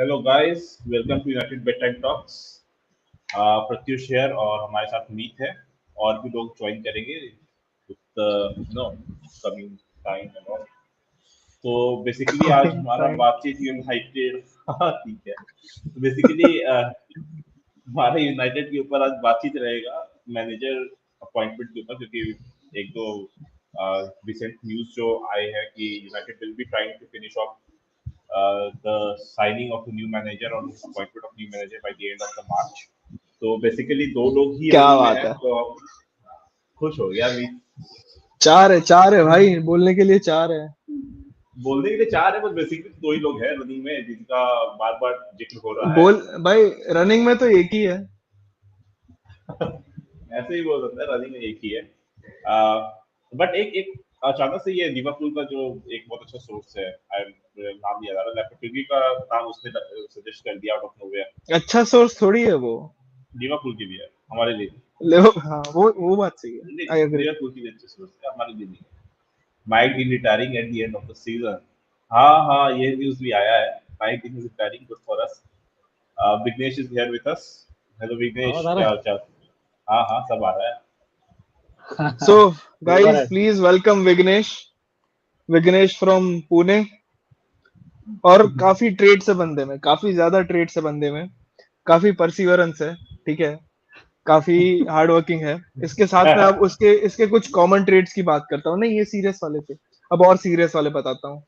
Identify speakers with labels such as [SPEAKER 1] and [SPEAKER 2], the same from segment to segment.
[SPEAKER 1] Hello guys, welcome to United bet time talks. Pratyush है और हमारे साथ मीत है और भी लोग ज्वाइन करेंगे no coming time and all. तो बेसिकली आज
[SPEAKER 2] Coming
[SPEAKER 1] हमारा
[SPEAKER 2] time.
[SPEAKER 1] बातचीत यूनाइटेड हाँ ठीक है। तो बेसिकली हमारे यूनाइटेड के ऊपर आज बातचीत रहेगा मैनेजर अपॉइंटमेंट के ऊपर, क्योंकि एक दो रिसेंट न्यूज जो आए हैं कि United will be trying to finish off the signing of a new manager or appointment of new manager by the end of the March. तो बेसिकली दो लोग ही
[SPEAKER 2] क्या
[SPEAKER 1] रनिंग में
[SPEAKER 2] बात
[SPEAKER 1] हैं,
[SPEAKER 2] है।
[SPEAKER 1] तो खुश हो गया अभी।
[SPEAKER 2] चार है भाई, बोलने के लिए चार है।
[SPEAKER 1] बोलने के लिए चार है, बस बेसिकली दो ही लोग हैं रनिंग में जिनका बार बार जिक्र हो रहा है।
[SPEAKER 2] बोल भाई, रनिंग में तो एक ही है।
[SPEAKER 1] ऐसे ही बोल सकते हैं, रनिंग में एक ही है। बट एक एक अचानक से ये लिवरपूल का जो एक बहुत अच्छा सोर्स है, नाम याद आ रहा है, लेपेटिगी का नाम उसने सजेस्ट कर दिया आउट ऑफ नोवेयर।
[SPEAKER 2] अच्छा सोर्स थोड़ी है वो।
[SPEAKER 1] लिवरपूल के लिए, हमारे लिए
[SPEAKER 2] हाँ, वो बात सही है।
[SPEAKER 1] नहीं।
[SPEAKER 2] I agree.
[SPEAKER 1] लिवरपूल के लिए अच्छे सोर्स है, हमारे लिए नहीं। Mike Dean retiring at the end of the season. हाँ हाँ, ये न्यूज़ भी आया है। Mike Dean retiring, good for us. Vighnesh is here with us. Hello
[SPEAKER 3] आवाज
[SPEAKER 1] विघ्नेश,
[SPEAKER 3] आ रहा
[SPEAKER 1] क्या
[SPEAKER 3] है?
[SPEAKER 1] हाल चाल? हाँ हाँ, सब आ रहा है।
[SPEAKER 2] सो
[SPEAKER 3] ओवर
[SPEAKER 2] गाइस,
[SPEAKER 3] है।
[SPEAKER 2] Please welcome Vighnesh from Pune. और काफी ट्रेड से बंदे में, काफी ज्यादा ट्रेड से बंदे में, काफी परसिवरेंस है। ठीक है, काफी हार्ड वर्किंग है। इसके साथ में अब उसके इसके कुछ कॉमन ट्रेड्स की बात करता हूँ। नहीं, ये सीरियस वाले थे, अब और सीरियस वाले बताता हूँ।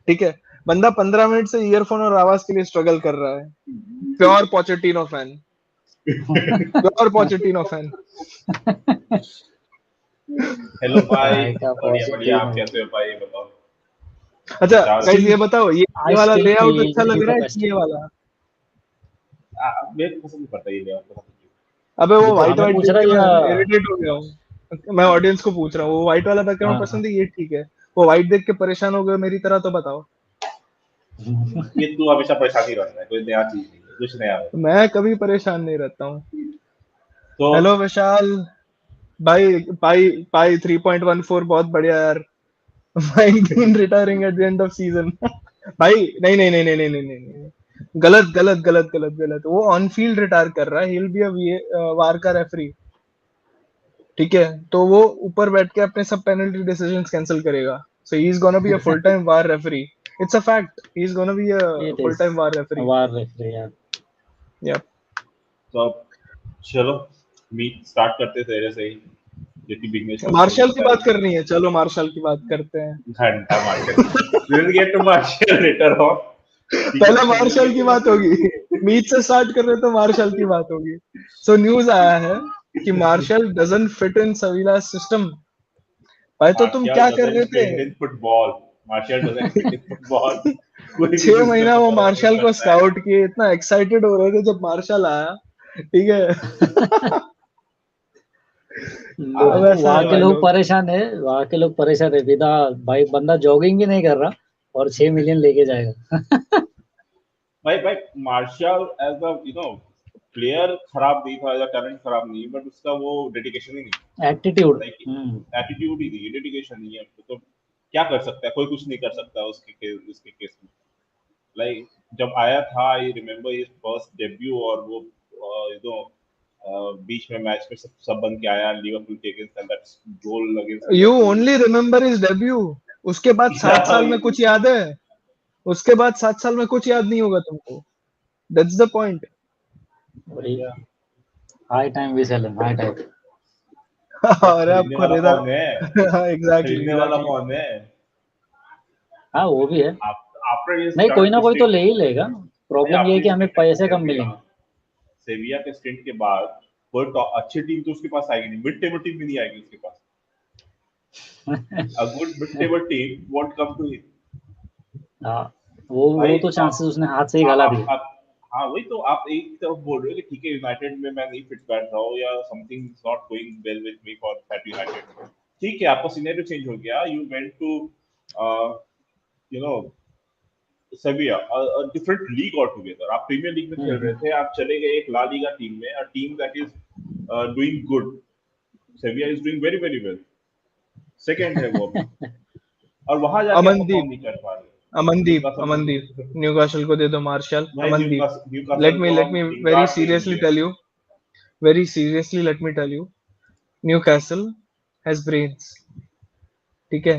[SPEAKER 2] ठीक है, बंदा 15 मिनट से ईयरफोन और आवाज के लिए स्ट्रगल कर रहा है। Pure Pochettino fan, pure Pochettino fan.
[SPEAKER 1] Hello भाई,
[SPEAKER 3] भाई का
[SPEAKER 1] बढ़िया बढ़िया।
[SPEAKER 3] पॉजिटिव
[SPEAKER 1] आप
[SPEAKER 3] है।
[SPEAKER 1] कैसे हो भाई, ये बताओ।
[SPEAKER 2] अच्छा
[SPEAKER 1] विचार
[SPEAKER 2] गाइस,
[SPEAKER 3] स्टिल
[SPEAKER 2] ये बताओ, ये
[SPEAKER 3] आई
[SPEAKER 2] वाला
[SPEAKER 3] स्टिल
[SPEAKER 2] लेआउट
[SPEAKER 3] फील
[SPEAKER 2] अच्छा लग
[SPEAKER 3] इज
[SPEAKER 2] रहा
[SPEAKER 3] द
[SPEAKER 2] है
[SPEAKER 3] बेस्ट।
[SPEAKER 2] कि ये वाला?
[SPEAKER 1] मेरे को पसंद नहीं पड़ता ये लेआउट।
[SPEAKER 2] अबे वो
[SPEAKER 3] देखो
[SPEAKER 2] व्हाइट
[SPEAKER 3] हमें
[SPEAKER 2] व्हाइट
[SPEAKER 3] पूछ
[SPEAKER 2] देख
[SPEAKER 3] रहा
[SPEAKER 2] के
[SPEAKER 3] है
[SPEAKER 2] मैं
[SPEAKER 3] या
[SPEAKER 2] इरिटेट हो गया हूँ। मैं ऑडियंस को पूछ रहा हूँ, वो व्हाइट वाला बैकग्राउंड
[SPEAKER 3] हाँ।
[SPEAKER 2] पसंद है, ये ठीक है? वो व्हाइट देख के परेशान हो गए मेरी तरह, तो बताओ।
[SPEAKER 1] ये तू हमेशा परेशानी रहता है, कोई नया चीज नहीं है, कुछ नया होता
[SPEAKER 2] मैं कभी परेशान नहीं रहता हूँ।
[SPEAKER 1] है। तो
[SPEAKER 2] हेलो विशाल भाई। पाई पाई 3.14 बहुत बढ़िया यार। Mind retiring at the end off season. भाई नहीं नहीं नहीं नहीं नहीं नहीं नहीं नहीं। गलत गलत गलत गलत गलत, वो ऑन फील्ड रिटायर कर रहा है। ही विल बी अ वार का रेफरी। ठीक है, तो वो ऊपर बैठ के अपने सब पेनल्टी डिसीजंस कैंसिल करेगा। So he is gonna be a full time VAR referee. It's a fact, he is gonna be a
[SPEAKER 3] it
[SPEAKER 2] full
[SPEAKER 3] is
[SPEAKER 2] time VAR referee.
[SPEAKER 3] VAR referee यार।
[SPEAKER 2] या
[SPEAKER 1] तो अब चलो, मीट स्टार्ट करते तेरे से ही, जो कि विघ्नेश को भी थोड़ी
[SPEAKER 2] मार्शल की
[SPEAKER 1] पता
[SPEAKER 2] बात
[SPEAKER 1] नहीं
[SPEAKER 2] करनी है, चलो मार्शल की बात करते हैं।
[SPEAKER 1] है। घंटा Martial, we will get to Martial later on। ठीक है,
[SPEAKER 2] पहले
[SPEAKER 1] we will
[SPEAKER 2] मार्शल
[SPEAKER 1] get
[SPEAKER 2] की
[SPEAKER 1] to
[SPEAKER 2] बात होगी। मीट से स्टार्ट कर रहे तो मार्शल की बात होगी। सो न्यूज आया है कि Martial doesn't fit in Sevilla system. भाई तो तुम
[SPEAKER 1] मार्शल
[SPEAKER 2] क्या कर रहे
[SPEAKER 1] doesn't
[SPEAKER 2] थे?
[SPEAKER 1] fit in football। Martial doesn't fit in football। कोई भी
[SPEAKER 2] 6 महीना
[SPEAKER 1] सिस्टम में
[SPEAKER 2] वो
[SPEAKER 1] परफॉर्म
[SPEAKER 2] मार्शल को
[SPEAKER 1] करता है।
[SPEAKER 2] स्काउट किए, इतना एक्साइटेड हो रहे थे जब मार्शल आया। ठीक है। अब ऐसा
[SPEAKER 3] वहां
[SPEAKER 2] है
[SPEAKER 3] के
[SPEAKER 2] भाई
[SPEAKER 3] लोग
[SPEAKER 2] लोग।
[SPEAKER 3] परेशान है। वहां के लोग परेशान है बिना। भाई बंदा जॉगिंग भी नहीं कर रहा और 6 मिलियन लेके जाएगा।
[SPEAKER 1] भाई भाई, मार्शल एज अ प्लेयर खराब नहीं था, या टैलेंट खराब नहीं, बट उसका वो डेडिकेशन ही नहीं।
[SPEAKER 3] एटीट्यूड।
[SPEAKER 1] लाइक एटीट्यूड ही नहीं, डेडिकेशन नहीं है तो क्या कर सकता है? कोई कुछ नहीं कर सकता उसके केस में। लाइक जब आया था, I remember his first debut, और वो बीच में मैच में सब बन के आया लिवरपूल के against, and that's goal against
[SPEAKER 2] you
[SPEAKER 1] Liverpool.
[SPEAKER 2] Only remember is debut. उसके बाद 7 साल में कुछ याद है? उसके बाद 7 साल में कुछ याद नहीं होगा तुमको। That's the point.
[SPEAKER 3] वही हाई टाइम विसल है, हाई टाइम।
[SPEAKER 1] बट
[SPEAKER 2] अरे अब
[SPEAKER 1] खरीदने वाला
[SPEAKER 2] खरीदा।
[SPEAKER 1] कौन है?
[SPEAKER 2] एग्जैक्टली
[SPEAKER 1] खरीदने वाला
[SPEAKER 2] एग्जैक्टली।
[SPEAKER 1] कौन है?
[SPEAKER 3] हाँ वो भी है।
[SPEAKER 1] आफ्टर हिज
[SPEAKER 3] नहीं, कोई
[SPEAKER 1] करंट
[SPEAKER 3] ना कोई तो
[SPEAKER 1] स्टेट,
[SPEAKER 3] ले ही लेगा।
[SPEAKER 1] नहीं
[SPEAKER 3] प्रॉब्लम ये है
[SPEAKER 1] आपने
[SPEAKER 3] कि हमें पैसे कम मिलेंगे।
[SPEAKER 1] सेविया के स्टेंट के बाद कोई अच्छी टीम तो उसके पास आएगी नहीं, मिड टेबल टीम भी नहीं आएगी उसके पास। A good mid table team won't come to him।
[SPEAKER 3] हाँ, वो
[SPEAKER 1] भाई
[SPEAKER 3] तो चांसेस उसने हाथ से ही गाला दिए।
[SPEAKER 1] आप हाँ वही तो, आप एक तरफ बोल रहे हो कि ठीक है यूनाइटेड में मैं नहीं फिट बैठ रहा हूँ, या something is not going well with me for that United. ठीक है, आपका सिनेरियो चेंज हो गया, you went to you know Sevilla, different league all together. आप प्रीमियर लीग में खेल रहे
[SPEAKER 3] हम्म।
[SPEAKER 1] थे, आप चले गए एक ला लीगा टीम में, a team that is doing good. सेविया is doing very very well, second है वो अभी, और वहां जाके आप परफॉर्म
[SPEAKER 2] अमनदीप,
[SPEAKER 1] नहीं कर पा रहे।
[SPEAKER 2] अमनदीप
[SPEAKER 1] न्यूकासल
[SPEAKER 2] अमनदीप न्यूकासल को दे दो मार्शल
[SPEAKER 1] भाई
[SPEAKER 2] अमनदीप
[SPEAKER 1] न्यूकासल
[SPEAKER 2] let me
[SPEAKER 1] को
[SPEAKER 2] let
[SPEAKER 1] हम
[SPEAKER 2] me very
[SPEAKER 1] लिंगार्ड पे
[SPEAKER 2] seriously
[SPEAKER 1] लेंगे।
[SPEAKER 2] tell you very seriously let me tell you Newcastle has brains ठीक है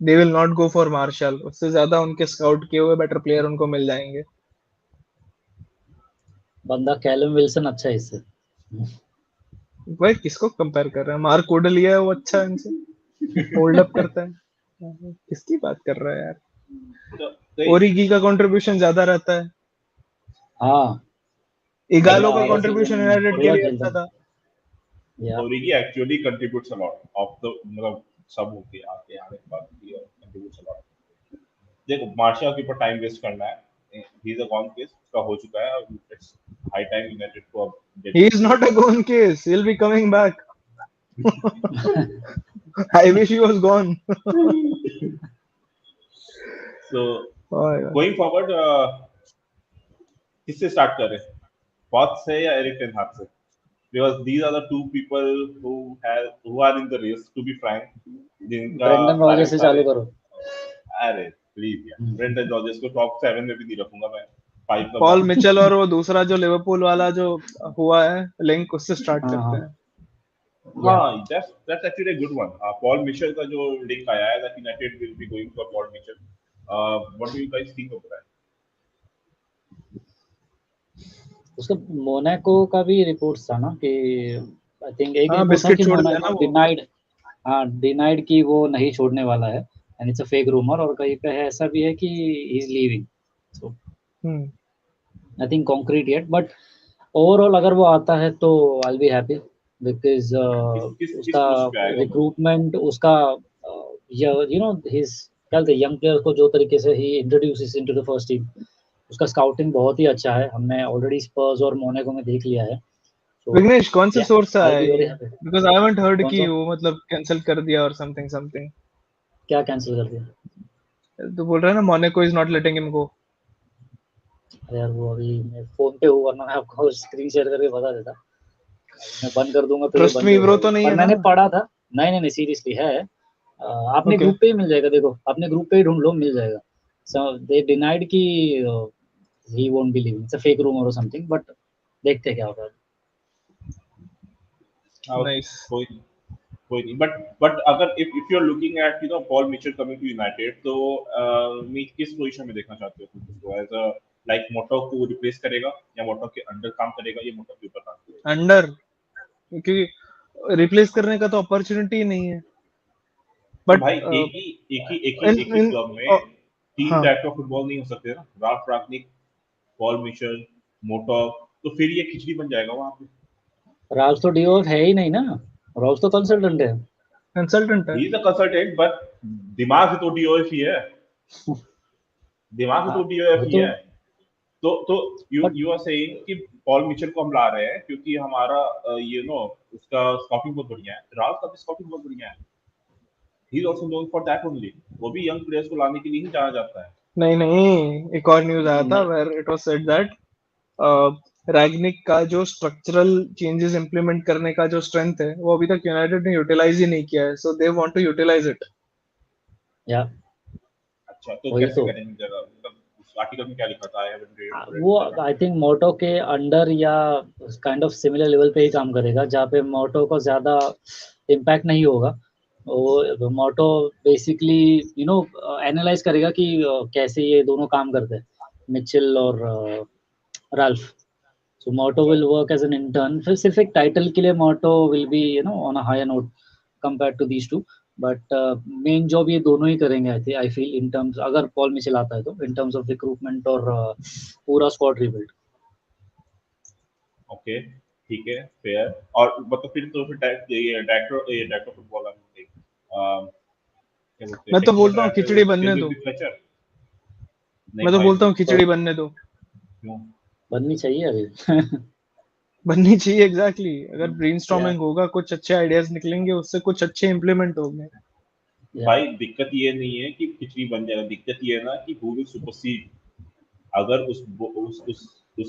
[SPEAKER 2] they will not go for Martial उससे ज्यादा उनके स्काउट किए हुए बेटर प्लेयर उनको मिल जाएंगे
[SPEAKER 3] बंदा कैलम विल्सन अच्छा है इससे।
[SPEAKER 2] भाई किसको कंपेयर कर रहा है मार्क वुडल है वो अच्छा है इनसे होल्ड अप करता है किसकी बात कर रहा है यार
[SPEAKER 1] तो
[SPEAKER 2] ओरिगी का कंट्रीब्यूशन ज्यादा रहता है
[SPEAKER 3] हाँ
[SPEAKER 2] इगालो
[SPEAKER 3] बंदा
[SPEAKER 2] का
[SPEAKER 3] आधा
[SPEAKER 2] कंट्रीब्यूशन
[SPEAKER 3] सीजन
[SPEAKER 2] यूनाइटेड के
[SPEAKER 3] बढ़िया
[SPEAKER 2] लिए
[SPEAKER 3] खेलता
[SPEAKER 2] अच्छा
[SPEAKER 3] है
[SPEAKER 2] था
[SPEAKER 3] या
[SPEAKER 1] Origi actually contributes a lot of the मतलब सब होके आके आने के बाद भी कंट्रीब्यूट्स अ लॉट। देखो मार्शल के ऊपर टाइम वेस्ट करना है, he is a gone case, उसका हो चुका है, इट्स हाई टाइम यूनाइटेड को अब
[SPEAKER 2] he
[SPEAKER 1] date
[SPEAKER 2] is not a gone case he'll be coming back I wish he was gone
[SPEAKER 1] so
[SPEAKER 2] oh my God.
[SPEAKER 1] Going forward किससे start करें, pot से या एरिक टेन हाग से? Because these are the two people who are in the race to be frank, जिनका
[SPEAKER 3] Brendon
[SPEAKER 1] सारे
[SPEAKER 3] Rogers से चालू
[SPEAKER 1] सारे
[SPEAKER 3] करो।
[SPEAKER 1] अरे प्लीज यार ब्रेंडन रॉजर्स को टॉप 7 में भी नहीं रखूंगा मैं, 5 का
[SPEAKER 2] पॉल
[SPEAKER 1] बहुत।
[SPEAKER 2] मिचेल और वो दूसरा जो लिवरपूल वाला जो हुआ है लिंक उससे स्टार्ट
[SPEAKER 3] हाँ
[SPEAKER 2] करते
[SPEAKER 3] हाँ
[SPEAKER 2] हैं
[SPEAKER 3] या
[SPEAKER 1] हाँ that's actually a good one. Paul Mitchell का जो लिंक आया है that United will be going for Paul Mitchell, what do you guys think of that?
[SPEAKER 3] उसका मोनाको का भी रिपोर्ट्स था ना कि आई थिंक एक
[SPEAKER 2] हाँ
[SPEAKER 3] रिपोर्ट था
[SPEAKER 2] बिस्किट
[SPEAKER 3] कि
[SPEAKER 2] छोड़ दिया
[SPEAKER 3] मोनाको
[SPEAKER 2] ना वो
[SPEAKER 3] डिनाइड, हाँ डिनाइड कि वो नहीं छोड़ने वाला है and it's a fake rumour, और कहीं पे है ऐसा भी है कि he is leaving, so
[SPEAKER 2] hmm
[SPEAKER 3] nothing concrete yet, but overall अगर वो आता है तो I will be happy because
[SPEAKER 1] किस किस किस
[SPEAKER 3] उसका
[SPEAKER 1] पोस्ट पे आएगा वो?
[SPEAKER 3] रिक्रूटमेंट उसका यू नो हिज क्या बोलते हैं यंग प्लेयर को जो तरीके से he introduces into the first team, उसका स्काउटिंग बहुत ही अच्छा है, हमने ऑलरेडी स्पर्स और मोनाको में देख लिया है, सो
[SPEAKER 2] विघ्नेश कौन से
[SPEAKER 3] या
[SPEAKER 2] सोर्स से
[SPEAKER 3] आई विल
[SPEAKER 2] आया
[SPEAKER 3] बी वेरी
[SPEAKER 2] ये
[SPEAKER 3] happy.
[SPEAKER 2] Because I haven't heard
[SPEAKER 3] कौन
[SPEAKER 2] कि
[SPEAKER 3] सा,
[SPEAKER 2] वो मतलब कैंसिल कर दिया और समथिंग समथिंग
[SPEAKER 3] क्या कैंसिल कर दिया?
[SPEAKER 2] तो बोल रहा है ना Monaco is not letting him go
[SPEAKER 3] अरे यार वो अभी मैं फोन पे हूँ, वरना मैं आपको स्क्रीन शेयर करके बता देता, अभी मैं बंद कर दूंगा तो ये
[SPEAKER 2] ट्रस्ट
[SPEAKER 3] बंद
[SPEAKER 2] मी
[SPEAKER 3] ही हो
[SPEAKER 2] ब्रो
[SPEAKER 3] जाएगा,
[SPEAKER 2] तो नहीं
[SPEAKER 3] पर
[SPEAKER 2] है ना
[SPEAKER 3] मैंने पढ़ा था। नहीं नहीं नहीं सीरियसली है, आपने
[SPEAKER 2] ओके
[SPEAKER 3] ग्रुप पे ही मिल जाएगा, देखो आपने ग्रुप पे ही ढूंढ लो मिल जाएगा, सो दे डिनाइड कि he won't be living, it's a fake rumour और समथिंग, बट देखते हैं क्या होता है।
[SPEAKER 1] ओके
[SPEAKER 2] नाइस
[SPEAKER 1] कोई नहीं, बट अगर if you are looking at Paul Mitchell coming to United, तो मैं किस पोजीशन में देखना चाहते हो उसको, एज अ लाइक मोटो को रिप्लेस करेगा या मोटो के अंडर काम करेगा या मोटो के ऊपर काम करेगा?
[SPEAKER 2] अंडर क्योंकि रिप्लेस करने का तो अपॉर्चुनिटी ही नहीं है
[SPEAKER 1] तो
[SPEAKER 2] बट
[SPEAKER 1] भाई
[SPEAKER 2] इन
[SPEAKER 1] एक ही
[SPEAKER 2] इन
[SPEAKER 1] क्लब में तीन
[SPEAKER 2] हाँ
[SPEAKER 1] टाइप का फुटबॉल नहीं हो सकते ना, राल्फ रागनिक, पॉल मिचेल, मोटो, तो फिर ये खिचड़ी बन जाएगा वहां पे।
[SPEAKER 3] राज तो डीओ है ही नहीं ना, राज तो कंसल्टेंट है।
[SPEAKER 2] कंसल्टेंट है
[SPEAKER 1] he is a consultant but दिमाग से तो डीओएफ ही है, दिमाग से
[SPEAKER 3] हाँ
[SPEAKER 1] तो डीओएफ
[SPEAKER 3] वो
[SPEAKER 1] ही
[SPEAKER 3] तो,
[SPEAKER 1] है। तो you
[SPEAKER 3] but
[SPEAKER 1] you are saying कि पॉल मिचेल को हम ला रहे हैं क्योंकि हमारा उसका स्काउटिंग बहुत बढ़िया है, राल्फ का भी स्काउटिंग बहुत बढ़िया है, he is also known for that only, वो भी यंग प्लेयर्स को लाने के लिए ही जाना जाता है।
[SPEAKER 2] नहीं नहीं एक और न्यूज आया था
[SPEAKER 3] नहीं
[SPEAKER 2] where it was said that Rangnick का जो स्ट्रक्चरल चेंजेस इंप्लीमेंट करने का जो स्ट्रेंथ है वो अभी तक यूनाइटेड ने यूटिलाइज ही नहीं किया है so they want to utilise it
[SPEAKER 3] या
[SPEAKER 1] अच्छा तो
[SPEAKER 3] वही
[SPEAKER 1] कैसे
[SPEAKER 3] तो,
[SPEAKER 1] करेंगे जरा, मतलब उस आर्टिकल में क्या लिखा था, आई हैवंट रेड
[SPEAKER 3] वो
[SPEAKER 1] दैट
[SPEAKER 3] आई
[SPEAKER 1] आर्टिकल।
[SPEAKER 3] थिंक मोटो के अंडर या काइंड ऑफ सिमिलर लेवल पे ही काम करेगा, जहाँ पे मोटो को ज़्यादा इम्पैक्ट नहीं होगा। वो मोटो बेसिकली यू नो एनालाइज करेगा कि कैसे ये दोनों काम करते हैं, मिचेल और राल्फ। सो मोटो
[SPEAKER 1] अच्छा
[SPEAKER 3] will work as an intern, फिर सिर्फ एक टाइटल के लिए Moto will be you know on a higher note compare to these two, but main job ये दोनों ही करेंगे आई फील, इन टर्म्स अगर पॉल मिचेल आता है तो इन टर्म्स ऑफ रिक्रूटमेंट और पूरा स्क्वाड रिबिल्ड।
[SPEAKER 1] ओके ठीक है फेयर, और मतलब फिर तो फिर डायरेक्टर फुटबॉल क्या बोलते हैं,
[SPEAKER 2] मैं तो
[SPEAKER 1] टेक्निकल
[SPEAKER 2] बोलता हूँ
[SPEAKER 1] डायरेक्टर
[SPEAKER 2] खिचड़ी
[SPEAKER 1] स्टिल
[SPEAKER 2] बनने
[SPEAKER 1] विल
[SPEAKER 2] दो
[SPEAKER 1] बी फ्लेचर। नहीं
[SPEAKER 2] मैं तो
[SPEAKER 1] भाई
[SPEAKER 2] बोलता हूँ
[SPEAKER 3] तो
[SPEAKER 2] खिचड़ी बनने दो
[SPEAKER 1] क्यों?
[SPEAKER 3] बननी चाहिए अभी।
[SPEAKER 2] बननी चाहिए एग्जैक्टली exactly. अगर ब्रेनस्टॉर्मिंग होगा कुछ अच्छे आइडियाज निकलेंगे उससे कुछ अच्छे इंप्लीमेंट होंगे
[SPEAKER 3] या
[SPEAKER 1] भाई दिक्कत ये नहीं है कि खिचड़ी बन जाएगा, दिक्कत ये है ना कि हु विल सुपरसीड, अगर उस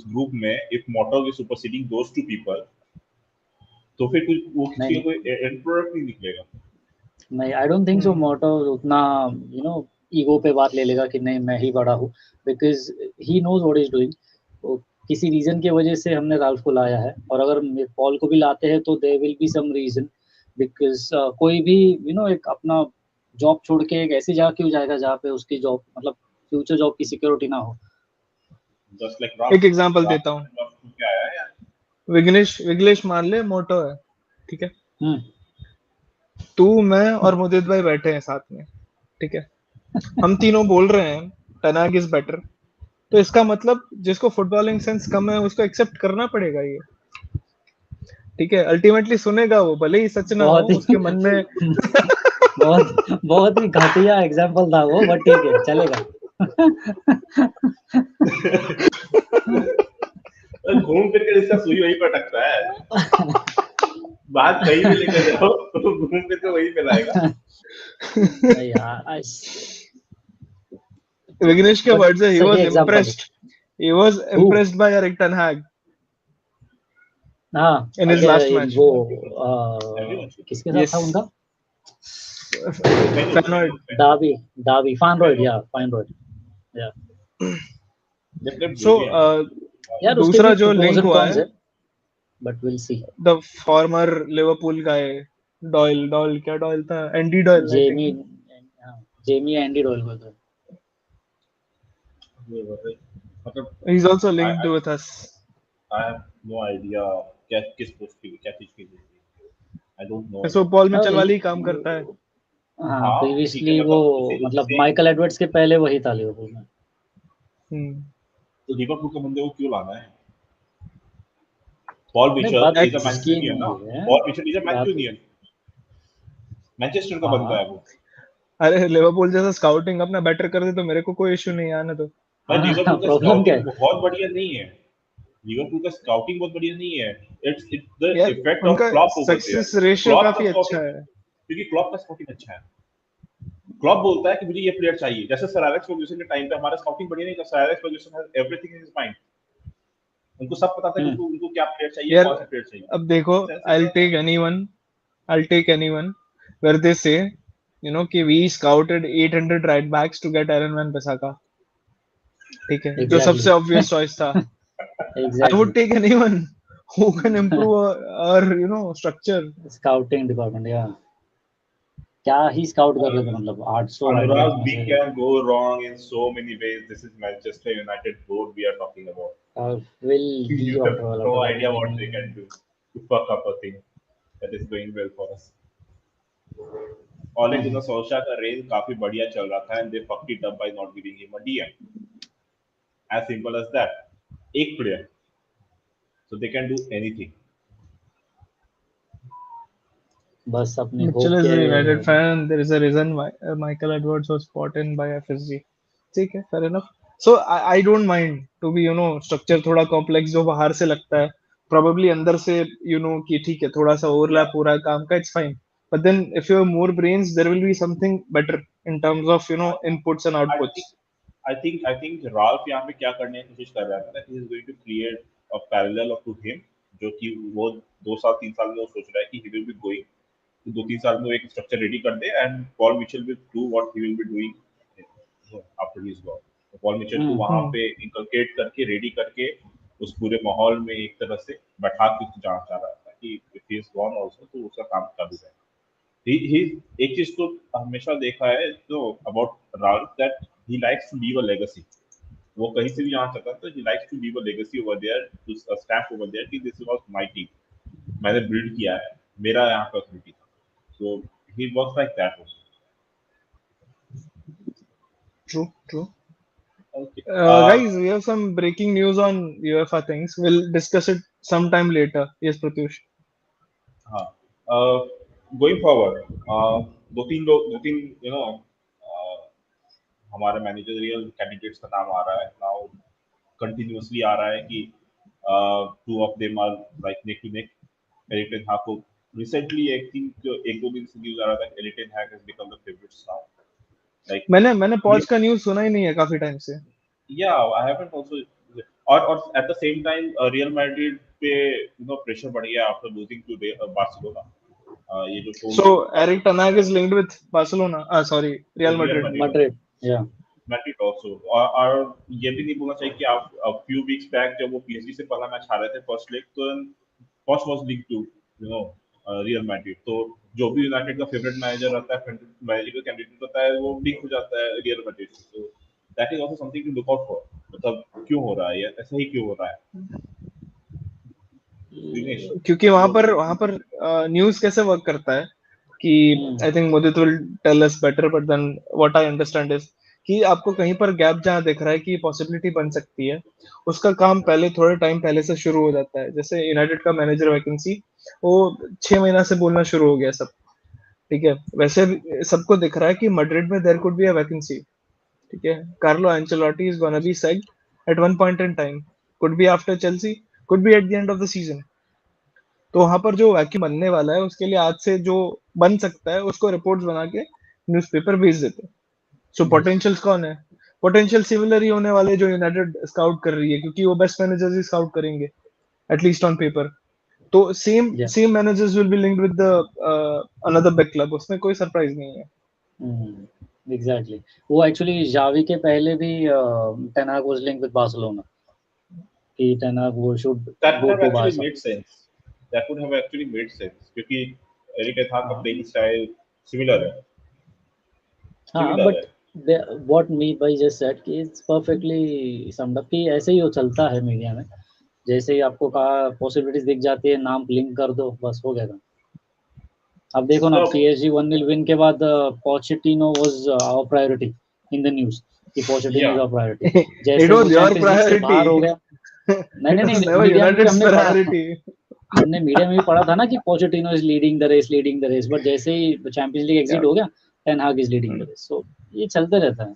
[SPEAKER 1] ग्रुप में if motto is superseding those two people, तो फिर कुछ वो
[SPEAKER 3] नहीं
[SPEAKER 1] खिचड़ी का
[SPEAKER 3] नहीं
[SPEAKER 1] कोई एंड प्रोडक्ट नहीं निकलेगा।
[SPEAKER 3] नहीं, आई डोंट थिंक सो
[SPEAKER 2] हम्म
[SPEAKER 3] मोटो उतना यू नो ईगो पे बात ले लेगा कि नहीं मैं ही बड़ा हूँ, because he knows what is doing. तो किसी रीजन की वजह से हमने राल्फ को लाया है, और अगर पॉल को भी लाते हैं तो there will be some reason, because कोई भी एक अपना जॉब छोड़ के एक ऐसी जगह क्यों जाएगा जहाँ पे उसकी जॉब मतलब फ्यूचर जॉब की सिक्योरिटी ना हो।
[SPEAKER 1] जस्ट लाइक
[SPEAKER 2] एक एग्जांपल देता हूँ,
[SPEAKER 1] क्या आया यार,
[SPEAKER 2] विग्नेश मान ले मोटो है, ठीक है,
[SPEAKER 3] हम्म
[SPEAKER 2] तू मैं और मुदित भाई बैठे हैं साथ में, ठीक है, हम तीनों बोल रहे हैं टनाग इज बेटर, तो इसका मतलब जिसको फुटबॉलिंग सेंस कम है उसको एक्सेप्ट करना पड़ेगा ये, ठीक है, अल्टीमेटली सुनेगा वो, भले ही सच ना हो
[SPEAKER 3] बहुत
[SPEAKER 2] उसके
[SPEAKER 3] ही
[SPEAKER 2] मन में।
[SPEAKER 3] बहुत ही घटिया एग्जाम्पल था वो, बट ठीक है चलेगा।
[SPEAKER 1] घूम फिर के इसका सुई वहीं पर अटकता है, बात कहीं भी लेकर जाओ तो घूम फिर के वहीं पे लाएगा।
[SPEAKER 3] यार
[SPEAKER 2] विग्नेश के
[SPEAKER 3] बट
[SPEAKER 2] वर्ड्स है,
[SPEAKER 3] सही एग्जाम्पल है।
[SPEAKER 2] he was
[SPEAKER 3] Who?
[SPEAKER 2] impressed by Erik ten Hag
[SPEAKER 3] हाँ
[SPEAKER 2] in his last match.
[SPEAKER 3] वो
[SPEAKER 1] Everyone should.
[SPEAKER 3] किसके साथ
[SPEAKER 2] Yes,
[SPEAKER 3] था उनका?
[SPEAKER 2] Feyenoord.
[SPEAKER 3] डाबी फाइनरॉइड या फाइनरॉइड या
[SPEAKER 2] So
[SPEAKER 3] यार उसके
[SPEAKER 2] दूसरा
[SPEAKER 3] भी
[SPEAKER 2] जो
[SPEAKER 3] प्रोज
[SPEAKER 2] लिंक
[SPEAKER 3] एंड
[SPEAKER 2] हुआ
[SPEAKER 3] कॉन्स
[SPEAKER 2] है,
[SPEAKER 3] है, but will see.
[SPEAKER 2] the former Liverpool guy Doyle क्या डॉयल था, Andy Doyle I
[SPEAKER 3] Jamie
[SPEAKER 2] think,
[SPEAKER 3] Jamie Andy Doyle बोलते हैं।
[SPEAKER 1] मतलब
[SPEAKER 2] he's also linked with us.
[SPEAKER 1] I have no idea क्या किस पोस्ट की क्या चीज की थी, I don't know
[SPEAKER 2] So
[SPEAKER 1] about
[SPEAKER 2] Paul
[SPEAKER 3] हाँ
[SPEAKER 2] मिचेल वाली ही काम करता है।
[SPEAKER 3] हाँ
[SPEAKER 1] ठीक है,
[SPEAKER 3] प्रीवियसली वो
[SPEAKER 1] मतलब उसी
[SPEAKER 3] मतलब
[SPEAKER 1] सेम।
[SPEAKER 3] माइकल एडवर्ड्स के पहले वही था लिवरपूल में।
[SPEAKER 1] तो लिवरपूल के बंदे को क्यों लाना है? पॉल
[SPEAKER 3] नहीं
[SPEAKER 1] मिचेल
[SPEAKER 3] बात
[SPEAKER 1] इज अ
[SPEAKER 3] इसकी
[SPEAKER 1] मैंचेस्टरियन ना,
[SPEAKER 3] नहीं है,
[SPEAKER 1] पॉल मिचेल इज अ
[SPEAKER 3] बात
[SPEAKER 1] मैंचेस्टरियन, मैनचेस्टर का बंदा
[SPEAKER 3] हाँ
[SPEAKER 1] है वो।
[SPEAKER 2] अरे लिवरपूल जैसा स्काउटिंग अपना बेटर कर दे तो मेरे को कोई इशू नहीं है, आने दो।
[SPEAKER 1] भाई
[SPEAKER 3] हाँ
[SPEAKER 1] लिवरपूल का
[SPEAKER 3] प्रॉब्लम क्या
[SPEAKER 1] स्काउटिंग
[SPEAKER 3] है?
[SPEAKER 1] बहुत बढ़िया नहीं है, लिवरपूल का स्काउटिंग बहुत बढ़िया नहीं है। इट्स द
[SPEAKER 2] यार
[SPEAKER 1] इफेक्ट ऑफ
[SPEAKER 2] उनका
[SPEAKER 1] Klopp over there.
[SPEAKER 2] Success ratio
[SPEAKER 1] Klopp का
[SPEAKER 2] काफी अच्छा
[SPEAKER 1] स्काउटिंग,
[SPEAKER 2] है।
[SPEAKER 1] क्योंकि क्लॉप का स्काउटिंग अच्छा है। क्लॉप बोलता है कि मुझे ये प्लेयर चाहिए, जैसे सर एलेक्स फर्ग्यूसन के टाइम पे हमारा स्काउटिंग बढ़िया नहीं था, sir Alex Fergusson has everything in his mind, उनको सब पता था कि
[SPEAKER 3] हम्म
[SPEAKER 1] उनको क्या प्लेयर चाहिए,
[SPEAKER 2] यार
[SPEAKER 1] कौन सा प्लेयर चाहिए।
[SPEAKER 2] अब देखो,
[SPEAKER 1] ऐसे
[SPEAKER 2] I'll
[SPEAKER 1] क्या था?
[SPEAKER 2] take anyone I'll take anyone where they say, कि we scouted 800 right backs to get Aaron Van Bissaka, ठीक है, जो
[SPEAKER 3] एग्जैक्टली
[SPEAKER 2] सबसे ऑब्वियस चॉइस था। I
[SPEAKER 3] exactly
[SPEAKER 2] would take anyone who can improve our structure.
[SPEAKER 3] Scouting department या क्या ही scout कर रहे थे, मतलब 800 राइट बैक्स
[SPEAKER 1] Anurag,
[SPEAKER 3] में
[SPEAKER 1] we
[SPEAKER 3] से।
[SPEAKER 1] can go wrong in so many ways. This is Manchester United board we are talking about.
[SPEAKER 3] Will be
[SPEAKER 1] You
[SPEAKER 3] on
[SPEAKER 1] have
[SPEAKER 3] troll
[SPEAKER 1] no
[SPEAKER 3] after
[SPEAKER 1] idea
[SPEAKER 3] that.
[SPEAKER 1] what they can do to fuck up a thing that is going well for us. Ole Gunnar Solskjaer का reign काफी बढ़िया चल रहा था, and they fucked it up by not giving him a DM. As simple as that. एक player, so they can do anything.
[SPEAKER 3] बस अपने
[SPEAKER 2] Mitchell
[SPEAKER 3] hope
[SPEAKER 2] is
[SPEAKER 3] के
[SPEAKER 2] a United fan. There is a reason why Michael Edwards was bought in by FSG. ठीक है, fair enough. So I don't mind to be structure थोड़ा complex जो बाहर से लगता है, probably अंदर से कि ठीक है थोड़ा सा
[SPEAKER 1] Yeah,
[SPEAKER 2] overlap हो रहा है काम का, it's fine. But then if you have more brains, there will be something better in terms of inputs and
[SPEAKER 1] I
[SPEAKER 2] outputs.
[SPEAKER 1] think I think Ralph यहाँ पे क्या करने की कोशिश कर रहा था, he is going to create a parallel to him, जो कि वो 2 साल 3 साल में वो सोच रहा है कि he will be going, तो 2 3 साल में वो एक स्ट्रक्चर रेडी कर दे, and Paul Mitchell will do what he will be doing after he is gone. तो पॉल मिचेल को वहां
[SPEAKER 2] Hmm.
[SPEAKER 1] पे इनकलकेट करके रेडी करके उस पूरे माहौल में एक तरह से बैठा के जाना चाह रहा था कि if he is gone also तो उसका काम चालू है। ही एक चीज तो हमेशा देखा है तो about Ralf, that he likes to leave a legacy. वो कहीं से भी जाना चाहता है तो he likes to leave a legacy over there, to stamp over there कि दिस वाज माय टीम, मैंने बिल्ड किया है, मेरा यहाँ का अथॉरिटी था। So he works like that also.
[SPEAKER 2] True, true.
[SPEAKER 1] Okay.
[SPEAKER 2] Guys, we have some breaking news on UEFA things. We'll discuss it sometime later. Yes, Pratyush.
[SPEAKER 1] हाँ, uh, going forward, दो तीन हमारे मैनेजरियल कैंडिडेट्स का नाम आ रहा है now, continuously आ रहा है कि two of them are like neck to neck. Erik ten Hag को रिसेंटली आई थिंक एक दो दिन से न्यूज आ रहा था, एरिक टेन हाग has become the favourites now, like
[SPEAKER 2] मैंने पॉज का न्यूज़ सुना ही नहीं है काफी टाइम से।
[SPEAKER 1] Yeah, I haven't also, और at the same time real Madrid पे प्रेशर बढ़ गया आफ्टर लूजिंग टू बार्सिलोना। ये जो tone
[SPEAKER 2] So Eric ten Hag is linked with Barcelona. Sorry, Real
[SPEAKER 1] real
[SPEAKER 2] Madrid.
[SPEAKER 1] Madrid,
[SPEAKER 3] Madrid Yeah.
[SPEAKER 1] Madrid also. और ये भी नहीं बोलना चाहिए कि आप फ्यू वीक्स बैक जब वो पीएसजी से पहला मैच हारे थे फर्स्ट लेग, तो first was league to Real Madrid. तो जो भी यूनाइटेड का फेवरेट मैनेजर रहता है, मैनेजर का कैंडिडेट होता है, वो लीग हो जाता है रियल मैड्रिड से। तो that is also something to look out for. मतलब क्यों हो रहा है, या ऐसा ही क्यों हो रहा है दिनेश?
[SPEAKER 2] क्योंकि वहां पर न्यूज कैसे वर्क करता है कि I think Modit will tell us better, but then what I understand is कि आपको कहीं पर गैप जहां दिख रहा है कि पॉसिबिलिटी बन सकती है, उसका काम पहले थोड़े टाइम पहले से शुरू हो जाता है। जैसे यूनाइटेड का मैनेजर वैकेंसी वो 6 महीना से बोलना शुरू हो गया सब, ठीक है। वैसे भी सबको दिख रहा है कि मैड्रिड में there could be a vacancy, ठीक है। Carlo Ancelotti is gonna be sacked at one point in time, could be after Chelsea, could be at the end of the season. तो वहां पर जो वैक्यूम बनने वाला है उसके लिए आज से जो बन सकता है उसको रिपोर्ट्स बना के न्यूज़पेपर भेज देते हैं। सो
[SPEAKER 3] Yes.
[SPEAKER 2] पोटेंशियल्स कौन है? पोटेंशियल सिमिलर ही होने वाले जो यूनाइटेड स्काउट कर रही है, क्योंकि वो बेस्ट मैनेजर्स ही स्काउट करेंगे एटलीस्ट ऑन पेपर। तो same
[SPEAKER 3] Yeah.
[SPEAKER 2] Same managers will be linked with the another big club, उसमें कोई सरप्राइज नहीं है।
[SPEAKER 3] एग्जैक्टली। वो एक्चुअली जावी के पहले भी ten Hag was linked with Barcelona, कि टेन हाग वो should
[SPEAKER 1] That would
[SPEAKER 3] go
[SPEAKER 1] have
[SPEAKER 3] to
[SPEAKER 1] actually
[SPEAKER 3] Barca.
[SPEAKER 1] made sense. That would have actually made sense क्योंकि एरिक टेन हाग का
[SPEAKER 3] हाँ
[SPEAKER 1] प्लेइंग स्टाइल सिमिलर है।
[SPEAKER 3] हाँ,
[SPEAKER 1] सिमिलर
[SPEAKER 3] बट
[SPEAKER 1] है।
[SPEAKER 3] What me भाई just said कि इट्स परफेक्टली समड अप, कि ऐसे ही वो चलता है मीडिया में। जैसे ही आपको कहा पॉसिबिलिटीज दिख जाती है, नाम लिंक कर दो, बस हो गया था। अब देखो ना,
[SPEAKER 1] तो
[SPEAKER 3] पीएसजी 1-0 विन के बाद Pochettino was our priority in the news, कि पोचेटिनो इज
[SPEAKER 1] या
[SPEAKER 3] आवर प्रायोरिटी।
[SPEAKER 2] इट
[SPEAKER 3] जैसे ही वो
[SPEAKER 2] वाज योर
[SPEAKER 3] चैंपियंस लीग से
[SPEAKER 2] प्रायोरिटी,
[SPEAKER 3] बाहर हो गया, नहीं नहीं
[SPEAKER 2] इट वाज
[SPEAKER 3] नहीं,
[SPEAKER 2] नेवर
[SPEAKER 3] मीडिया में भी
[SPEAKER 2] यूनाइटेड्स
[SPEAKER 3] हमने पढ़ा,
[SPEAKER 2] प्रायोरिटी।
[SPEAKER 3] हमने मीडिया में भी पढ़ा था ना कि Pochettino is leading the race, leading the race, but जैसे ही चैंपियंस लीग एग्जिट हो गया, ten Hag is leading the race. So ये चलते रहता है।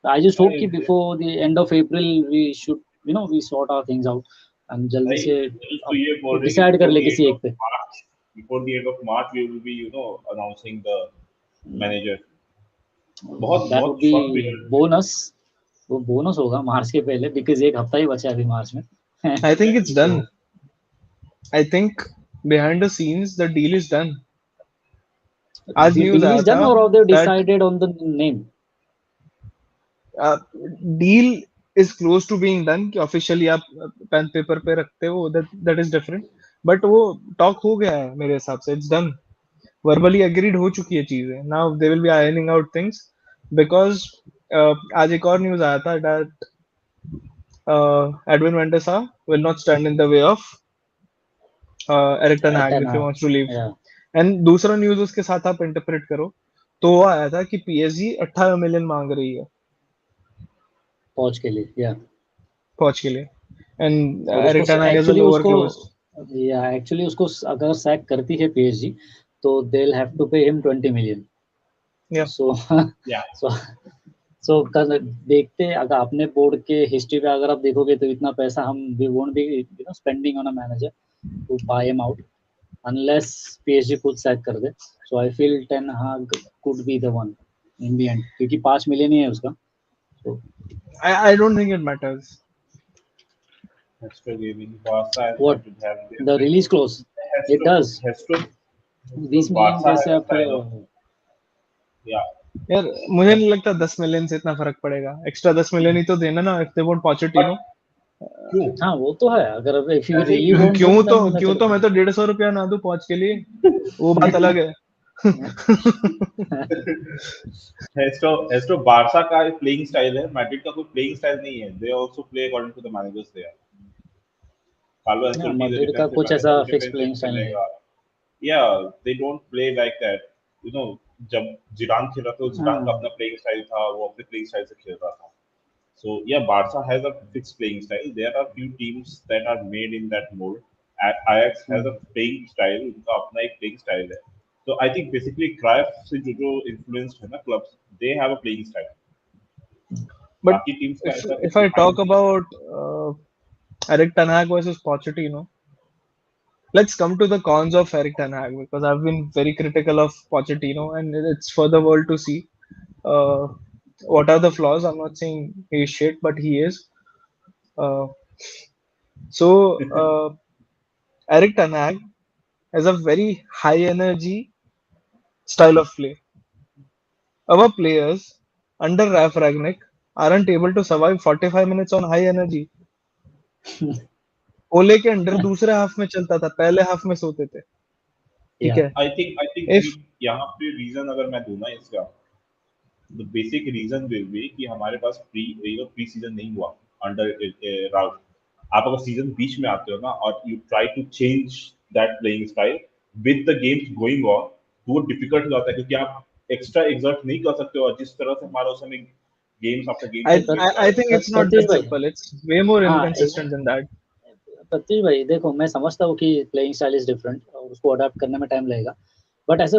[SPEAKER 3] आई जस्ट होप कि before the end of April we should we sort our things out, and जल्दी
[SPEAKER 1] भाई
[SPEAKER 3] से
[SPEAKER 1] तो ये बोल रहे कि
[SPEAKER 3] डिसाइड कर ले किसी एक पे।
[SPEAKER 1] Before the end of March we will be announcing the manager. बहुत
[SPEAKER 3] दैट वुड
[SPEAKER 1] बहुत
[SPEAKER 3] बी
[SPEAKER 1] शॉर्ट पीरियड में।
[SPEAKER 3] बोनस। वो बोनस होगा मार्च के पहले, बिकॉज एक हफ्ता ही बचा है अभी मार्च में।
[SPEAKER 2] I think it's
[SPEAKER 1] exactly.
[SPEAKER 2] Done.
[SPEAKER 3] तो
[SPEAKER 2] I think behind the scenes the deal is done. आज
[SPEAKER 3] the
[SPEAKER 2] न्यूज
[SPEAKER 3] deal
[SPEAKER 2] आया
[SPEAKER 3] is done,
[SPEAKER 2] था
[SPEAKER 3] or have they
[SPEAKER 2] that
[SPEAKER 3] decided on the name?
[SPEAKER 2] Deal is close to being done, कि officially आप pen paper पे रखते हो, that is different. But वो talk हो गया है मेरे हिसाब से, इट्स डन। वर्बली एग्रीड हो चुकी है चीजें, now they will be ironing out things. Because आज एक और न्यूज आया था that Edwin van der Sar will not stand in the way of Erik ten Hag
[SPEAKER 3] Ten
[SPEAKER 2] if he
[SPEAKER 3] Hag,
[SPEAKER 2] wants to leave.
[SPEAKER 3] yeah,
[SPEAKER 2] and दूसरा news उसके साथ आप interpret करो तो वो आया था कि पीएसजी 18 मिलियन मांग रही है
[SPEAKER 3] पहुंच के लिए, yeah।
[SPEAKER 2] पहुंच के लिए, एंड
[SPEAKER 3] और उसको
[SPEAKER 2] Erik ten Hag is a
[SPEAKER 3] actually
[SPEAKER 2] lower
[SPEAKER 3] उसको
[SPEAKER 2] क्लोज।
[SPEAKER 3] या एक्चुअली उसको अगर सैक करती है पीएसजी, तो they will have to pay him 20 million.
[SPEAKER 2] या
[SPEAKER 3] सो
[SPEAKER 1] या
[SPEAKER 3] सो सो कल देखते हैं, अगर अपने बोर्ड के हिस्ट्री पे अगर आप देखोगे तो इतना पैसा हम we won't be spending on a manager to buy him out, unless PSG खुद सैक कर दे। So I feel ten Hag could be the one in the end, क्योंकि 5 मिलियन ही है उसका। तो
[SPEAKER 2] I don't think it matters.
[SPEAKER 1] has to give Barca and
[SPEAKER 3] what
[SPEAKER 1] United have their
[SPEAKER 3] the
[SPEAKER 1] players.
[SPEAKER 3] Release clause,
[SPEAKER 1] Has
[SPEAKER 3] it
[SPEAKER 1] to
[SPEAKER 3] does.
[SPEAKER 1] has to has to
[SPEAKER 3] 20 million
[SPEAKER 1] Barca
[SPEAKER 3] कैसे
[SPEAKER 1] has
[SPEAKER 3] आप
[SPEAKER 1] kind of yeah
[SPEAKER 2] यार मुझे नहीं लगता 10 million से इतना फर्क पड़ेगा, एक्स्ट्रा 10 मिलियन ही तो देना ना if they want
[SPEAKER 1] but
[SPEAKER 2] Pochettino.
[SPEAKER 1] क्यों
[SPEAKER 3] हाँ वो तो है, अगर if you
[SPEAKER 1] I think
[SPEAKER 3] really want him then
[SPEAKER 2] क्यों तो
[SPEAKER 3] चलो।
[SPEAKER 2] मैं तो 150 रुपया ना दूं पहुंच के लिए, वो बात अलग है।
[SPEAKER 1] has to Barca का प्लेइंग स्टाइल है, मैड्रिड का कोई प्लेइंग स्टाइल नहीं है। they also play according to the managers there. Carlo
[SPEAKER 3] हाँ,
[SPEAKER 1] Ancelotti is a
[SPEAKER 3] मैड्रिड का
[SPEAKER 1] defensive
[SPEAKER 3] कुछ
[SPEAKER 1] manager,
[SPEAKER 3] ऐसा
[SPEAKER 1] वो
[SPEAKER 3] फिक्स
[SPEAKER 1] defensive
[SPEAKER 3] प्लेइंग स्टाइल नहीं है।
[SPEAKER 1] खेलेगा। Yeah, they don't play like that. जब जिडान खेल रहा था, जिडान का
[SPEAKER 3] हाँ
[SPEAKER 1] अपना प्लेइंग स्टाइल था, वो अपने प्लेइंग स्टाइल से खेल रहा था। So yeah, Barca has a fixed playing style. There are few teams that are made in that mold. Ajax has a playing style. उनका अपना एक playing style है। So I think basically Cruyff से जो influenced है ना clubs, they have a playing style.
[SPEAKER 2] But
[SPEAKER 1] बाकी teams का
[SPEAKER 2] if
[SPEAKER 1] ऐसा
[SPEAKER 2] if
[SPEAKER 1] कुछ
[SPEAKER 2] I
[SPEAKER 1] डिफाइन
[SPEAKER 2] talk
[SPEAKER 1] नहीं है।
[SPEAKER 2] about Eric Ten Hag versus Pochettino, let's come to the cons of Eric Ten Hag, because I've been very critical of Pochettino, and it's for the world to see. Uh, what are the flaws? I'm not saying he's shit, but he is. Uh, so Eric Ten Hag has a very high energy style of play. Our players under Ralf Ragnick aren't able to survive 45 minutes on high energy. ओले के under दूसरे half में चलता था, पहले half में सोते थे, ठीक
[SPEAKER 3] Yeah.
[SPEAKER 2] है?
[SPEAKER 1] आई थिंक
[SPEAKER 2] इफ
[SPEAKER 1] यहाँ पे रीजन अगर मैं दूं ना इसका, the basic reason will be कि हमारे पास प्री सीजन नहीं हुआ अंडर राउट। आप अगर सीजन बीच में आते हो ना और you try to change that playing style with the games going on, तो वो डिफिकल्ट हो जाता है क्योंकि आप एक्स्ट्रा एग्जर्ट नहीं कर सकते हो। और जिस तरह से हमारा उस समय गेम्स आफ्टर
[SPEAKER 2] I,
[SPEAKER 1] गेम्स
[SPEAKER 3] नहीं,
[SPEAKER 2] I
[SPEAKER 1] हुए थे।
[SPEAKER 2] I think it's not
[SPEAKER 3] Satish
[SPEAKER 2] that
[SPEAKER 3] भाई,
[SPEAKER 2] simple. It's way more
[SPEAKER 3] हाँ
[SPEAKER 2] inconsistent than that.
[SPEAKER 3] सतीश भाई देखो, मैं समझता हूँ कि प्लेइंग स्टाइल इज डिफरेंट और उसको अडाप्ट करने में टाइम लगेगा, but as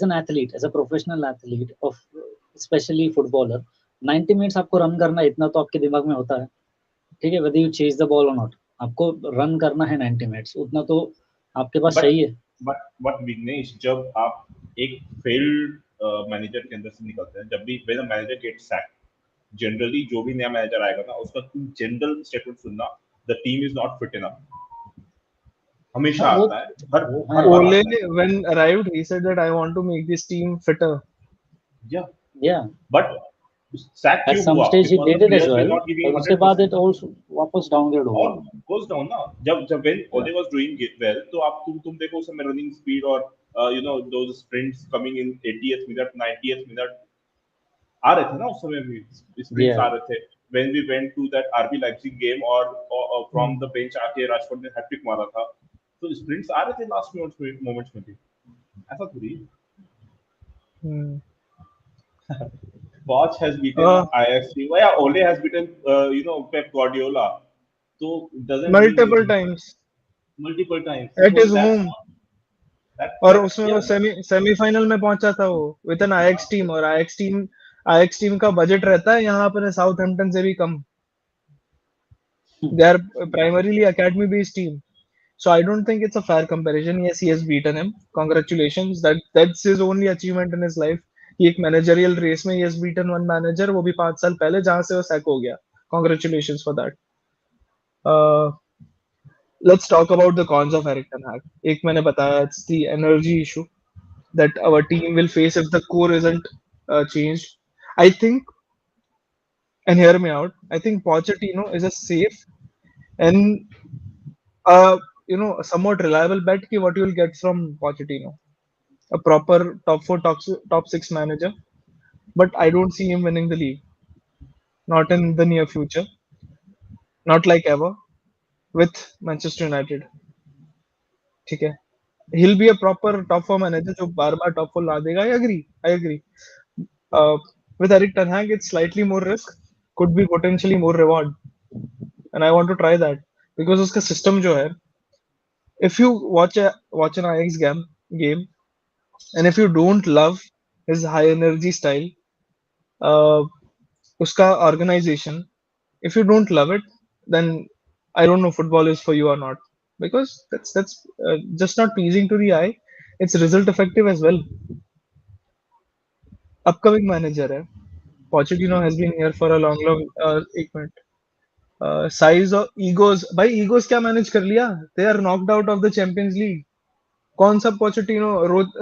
[SPEAKER 3] an athlete, as a professional athlete of specially footballer, 90 minutes आपको रन करना है, इतना तो आपके दिमाग में होता है, ठीक है, whether you chase the ball और नॉट, आपको रन करना है 90 मिनट्स, उतना तो आपके पास
[SPEAKER 1] बट
[SPEAKER 3] चाहिए।
[SPEAKER 1] बट विघ्नेश, जब आप एक फेल्ड मैनेजर के अंदर से निकलते हैं, जब भी when a manager gets sack, generally जो भी नया मैनेजर आएगा ना उसका जनरल स्टेटमेंट सुनना, the team is not fit enough,
[SPEAKER 3] हाँ
[SPEAKER 1] हमेशा
[SPEAKER 3] वो
[SPEAKER 1] आता है। हर
[SPEAKER 3] वो है।
[SPEAKER 1] हर बार
[SPEAKER 2] Ole,
[SPEAKER 1] आता है।
[SPEAKER 2] when arrived, he said that I want to make this team fitter.
[SPEAKER 1] या
[SPEAKER 3] या
[SPEAKER 1] बट सैक
[SPEAKER 3] एट
[SPEAKER 1] क्यों
[SPEAKER 3] सम
[SPEAKER 1] हुआ?
[SPEAKER 3] Stage he
[SPEAKER 1] because the
[SPEAKER 3] did it as
[SPEAKER 1] players were
[SPEAKER 3] well,
[SPEAKER 1] not giving
[SPEAKER 3] पर उसके बाद
[SPEAKER 1] 100%।
[SPEAKER 3] इट ऑल्सो वापस डाउनग्रेड हो
[SPEAKER 1] और
[SPEAKER 3] गया।
[SPEAKER 1] गोज डाउन ना, जब जब व्हेन
[SPEAKER 3] या
[SPEAKER 1] ओले वाज डूइंग वेल, तो आप तुम देखो उस समय रनिंग स्पीड और those sprints coming in 80th minute 90th minute आ रहे थे ना उस समय भी,
[SPEAKER 3] या
[SPEAKER 1] स्प्रिंट्स आ रहे थे। When we went to that RB Leipzig game और फ्रॉम द बेंच आके राशफोर्ड ने हैट्रिक मारा था, तो स्प्रिंट्स आ रहे थे लास्ट मोमेंट्स में भी। ऐसा थोड़ी
[SPEAKER 2] Hmm.
[SPEAKER 1] Bosch has beaten
[SPEAKER 2] Uh,
[SPEAKER 1] IFC. Well, yeah, Ole has beaten Pep Guardiola. So it doesn't mean
[SPEAKER 2] multiple
[SPEAKER 1] anything.
[SPEAKER 2] times
[SPEAKER 1] Multiple times.
[SPEAKER 2] at
[SPEAKER 1] So
[SPEAKER 2] his
[SPEAKER 1] that's
[SPEAKER 2] home.
[SPEAKER 1] not
[SPEAKER 2] और
[SPEAKER 1] that
[SPEAKER 2] उसमें वो
[SPEAKER 1] yeah.
[SPEAKER 2] Semifinal में पहुंचा था वो with N आईएक्स team, और आईएक्स team का budget रहता है यहाँ पर साउथहैम्पटन से भी कम. They are primarily academy based team. So I don't think it's a fair comparison. Yes, he has beaten him. Congratulations. That's his only achievement in his life. कि एक मैनेजरियल रेस में he has beaten one manager, वो भी 5 साल पहले, जहां से वो सैक हो गया. Congratulations for that. Uh, let's talk about the cons of Eric Ten Hag. एक मैंने बताया, it's the energy issue that our team will face if the core isn't changed. I think, and hear me out, I think Pochettino is a safe and a somewhat reliable bet ki what you'll get from Pochettino. A proper top four, top six manager, but I don't see him winning the league. Not in the near future. Not like ever with Manchester United. ठीक है. He'll be a proper top four manager जो बार बार top four ला देगा. I agree. I agree. Uh, with Eric Ten Hag, it's slightly more risk. Could be potentially more reward. And I want to try that because उसका system जो है, if you watch an IX game, and if you don't love his high energy style, uh, uska organization, if you don't love it, then I don't know football is for you or not, because that's just not pleasing to the eye. It's result effective as well. Upcoming manager है. Pochettino has been here for a long एक minute. Size और egos, भाई egos क्या manage कर लिया? They are knocked out of the Champions League. कौन सा Pochettino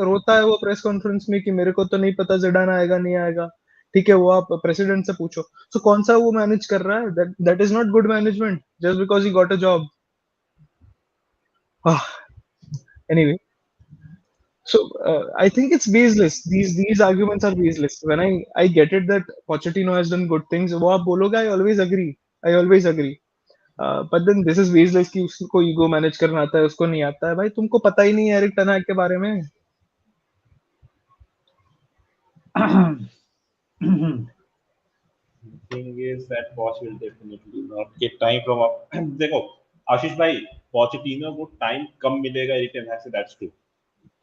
[SPEAKER 2] रोता है वो प्रेस कॉन्फ्रेंस में कि मेरे को तो नहीं पता जिडान आएगा नहीं आएगा. ठीक है, वो आप प्रेसिडेंट से पूछो. सो कौन सा वो मैनेज कर रहा है? That is not good management just because he got a job. Anyway, so I think it's baseless. These arguments are baseless. When I get it that Pochettino has done good things, वो आप बोलोगे, I always agree. But then this is baseless कि उसको ego manage करना आता है, उसको नहीं आता है. भाई तुमको पता ही नहीं है एरिक टनहाग के बारे में.
[SPEAKER 1] Thing is that Bosch will definitely not get time from up. देखो आशीष भाई, पोचेटिनो को टाइम कम मिलेगा एरिक टेन हैग से, that's true,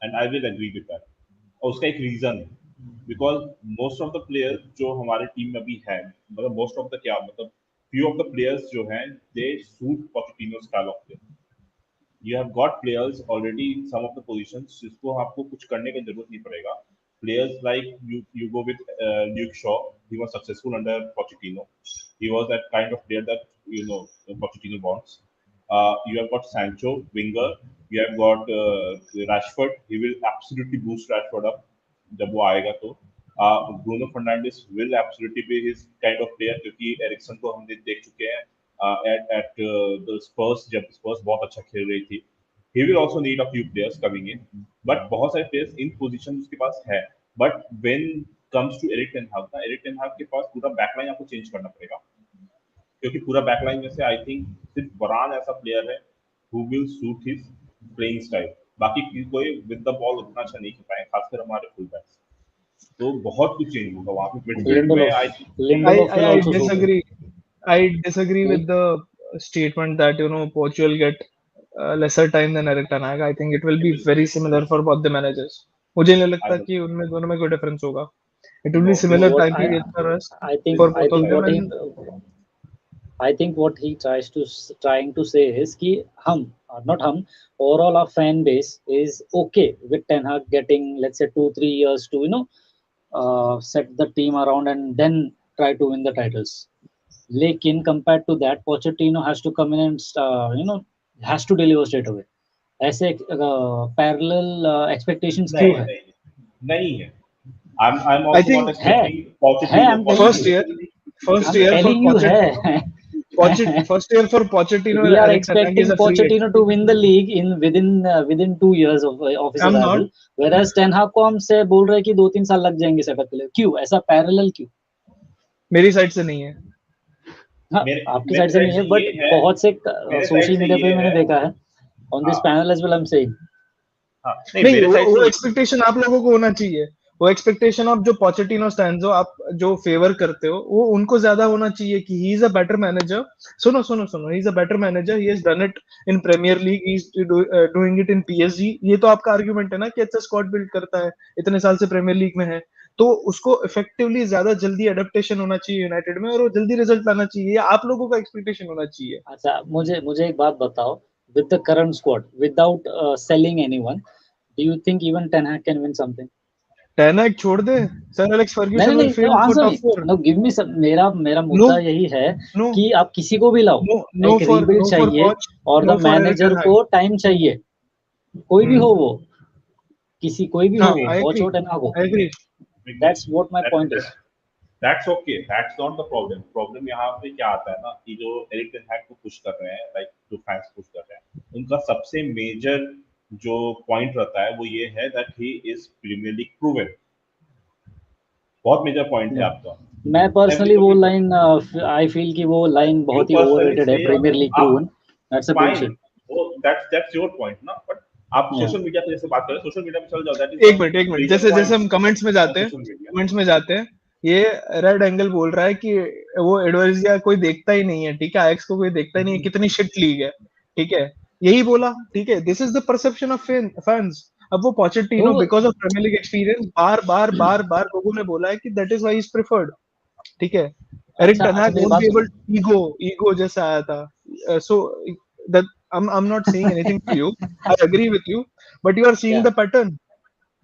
[SPEAKER 1] and I will agree with that. और उसका एक रीजन है, because most of the players जो हमारे टीम में भी है, मतलब मोस्ट ऑफ द क्या मतलब फ्यू ऑफ द प्लेयर्स जो हैं, they suit Pochettino style of play. you have got players already in some of the positions जिसको आपको कुछ करने की जरूरत नहीं पड़ेगा। Players like you go with Luke Shaw. He was successful under Pochettino. He was that kind of player that Pochettino wants. You have got Sancho, winger. You have got Rashford. He will absolutely boost Rashford up जब वो आएगा तो. Bruno Fernandes will absolutely be his kind of player, क्योंकि Eriksen को हम देख चुके हैं at the Spurs, जब स्पर्स बहुत अच्छा खेल रही थी. He will also need a few players coming in, but बहुत सारे players in position उसके पास है. But when comes to Eric Ten Hag, ना एरिक टेन हाग के पास पूरा बैकलाइन आपको चेंज करना पड़ेगा, क्योंकि पूरा बैकलाइन में से आई थिंक सिर्फ वरान ऐसा प्लेयर है who will suit his playing style. बाकी कोई विद द बॉल उतना अच्छा नहीं खेल पाए, खासकर हमारे फुल बैक्स. तो बहुत कुछ चेंज होगा वहां पे मिडफील्ड में. आई
[SPEAKER 3] Lindelof will also suit him.
[SPEAKER 2] disagree. I disagree with the statement that Poch will get lesser time than Eric Ten Hag. I think it will be very similar for both the managers. मुझे नहीं लगता कि उनमें दोनों में कोई difference होगा. It will be similar time period for us for both of them.
[SPEAKER 3] I think what he trying to say is कि हम not हम overall our fan base is okay with Ten Hag getting let's say 2-3 years to set the team around and then try to win the titles. लेकिन compared to that, Pochettino has to come in and has to deliver straight away. ऐसे parallel expectations क्यों है?
[SPEAKER 1] नहीं है. I'm also
[SPEAKER 2] think
[SPEAKER 1] not expecting Pochettino.
[SPEAKER 2] First year for Pochettino. First year for Pochettino.
[SPEAKER 3] We are expecting Pochettino to win the league within 2 years of his arrival. Whereas Ten Hag को हमसे बोल रहे हैं कि 2-3 साल लग जाएंगे सेटअप के लिए. क्यों ऐसा पैरेलल क्यों?
[SPEAKER 2] मेरी साइड से नहीं है.
[SPEAKER 3] हाँ, आपकी साइड से नहीं है, बट बहुत से सोशल मीडिया पे मैंने देखा है. On this panel as well, I'm saying.
[SPEAKER 2] नहीं, वो एक्सपेक्टेशन आप लोगों को होना चाहिए. वो एक्सपेक्टेशन ऑफ जो पोचेटिनो स्टैंड्स हो, आप जो फेवर करते हो, वो उनको ज्यादा होना चाहिए कि he is a better manager. सुनो, he is a better manager. He has done it in Premier League, he is doing it in PSG. ये तो आपका आर्गुमेंट है ना कि अच्छा स्क्वाड बिल्ड करता है, इतने साल से प्रीमियर लीग में है, तो उसको इफेक्टिवली ज्यादा जल्दी एडेप्टेशन होना चाहिए यूनाइटेड में और वो जल्दी रिजल्ट लाना चाहिए. आप लोगों का एक्सपेक्टेशन होना चाहिए.
[SPEAKER 3] अच्छा, मुझे एक बात बताओ. With the current squad, without selling anyone, do you think even Ten Hag can win something?
[SPEAKER 2] Ten Hag छोड़ दे. Sir Alex Ferguson will fail for top 4.
[SPEAKER 3] No, give me some. मेरा मुद्दा यही है कि आप किसी को भी लाओ, एक रीबिल्ड चाहिए और द मैनेजर को टाइम चाहिए. कोई भी हो वो, कोई भी हो वो, कोच हो Ten Hag हो. That's what my point is.
[SPEAKER 1] That's okay. That's not the problem. Problem यहाँ पे क्या आता है ना कि जो एरिक टेन हैग को पुश कर रहे हैं, लाइक जो फैंस पुश कर रहे हैं, उनका सबसे मेजर जो पॉइंट रहता है वो ये है that he is Premier League proven. बहुत मेजर पॉइंट है आपका.
[SPEAKER 3] मैं पर्सनली वो लाइन आई फील कि वो लाइन बहुत ही ओवररेटेड है. Premier League proven, that's a bullshit.
[SPEAKER 1] That's your point ना. बट आप सोशल मीडिया पे जैसे बात करें, सोशल मीडिया पे चल जाओ. दैट
[SPEAKER 2] इज एक मिनट जैसे हम कमेंट्स में जाते हैं, ये रेड एंगल बोल रहा है कि वो एडवर्जिया कोई देखता ही नहीं है. ठीक है, आयक्स को कोई देखता ही नहीं है, कितनी शिट लीग है. ठीक है, यही बोला. ठीक है, this is the perception of fans. अब वो Pochettino because of Premier League experience बार लोगों ने बोला है कि that is why he is preferred. ठीक है, Erik ten Hag won't be able ego जैसा आया था. So that I'm not saying anything to you. I agree with you, but you are seeing the pattern.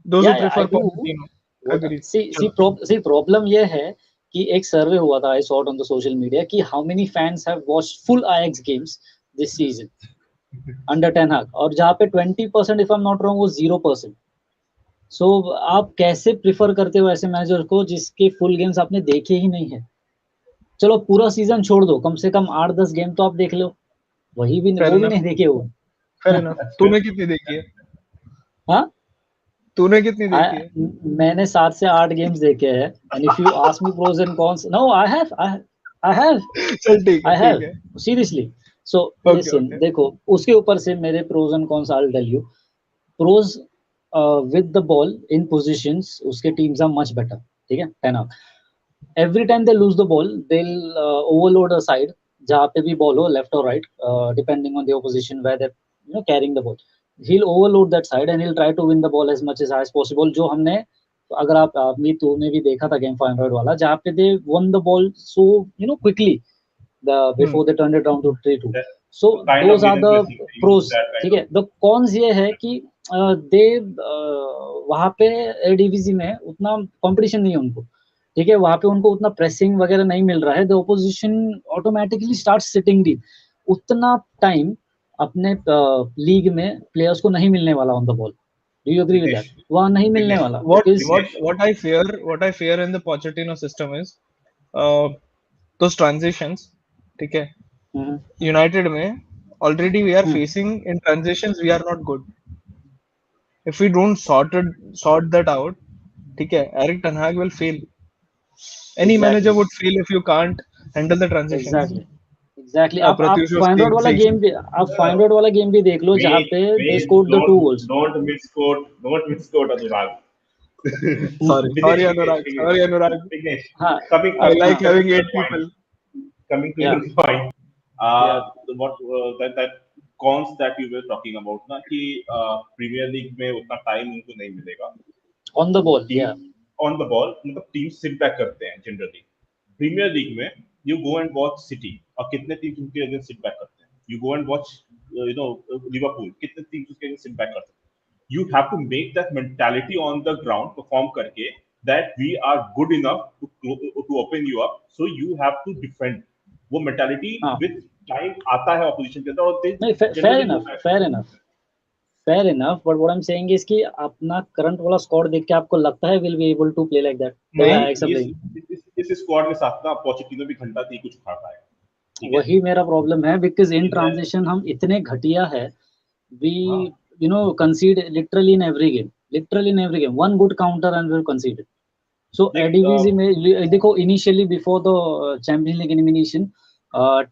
[SPEAKER 2] Those who prefer Pochettino. Agree.
[SPEAKER 3] See, problem ये है कि एक सर्वे हुआ था, I saw it on the social media, कि how many fans have watched full Ajax games this season under Ten Hag, और जहाँ पे 20% if I'm not wrong वो 0%. So आप कैसे प्रिफर करते हो ऐसे मैनेजर को जिसके फुल गेम्स आपने देखे ही नहीं है? चलो पूरा सीजन छोड़ दो, कम से कम 8-10 गेम तो आप देख लो. वही भी वो भी नहीं देखे वो.
[SPEAKER 2] Fair enough. तूने कितनी देखी है?
[SPEAKER 3] हाँ,
[SPEAKER 2] तूने कितनी देखी है?
[SPEAKER 3] मैंने 7 से 8 गेम्स देखे हैं. And if you ask me pros and cons, no, I have.
[SPEAKER 2] चल ठीक है.
[SPEAKER 3] Seriously. So listen, देखो उसके ऊपर से मेरे pros and cons I'll tell you. Pros with the ball in positions, उसके teams are much better. ठीक है, Ten Hag. Every time they lose the ball, they'll overload a side. जहाँ पे भी बॉल हो, लेफ्ट और right, depending on the opposition where they carrying the ball, he'll overload that side and he'll try to win the ball as much as high as possible. जो हमने, अगर आप तूने भी देखा था गेम 500 वाला, जहाँ पे they won the ball so quickly before they turned it around to 3-2. So those are the pros. ठीक है. The cons ये है कि they वहाँ पे एडीवीजी में उतना कंपटीशन नहीं है उनको. ठीक है, वहां पे उनको उतना प्रेसिंग वगैरह नहीं मिल रहा है. The opposition automatically start sitting deep. उतना टाइम अपने लीग में प्लेयर्स को नहीं मिलने वाला on the ball. Do you agree with that?
[SPEAKER 1] Vignesh,
[SPEAKER 3] वहाँ नहीं मिलने
[SPEAKER 1] Vignesh,
[SPEAKER 3] वाला
[SPEAKER 2] what
[SPEAKER 3] because
[SPEAKER 2] what
[SPEAKER 1] Vignesh.
[SPEAKER 2] what I fear in the Pochettino system is uh, those transitions. ठीक है,
[SPEAKER 3] हम्म,
[SPEAKER 2] United में already we are
[SPEAKER 3] hmm,
[SPEAKER 2] facing in transitions we are not good. If we don't sort that out, ठीक है, Eric Ten Hag will fail. Any manager
[SPEAKER 3] exactly
[SPEAKER 2] would fail if you can't handle the transitions.
[SPEAKER 3] exactly exactly आप
[SPEAKER 2] Pratyush was
[SPEAKER 3] find out
[SPEAKER 2] saying
[SPEAKER 3] वाला
[SPEAKER 2] same.
[SPEAKER 3] Game भी आप find out वाला game भी देख लो जहाँ
[SPEAKER 1] Wait,
[SPEAKER 3] पे दे
[SPEAKER 1] wait,
[SPEAKER 3] scored the two goals
[SPEAKER 1] don't misquote, don't misquote Anurag.
[SPEAKER 2] Sorry,
[SPEAKER 1] Vignesh,
[SPEAKER 2] Anurag. Sorry, Anurag.
[SPEAKER 1] Vignesh.
[SPEAKER 3] हाँ
[SPEAKER 1] Coming,
[SPEAKER 2] I
[SPEAKER 1] coming,
[SPEAKER 2] like
[SPEAKER 3] हाँ
[SPEAKER 1] coming
[SPEAKER 2] having
[SPEAKER 1] to the
[SPEAKER 2] 8 people.
[SPEAKER 1] point. Coming to
[SPEAKER 3] या
[SPEAKER 1] your point.
[SPEAKER 3] या
[SPEAKER 1] What that cons that you were talking about ना कि premiere League में उतना time उनको नहीं मिलेगा.
[SPEAKER 3] ऑन द बॉल
[SPEAKER 1] टीम
[SPEAKER 3] या
[SPEAKER 1] ऑन द बॉल मतलब टीम सिट बैक करते हैं जनरली. प्रीमियर लीग में you go and watch city और कितने टीम्स उनके अगेंस्ट सिट बैक करते हैं. You go and watch Liverpool कितने टीम्स उसके अगेंस्ट सिट बैक करते हैं. You have to make that mentality on the ground perform करके that we are good enough to open you up, so you have to defend. वो mentality
[SPEAKER 3] हाँ
[SPEAKER 1] with time आता है opposition के अंदर और they
[SPEAKER 3] नहीं fair
[SPEAKER 1] generally do
[SPEAKER 3] enough
[SPEAKER 1] that.
[SPEAKER 3] Fair enough fair enough but what I am saying is कि अपना करंट वाला स्क्वाड देख के आपको लगता है will be able to play like that the way
[SPEAKER 2] नहीं,
[SPEAKER 3] आईएक्स आर
[SPEAKER 1] इस
[SPEAKER 3] प्लेइंग
[SPEAKER 1] इस स्क्वाड के साथ ना पोचेटिनो भी घंटा थी कुछ खा पाएगा. ठीक है.
[SPEAKER 3] वही मेरा प्रॉब्लम है बिकॉज इन
[SPEAKER 1] इधर
[SPEAKER 3] ट्रांजिशन हम इतने घटिया है we
[SPEAKER 1] हाँ
[SPEAKER 3] concede literally in every game one good counter and we'll concede it. So
[SPEAKER 1] देख
[SPEAKER 3] एडीवीजी में देखो initially before the champions league elimination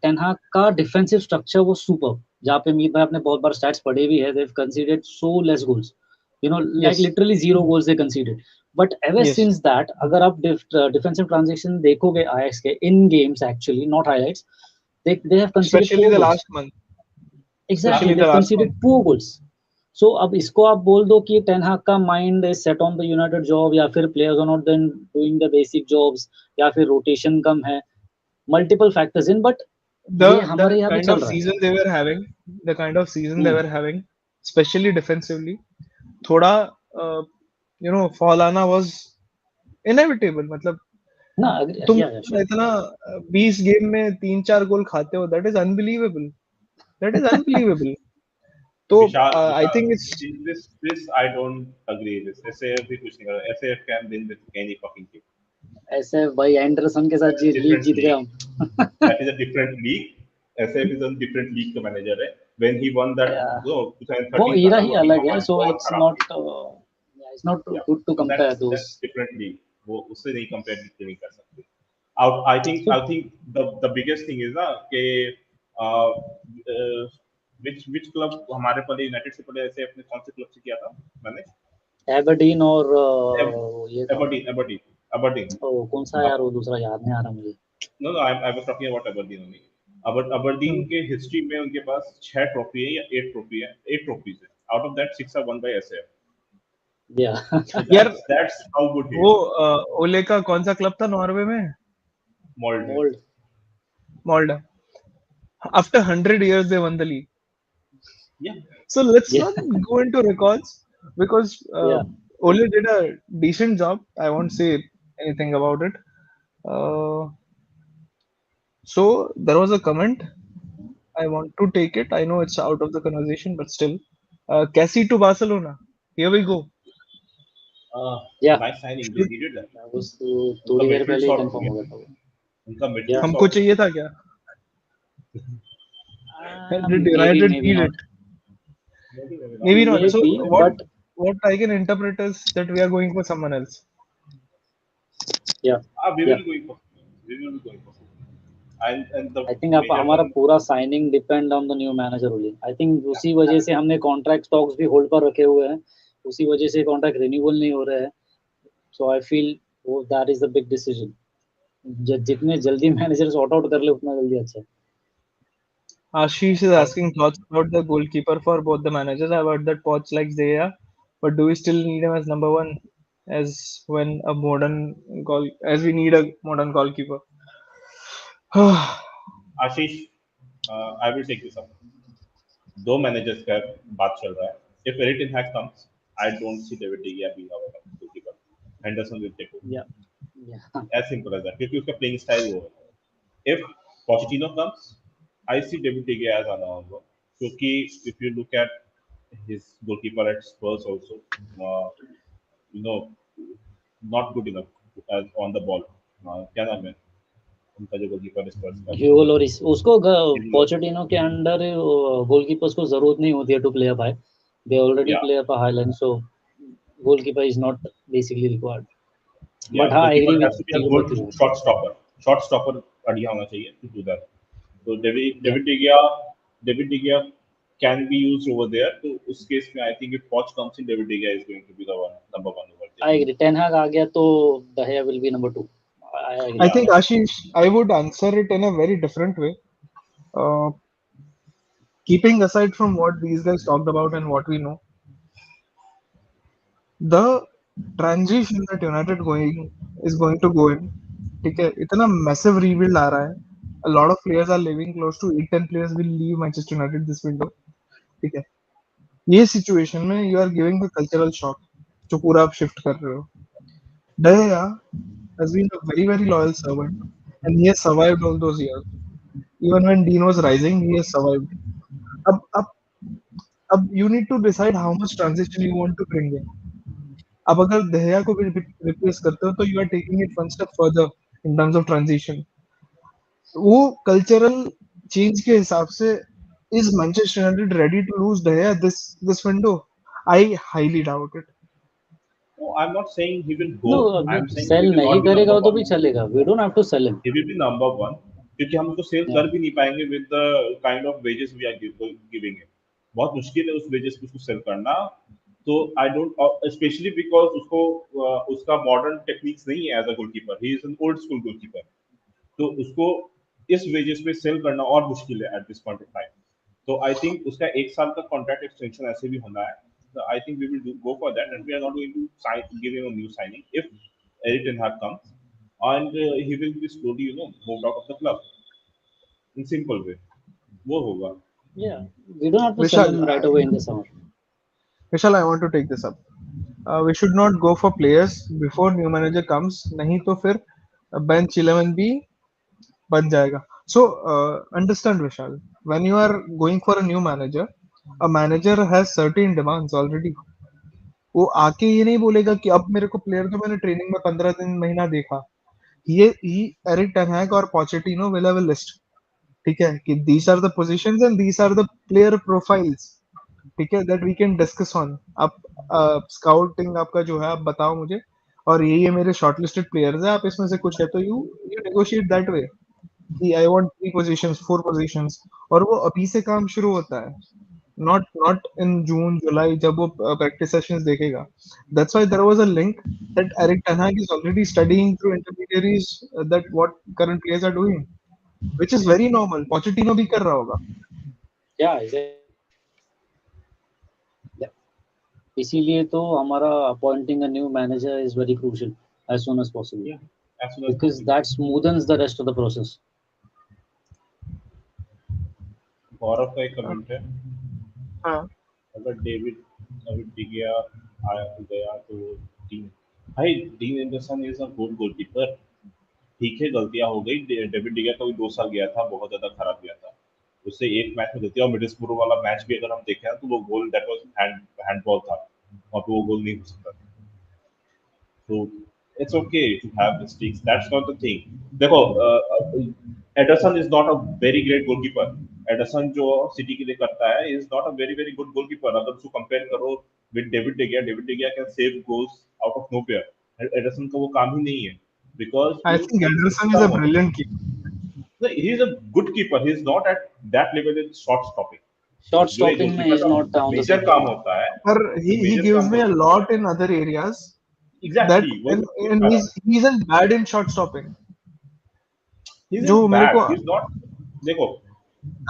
[SPEAKER 3] टेनहाग का डिफेंसिव स्ट्रक्चर वो सुपर जहाँ पे मीत भाई आपने बहुत बार स्टैट्स पढ़े भी है they've conceded so less goals like
[SPEAKER 2] yes,
[SPEAKER 3] literally zero goals they conceded but ever
[SPEAKER 2] yes,
[SPEAKER 3] since that अगर आप डिफेंसिव ट्रांजेक्शन देखोगे आईएक्स के इन games actually not highlights they have conceded
[SPEAKER 2] especially
[SPEAKER 3] 4
[SPEAKER 2] the
[SPEAKER 3] goals
[SPEAKER 2] last month.
[SPEAKER 3] exactly
[SPEAKER 2] Especially the
[SPEAKER 3] they've
[SPEAKER 2] last
[SPEAKER 3] conceded
[SPEAKER 2] month.
[SPEAKER 3] 4 goals. So अब इसको आप बोल दो कि टेन हाग का mind is set on the United job या फिर players are not then doing the basic jobs या फिर रोटेशन कम है मल्टीपल फैक्टर्स इन बट ये
[SPEAKER 2] The
[SPEAKER 3] हमारे यहाँ भी
[SPEAKER 2] kind
[SPEAKER 3] चल
[SPEAKER 2] of
[SPEAKER 3] रहा है.
[SPEAKER 2] season they were having, the kind of season they
[SPEAKER 3] hmm
[SPEAKER 2] were having, especially defensively, थोड़ा fall आना was inevitable. मतलब
[SPEAKER 3] ना
[SPEAKER 2] तुम
[SPEAKER 3] या श्योर
[SPEAKER 2] इतना 20 गेम में 3-4 गोल खाते हो, that is unbelievable. That is unbelievable. तो
[SPEAKER 1] विशाल
[SPEAKER 2] I
[SPEAKER 1] Vishal
[SPEAKER 2] think it's
[SPEAKER 1] this I don't agree with. SAF भी कुछ नहीं कर रहा. SAF can win with any fucking team.
[SPEAKER 3] ऐसे भाई एंडरसन के साथ
[SPEAKER 1] That is
[SPEAKER 3] लीग
[SPEAKER 1] different
[SPEAKER 3] जीत गए
[SPEAKER 1] league.
[SPEAKER 3] हम.
[SPEAKER 1] That is a different league. SAF is a different league का manager है. When he won that
[SPEAKER 3] या,
[SPEAKER 1] no
[SPEAKER 3] वो
[SPEAKER 1] 2013 था
[SPEAKER 3] ईरा
[SPEAKER 1] ना
[SPEAKER 3] ही
[SPEAKER 1] वो टीम
[SPEAKER 3] अलग है
[SPEAKER 1] हमारी
[SPEAKER 3] सो
[SPEAKER 1] बहुत
[SPEAKER 3] इट्स
[SPEAKER 1] खराब थी.
[SPEAKER 3] Not it's not
[SPEAKER 1] Yeah.
[SPEAKER 3] Good to
[SPEAKER 1] So
[SPEAKER 3] compare
[SPEAKER 1] that's
[SPEAKER 3] those.
[SPEAKER 1] different league. वो उससे नहीं compare नहीं कर सकते. I think the biggest thing is ना कि uh, uh, which club हमारे पहले यूनाइटेड से पहले ऐसे अपने कौन से क्लब से किया था मैंने.
[SPEAKER 3] एबरडीन और ये था
[SPEAKER 1] Aberdeen.
[SPEAKER 3] कौन सा यार वो दूसरा याद नहीं आ रहा मुझे.
[SPEAKER 1] No, I was talking about Aberdeen only. Aberdeen के हिस्ट्री में उनके पास 6 ट्रॉफी है या 8 ट्रॉफी है, 8 ट्रॉफीज है. Out of that 6 are won by SF.
[SPEAKER 3] या
[SPEAKER 1] So
[SPEAKER 2] यार
[SPEAKER 1] that's how good he
[SPEAKER 2] वो
[SPEAKER 1] is.
[SPEAKER 2] ओले का कौन सा क्लब था नॉर्वे में?
[SPEAKER 1] Molde.
[SPEAKER 3] Mould
[SPEAKER 2] Molde. After 100 years they won the league.
[SPEAKER 1] Yeah.
[SPEAKER 2] So let's
[SPEAKER 3] या
[SPEAKER 2] not go into records because
[SPEAKER 3] या
[SPEAKER 2] Ole did a decent job. I won't say anything about it. Uh, so there was a comment. I want to take it. I know it's out of the conversation, but still. Cassie to Barcelona. Here we go.
[SPEAKER 3] या
[SPEAKER 1] Nice signing. They needed that.
[SPEAKER 3] उस
[SPEAKER 1] उनका
[SPEAKER 3] थोड़ी देर
[SPEAKER 1] midfield
[SPEAKER 3] पहले ही
[SPEAKER 1] short हो
[SPEAKER 3] confirm हो
[SPEAKER 1] गया.
[SPEAKER 3] गया था वो.
[SPEAKER 1] उनका
[SPEAKER 3] या
[SPEAKER 1] मिडफील्ड
[SPEAKER 2] हमको
[SPEAKER 1] शॉर्ट हो
[SPEAKER 2] चाहिए
[SPEAKER 1] गया.
[SPEAKER 2] था क्या? Did
[SPEAKER 3] maybe
[SPEAKER 2] United
[SPEAKER 3] maybe
[SPEAKER 2] need it?
[SPEAKER 3] Not
[SPEAKER 1] Maybe, maybe not.
[SPEAKER 2] Maybe not.
[SPEAKER 3] May
[SPEAKER 2] So
[SPEAKER 3] be
[SPEAKER 2] what
[SPEAKER 3] but
[SPEAKER 2] what I can interpret is that we are going for someone else.
[SPEAKER 3] या
[SPEAKER 1] We
[SPEAKER 3] या
[SPEAKER 1] will going for. We will be going for. And the
[SPEAKER 3] I think आप
[SPEAKER 1] major
[SPEAKER 3] हमारा
[SPEAKER 1] one.
[SPEAKER 3] पूरा signing depend on the new manager only. I think उसी वजह से हमने contract stocks भी होल्ड पर रखे हुए हैं. उसी वजह से कॉन्ट्रैक्ट रिन्यूअल नहीं हो रहा है. सो आई फील वो that is the big decision. जितने जल्दी मैनेजर सॉर्ट आउट कर ले उतना जल्दी अच्छा है.
[SPEAKER 2] Ashish is asking thoughts about the goalkeeper for both the managers. I've heard that Poch likes Zeya, but do we still need him as number one as when a modern goal as we need a modern goalkeeper?
[SPEAKER 1] Ashish, I will take this up. दो managers का बात चल रहा है. If Eric Ten Hag comes, I don't see David De Gea being our goalkeeper. Henderson will take over.
[SPEAKER 3] या या
[SPEAKER 1] As simple as that. क्योंकि उसका playing style वो है. If Pochettino comes, I see David De Gea as another one. क्योंकि if you look at his goalkeeper at Spurs also, uh, you know, not good enough as on the ball. क्या नाम है उनका जो goalkeeper स्पर्स का?
[SPEAKER 3] Hugo Lloris उसको
[SPEAKER 1] in
[SPEAKER 3] Pochettino के under goalkeepers को जरूरत नहीं होती है to play up high, they already
[SPEAKER 1] या
[SPEAKER 3] play up high line, so goalkeeper is not basically required.
[SPEAKER 1] या
[SPEAKER 3] But हाँ, I agree
[SPEAKER 1] goalkeeper has
[SPEAKER 3] with
[SPEAKER 1] to be a
[SPEAKER 3] you
[SPEAKER 1] good
[SPEAKER 3] both you.
[SPEAKER 1] Shot stopper. Shot stopper बढ़िया होना चाहिए to do that. तो
[SPEAKER 3] Yeah,
[SPEAKER 1] David De can be used over there. तो उस case में I think if Poch comes in, David De Gea is going to be the one number one over there.
[SPEAKER 3] I agree. Ten Hag आ गया तो De Gea will be number 2. I agree.
[SPEAKER 2] I
[SPEAKER 1] Yeah,
[SPEAKER 2] think Ashish, I would answer it in a very different way. Uh, Keeping aside from what these guys talked about and what we know, the transition that United going is going to go in, ठीक है, इतना massive rebuild आ रहा है. A lot of players are leaving. Close to 8-10 players will leave Manchester United this window. ठीक है. ये situation में you are giving the cultural shock जो पूरा आप shift कर रहे हो. De Gea has been a very very loyal servant and he has survived all those years. Even when Dean was rising, he has survived. अब अब you need to decide how much transition you want to bring in. अब अगर दहिया को भी replace करते हो तो you are taking it one step further in terms of transition. वो कल्चरल चेंज के हिसाब से is Manchester United ready to lose De Gea this window? I highly doubt it.
[SPEAKER 1] no, I'm not saying he will
[SPEAKER 3] No,
[SPEAKER 1] go.
[SPEAKER 3] अभी
[SPEAKER 1] I'm saying
[SPEAKER 3] sell
[SPEAKER 1] he will
[SPEAKER 3] नहीं
[SPEAKER 1] not be number
[SPEAKER 3] करेगा तो
[SPEAKER 1] one.
[SPEAKER 3] भी चलेगा. We don't have to sell him.
[SPEAKER 1] He will be number one क्योंकि हम उसको cell
[SPEAKER 3] Yeah,
[SPEAKER 1] कर भी नहीं पाएंगे with the kind of wages we are giving him. बहुत मुश्किल है उस wages को उसको सेल करना. तो I don't, especially because उसको उसका modern techniques नहीं है as a goalkeeper. He is an old school goalkeeper. तो उसको इस वेजेस पे सेल करना और मुश्किल है at this point of time. तो आई थिंक उसका 1 साल का कॉन्ट्रैक्ट एक्सटेंशन ऐसे भी होना है. I think we will go for that and we are not going to sign give him a new signing if Erik ten Hag comes and he will be slowly moved out of the club in simple way. वो होगा.
[SPEAKER 3] yeah. We don't have to sell
[SPEAKER 2] Vishal
[SPEAKER 3] him right away in the summer.
[SPEAKER 2] Vishal, I want to take this up. We should not go for players before new manager comes, नहीं तो फिर bench 11 भी बन जाएगा. So understand Vishal, when you are going for a new manager, a manager has certain demands already. वो आके ये नहीं बोलेगा कि अब मेरे को प्लेयर जो मैंने ट्रेनिंग में 15 दिन महीना देखा, ये ही एरिक टेन हैग और Pochettino will have a list. ठीक है कि these are the positions and these are the player profiles. ठीक है, that we can discuss on. आप स्काउटिंग आपका जो है आप बताओ मुझे, और ये मेरे शॉर्टलिस्टेड प्लेयर्स है, आप इसमें से कुछ है तो यू नेगोशिएट दैट वे कि आई वांट 3 पोजीशंस 4 पोजीशंस, और वो अभी से काम शुरू होता है. नॉट इन जून जुलाई जब वो प्रैक्टिस सेशंस देखेगा. That's why there was a link that Erik ten Hag is already studying through intermediaries that what current players are doing, which is very normal. Pochettino भी कर रहा होगा.
[SPEAKER 3] Yeah, exactly. Yeah. इसीलिए तो हमारा appointing a new manager is very crucial as soon as possible
[SPEAKER 1] Yeah, as soon as
[SPEAKER 3] because
[SPEAKER 1] possible.
[SPEAKER 3] that smoothens the rest of the process.
[SPEAKER 1] गौरव का एक comment है.
[SPEAKER 2] हाँ.
[SPEAKER 1] अगर डेविड डेविड डिगिया आया गया तो डीन, भाई dean Anderson is a good goalkeeper. ठीक है गलतियां हो गई. डेविड डिगिया का भी 2 साल गया था, बहुत ज्यादा खराब गया था. उससे एक मैच में देती है. और मिडिलस्ब्रो वाला मैच भी अगर हम देखें तो वो गोल दैट वाज हैंडबॉल था, और तो वो गोल नहीं हो सकता. तो it's okay to have mistakes, that's not the thing. देखो Ederson is not a very great goalkeeper. Ederson जो सिटी के लिए करता है is not a very very good goalkeeper. अगर उसको कंपेयर करो with David De Gea can save goals out of nowhere. Ederson का वो काम ही नहीं है बिकॉज
[SPEAKER 2] I think
[SPEAKER 1] एक
[SPEAKER 2] Anderson is
[SPEAKER 1] सिस्टम
[SPEAKER 2] a
[SPEAKER 1] होता है.
[SPEAKER 2] brilliant keeper.
[SPEAKER 1] He is a good keeper. He is not at that level in shot stopping.
[SPEAKER 3] Short
[SPEAKER 1] जो एक
[SPEAKER 3] stopping में
[SPEAKER 1] गोलकीपर
[SPEAKER 3] is
[SPEAKER 1] का
[SPEAKER 3] not on the
[SPEAKER 1] major
[SPEAKER 3] same
[SPEAKER 1] काम
[SPEAKER 3] level.
[SPEAKER 1] होता है,
[SPEAKER 2] But
[SPEAKER 1] जो
[SPEAKER 2] he
[SPEAKER 1] मेजर
[SPEAKER 2] gives
[SPEAKER 1] काम
[SPEAKER 2] me a
[SPEAKER 1] होता
[SPEAKER 2] lot in other areas
[SPEAKER 1] है
[SPEAKER 2] that
[SPEAKER 1] एग्जैक्टली वही मैं
[SPEAKER 2] and
[SPEAKER 1] बता रहा हूँ.
[SPEAKER 2] he isn't bad in shot stopping.
[SPEAKER 1] ही
[SPEAKER 2] जो
[SPEAKER 1] इज
[SPEAKER 2] मेरे
[SPEAKER 1] बैड,
[SPEAKER 2] को
[SPEAKER 1] ही इज नॉट. देखो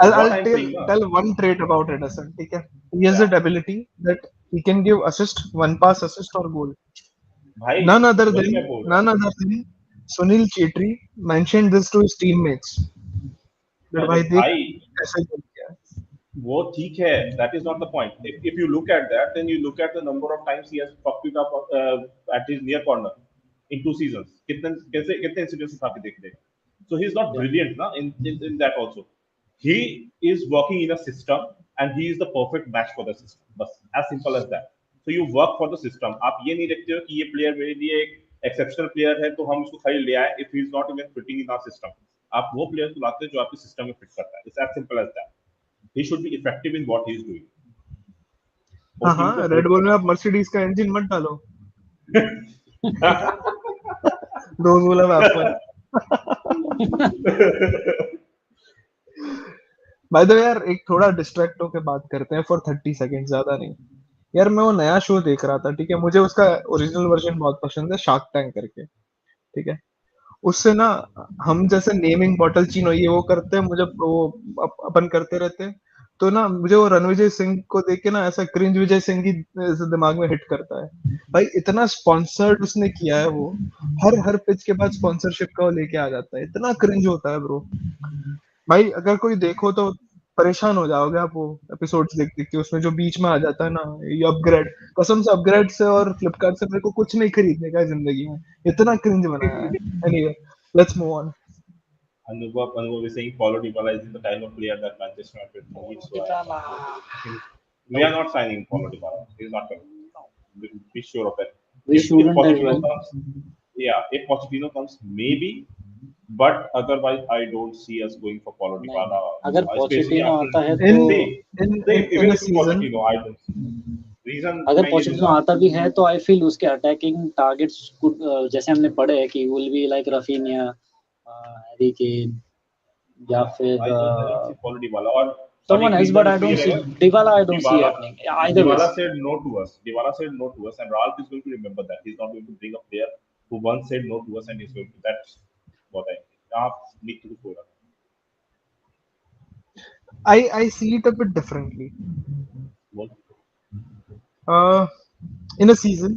[SPEAKER 2] I'll
[SPEAKER 1] what I M
[SPEAKER 2] tell
[SPEAKER 1] saying ना
[SPEAKER 2] tell one trait about Edison. ठीक है, he has
[SPEAKER 1] क्या
[SPEAKER 2] that ability that he can give assist, one pass assist or goal.
[SPEAKER 1] भाई,
[SPEAKER 2] None other
[SPEAKER 1] वही
[SPEAKER 2] than
[SPEAKER 1] मैं बोल रहा हूँ.
[SPEAKER 2] none other than Sunil Chetri mentioned this to his teammates that
[SPEAKER 1] अरे
[SPEAKER 2] भाई देख
[SPEAKER 1] भाई
[SPEAKER 2] ऐसे गोल किया है.
[SPEAKER 1] वो ठीक है, that is not the point. If you look at that then you look at the number of times he has popped it up at his near corner in 2 seasons. कितने इंसिडेंट्स उठा के देख ले. So he's not
[SPEAKER 3] Yeah.
[SPEAKER 1] brilliant na in that also. He is working in a system. and he is the perfect match for the system. बस as simple as that. So you work for the system. आप ये नहीं देखते हो कि ये player मेरे लिए एक exceptional player है तो हम उसको खाली ले आए if he is not even fitting in our system. आप वो player को लाते हो जो आपके system में fit करता है. It's as simple as that. He should be effective in what he is doing.
[SPEAKER 2] हाँ हाँ, रेड बुल में आप मर्सिडीज का इंजन मत डालो. Those will have happened. Bye the वे यार, एक थोड़ा डिस्ट्रैक्ट होके बात करते हैं फॉर 30 सेकंड, ज्यादा नहीं. यार मैं वो नया शो देख रहा था, ठीक है, मुझे उसका ओरिजिनल वर्जन बहुत पसंद है, शार्क टैंक करके, ठीक है. उससे ना हम जैसे नेमिंग बॉटल चीनो ये वो करते हैं, मुझे वो अपन करते रहते हैं, तो ना मुझे वो रणविजय सिंह को देख के ना ऐसा क्रिंज विजय सिंह की दिमाग में हिट करता है. भाई इतना स्पॉन्सर्ड उसने किया है, वो हर पिच के बाद स्पॉन्सरशिप का वो लेके आ जाता है, इतना क्रिंज होता है ब्रो. भाई अगर कोई देखो तो परेशान हो जाओगे आप, वो एपिसोड्स देख देख के. उसमें जो बीच में आ जाता है ना ये अपग्रेड, कसम से अपग्रेड से और फ्लिपकार्ट से मेरे को कुछ नहीं खरीदने का है जिंदगी में, इतना क्रिंज बनाया है. Anyway, let's move on.
[SPEAKER 1] Anubhav is saying Paulo Dybala is the kind of player that Manchester United needs. So we are not signing Paulo Dybala. He's not coming. Be sure of it.
[SPEAKER 3] We
[SPEAKER 1] If
[SPEAKER 3] shouldn't as
[SPEAKER 1] Pochettino
[SPEAKER 3] well.
[SPEAKER 1] comes, yeah, if Pochettino comes, maybe. But otherwise, I don't see us going for Paulo Dybala.
[SPEAKER 3] अगर
[SPEAKER 1] Especially
[SPEAKER 3] Pochettino
[SPEAKER 1] after
[SPEAKER 3] आता है
[SPEAKER 2] In
[SPEAKER 3] तो
[SPEAKER 1] even
[SPEAKER 2] in a
[SPEAKER 1] if
[SPEAKER 2] season,
[SPEAKER 1] Pochettino, I don't see. Reason
[SPEAKER 3] अगर
[SPEAKER 1] मैं ये
[SPEAKER 3] Pochettino
[SPEAKER 1] दूंगा.
[SPEAKER 3] आता भी है तो आई फील उसके अटैकिंग टारगेट्स जैसे हमने पढ़े है कि will be like Raphinha, Harry Kane या फिर
[SPEAKER 1] I don't see Paulo Dybala or
[SPEAKER 3] someone else, but I don't see Dybala. I don't see
[SPEAKER 1] Dybala.
[SPEAKER 3] happening either
[SPEAKER 1] Dybala
[SPEAKER 3] ways.
[SPEAKER 1] said no to us. Dybala said no to us, and Ralph is going to remember that. He's not going to bring a player who once said no to us, and he's going to. That's what I think. आप need to do that.
[SPEAKER 2] I see it a bit differently.
[SPEAKER 1] बोल.
[SPEAKER 2] In a season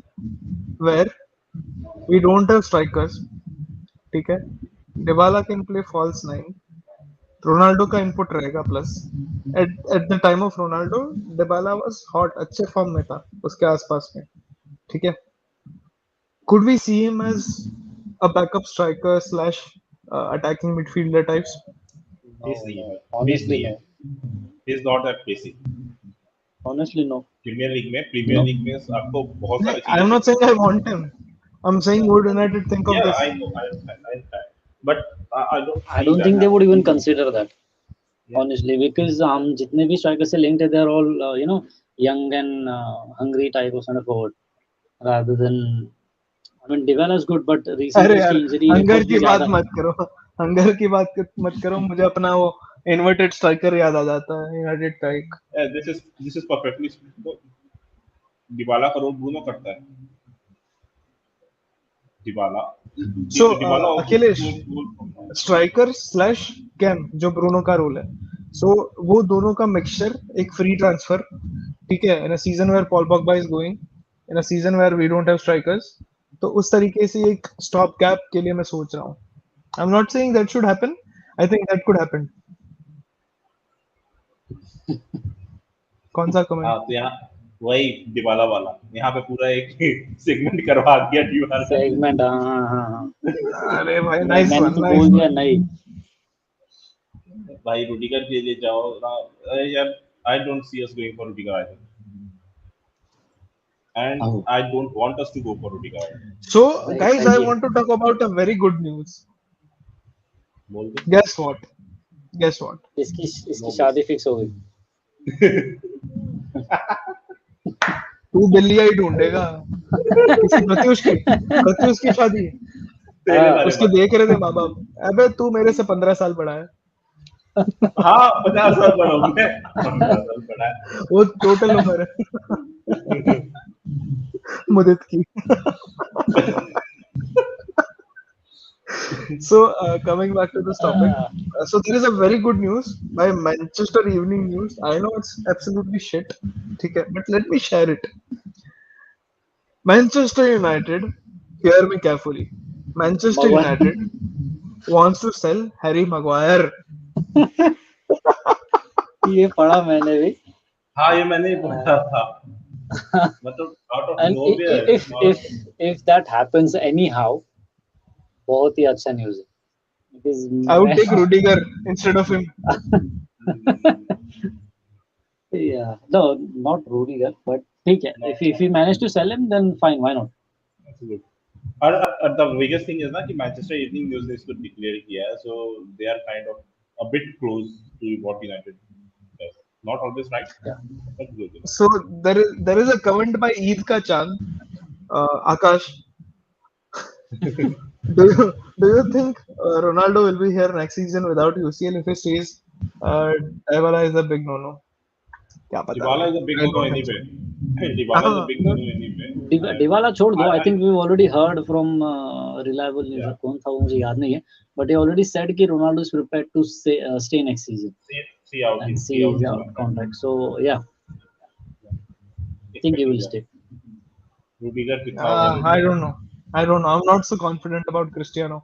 [SPEAKER 2] where we don't have strikers, ठीक है, Dybala can play false nine. Ronaldo का input रहेगा plus. At the time of Ronaldo Dybala was hot, अच्छे form में था उसके आसपास में, ठीक है. Could we see him as a backup striker slash attacking midfielder types?
[SPEAKER 1] He's नहीं.
[SPEAKER 3] Honestly, no.
[SPEAKER 1] He's not that basic.
[SPEAKER 3] Honestly, no.
[SPEAKER 1] Premier League में आपको बहुत सारी
[SPEAKER 2] I am not saying I want him, I am saying would United think of
[SPEAKER 1] Yeah,
[SPEAKER 2] this?
[SPEAKER 1] I know. I understand. But I don't.
[SPEAKER 3] I don't think they would even consider that. Honestly, because जितने भी strikers से linked है, they are all young and hungry type of sort of forward, rather than. I mean, Dybala is good, but recently
[SPEAKER 2] अरे
[SPEAKER 3] उसकी
[SPEAKER 2] यार,
[SPEAKER 3] injury
[SPEAKER 2] hunger
[SPEAKER 3] record
[SPEAKER 2] की
[SPEAKER 3] भी
[SPEAKER 2] बात
[SPEAKER 3] ज़्यादा है.
[SPEAKER 2] मत करो, हंगर की बात मत करो, मुझे अपना वो इन्वर्टेड स्ट्राइकर याद आ जाता है, United type.
[SPEAKER 1] This is perfectly. Dybala का रोल ब्रूनो करता है. Dybala.
[SPEAKER 2] So
[SPEAKER 1] Dybala
[SPEAKER 2] Akhilesh, striker slash CAM जो ब्रूनो का रोल है, सो वो दोनों का मिक्सचर, एक फ्री ट्रांसफर, ठीक है, in a season where Paul Pogba is going, in a season where we don't have strikers, तो उस तरीके से एक स्टॉप गैप के लिए मैं सोच रहा हूँ. I am not saying that should happen, I think that could happen. कौन सा कमेंट?
[SPEAKER 1] हाँ, तो यहाँ वही डिबाला वाला यहाँ पे पूरा एक सेगमेंट करवा दिया डिबाला
[SPEAKER 3] सेगमेंट. हाँ.
[SPEAKER 2] अरे भाई, नाइस
[SPEAKER 3] मैंने
[SPEAKER 2] वन,
[SPEAKER 3] तो
[SPEAKER 2] नाइस
[SPEAKER 3] बोल दिया
[SPEAKER 2] वन.
[SPEAKER 3] नहीं.
[SPEAKER 1] भाई रुडिगर के लिए जाओ ना. अरे यार, I don't see us going for Rudiger either, and
[SPEAKER 3] Oh.
[SPEAKER 1] I don't want us to go for Rudiger either.
[SPEAKER 2] So guys, I want to talk about a very good news.
[SPEAKER 1] बोल दो.
[SPEAKER 2] Guess what?
[SPEAKER 3] इसकी शादी fix हो गई.
[SPEAKER 2] तू बिल्ली आई ढूंढेगा. किसी प्रत्युष की शादी. उसके देख रहे थे माँ बाप, अबे तू मेरे से 15 साल बड़ा है.
[SPEAKER 1] हाँ, 50 साल बड़ा हूँ मैं. 15 साल बड़ा है.
[SPEAKER 2] वो टोटल उम्र है मुदित की. So coming back to this topic, so there is a very good news by Manchester Evening News. I know it's absolutely shit, ठीक है, but let me share it. Manchester United, hear me carefully. Manchester United wants to sell Harry Maguire.
[SPEAKER 3] ये पढ़ा मैंने भी.
[SPEAKER 1] हाँ, ये मैंने पढ़ा था. मतलब out of nowhere.
[SPEAKER 3] if that happens anyhow, बहुत ही अच्छा न्यूज़ है.
[SPEAKER 2] I would take Rudiger instead of him.
[SPEAKER 3] Yeah, no, not Rudiger, but ठीक है. If we manage to sell him, then fine, why not?
[SPEAKER 1] Absolutely. और the biggest thing is ना कि Manchester evening news ने इसको declare किया है, so they are kind of a bit close to what United does. Not always right,
[SPEAKER 3] Yeah.
[SPEAKER 1] but close enough.
[SPEAKER 2] So there is a comment by Eid Ka Chand, Akash. Do you think Ronaldo will be here next season without UCL if he stays? Dybala is a big no-no. क्या पता
[SPEAKER 1] Dybala
[SPEAKER 2] भाई?
[SPEAKER 1] is a big
[SPEAKER 2] I
[SPEAKER 1] no-no
[SPEAKER 2] don't think
[SPEAKER 1] anyway.
[SPEAKER 2] so.
[SPEAKER 1] Dybala is a
[SPEAKER 2] हाँ,
[SPEAKER 1] big no-no anyway.
[SPEAKER 3] Dybala छोड़ दो. I
[SPEAKER 1] I
[SPEAKER 3] think we've already heard from reliable news.
[SPEAKER 1] yeah.
[SPEAKER 3] कौन था वो मुझे याद नहीं है. But he already said कि Ronaldo is prepared to stay next season
[SPEAKER 1] See out
[SPEAKER 3] and
[SPEAKER 1] see
[SPEAKER 3] see
[SPEAKER 1] out
[SPEAKER 3] his
[SPEAKER 1] his contract.
[SPEAKER 3] contract. So yeah, I think he
[SPEAKER 1] Expecting
[SPEAKER 3] will
[SPEAKER 1] that.
[SPEAKER 3] stay.
[SPEAKER 1] Rudiger कितना over हो
[SPEAKER 2] I
[SPEAKER 1] गया?
[SPEAKER 2] don't know. I don't know. I'm not so confident about Cristiano.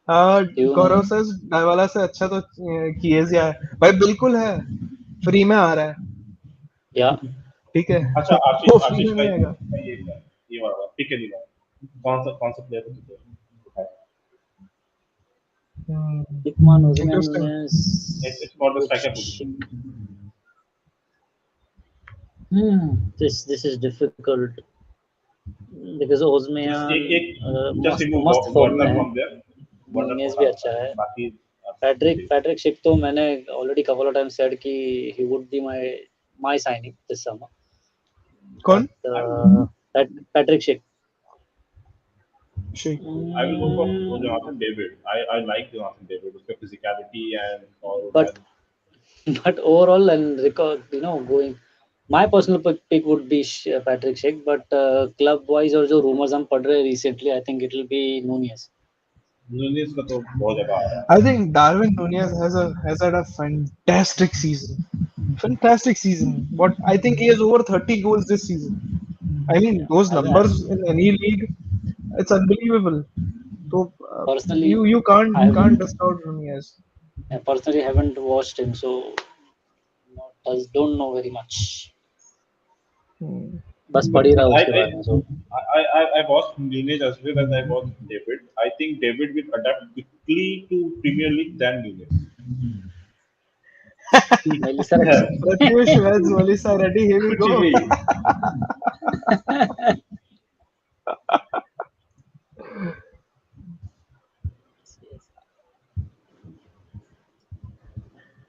[SPEAKER 3] क्यों
[SPEAKER 2] गौरव
[SPEAKER 3] नहीं?
[SPEAKER 2] says डायवाला से अच्छा तो किएजिया है. भाई बिल्कुल है. फ्री में आ रहा है.
[SPEAKER 3] Yeah.
[SPEAKER 2] ठीक है.
[SPEAKER 1] अच्छा
[SPEAKER 2] वो
[SPEAKER 1] आशीष
[SPEAKER 2] फ्री
[SPEAKER 1] आशीष
[SPEAKER 2] में नहीं
[SPEAKER 1] भाई
[SPEAKER 2] आएगा.
[SPEAKER 1] ये वाला पिक है नहीं कौन सा प्लेयर है
[SPEAKER 3] Dickman Osimhen
[SPEAKER 2] Interesting.
[SPEAKER 3] is
[SPEAKER 1] it's for the
[SPEAKER 3] good.
[SPEAKER 1] striker position
[SPEAKER 3] This is difficult because
[SPEAKER 1] just
[SPEAKER 3] Osimhen
[SPEAKER 1] एक just remove
[SPEAKER 3] मस्त फॉर्म में
[SPEAKER 1] Warner
[SPEAKER 3] है.
[SPEAKER 1] from there Warner
[SPEAKER 3] नुनेज
[SPEAKER 1] for
[SPEAKER 3] भी
[SPEAKER 1] now
[SPEAKER 3] अच्छा है.
[SPEAKER 1] बाकी
[SPEAKER 3] पैट्रिक शिक तो मैंने already couple of time said कि he would be my signing this summer.
[SPEAKER 2] कौन?
[SPEAKER 3] Patrick Schick.
[SPEAKER 1] I will go for Jonathan David. I like Jonathan David. उसका physicality and all
[SPEAKER 3] But but overall and going, my personal pick would be Patrick Schick, but club wise और जो rumors हम पढ़ रहे हैं recently, I think it will be Nunez.
[SPEAKER 1] Nunes का तो बहुत ज्यादा आ रहा है
[SPEAKER 2] I think Darwin Nunez has had a fantastic season. Fantastic season. What I think he has over 30 goals this season. I mean
[SPEAKER 3] Yeah,
[SPEAKER 2] those
[SPEAKER 3] I
[SPEAKER 2] numbers in any league, it's unbelievable. So
[SPEAKER 3] personally
[SPEAKER 2] you
[SPEAKER 3] I
[SPEAKER 2] can't discount Nunez.
[SPEAKER 3] personally haven't watched him, so don't know very much.
[SPEAKER 2] Hmm.
[SPEAKER 3] बस पढ़ ही रहा हूँ
[SPEAKER 1] I
[SPEAKER 3] उसके
[SPEAKER 1] I
[SPEAKER 3] बारे में. So
[SPEAKER 1] I watched Nunes as well as I watched David. I think David will adapt quickly to Premier League than Nunes.
[SPEAKER 3] Melissa ready.
[SPEAKER 2] Pratyush Vaz, Melissa ready. Here we
[SPEAKER 1] कुछ
[SPEAKER 2] go.
[SPEAKER 1] भी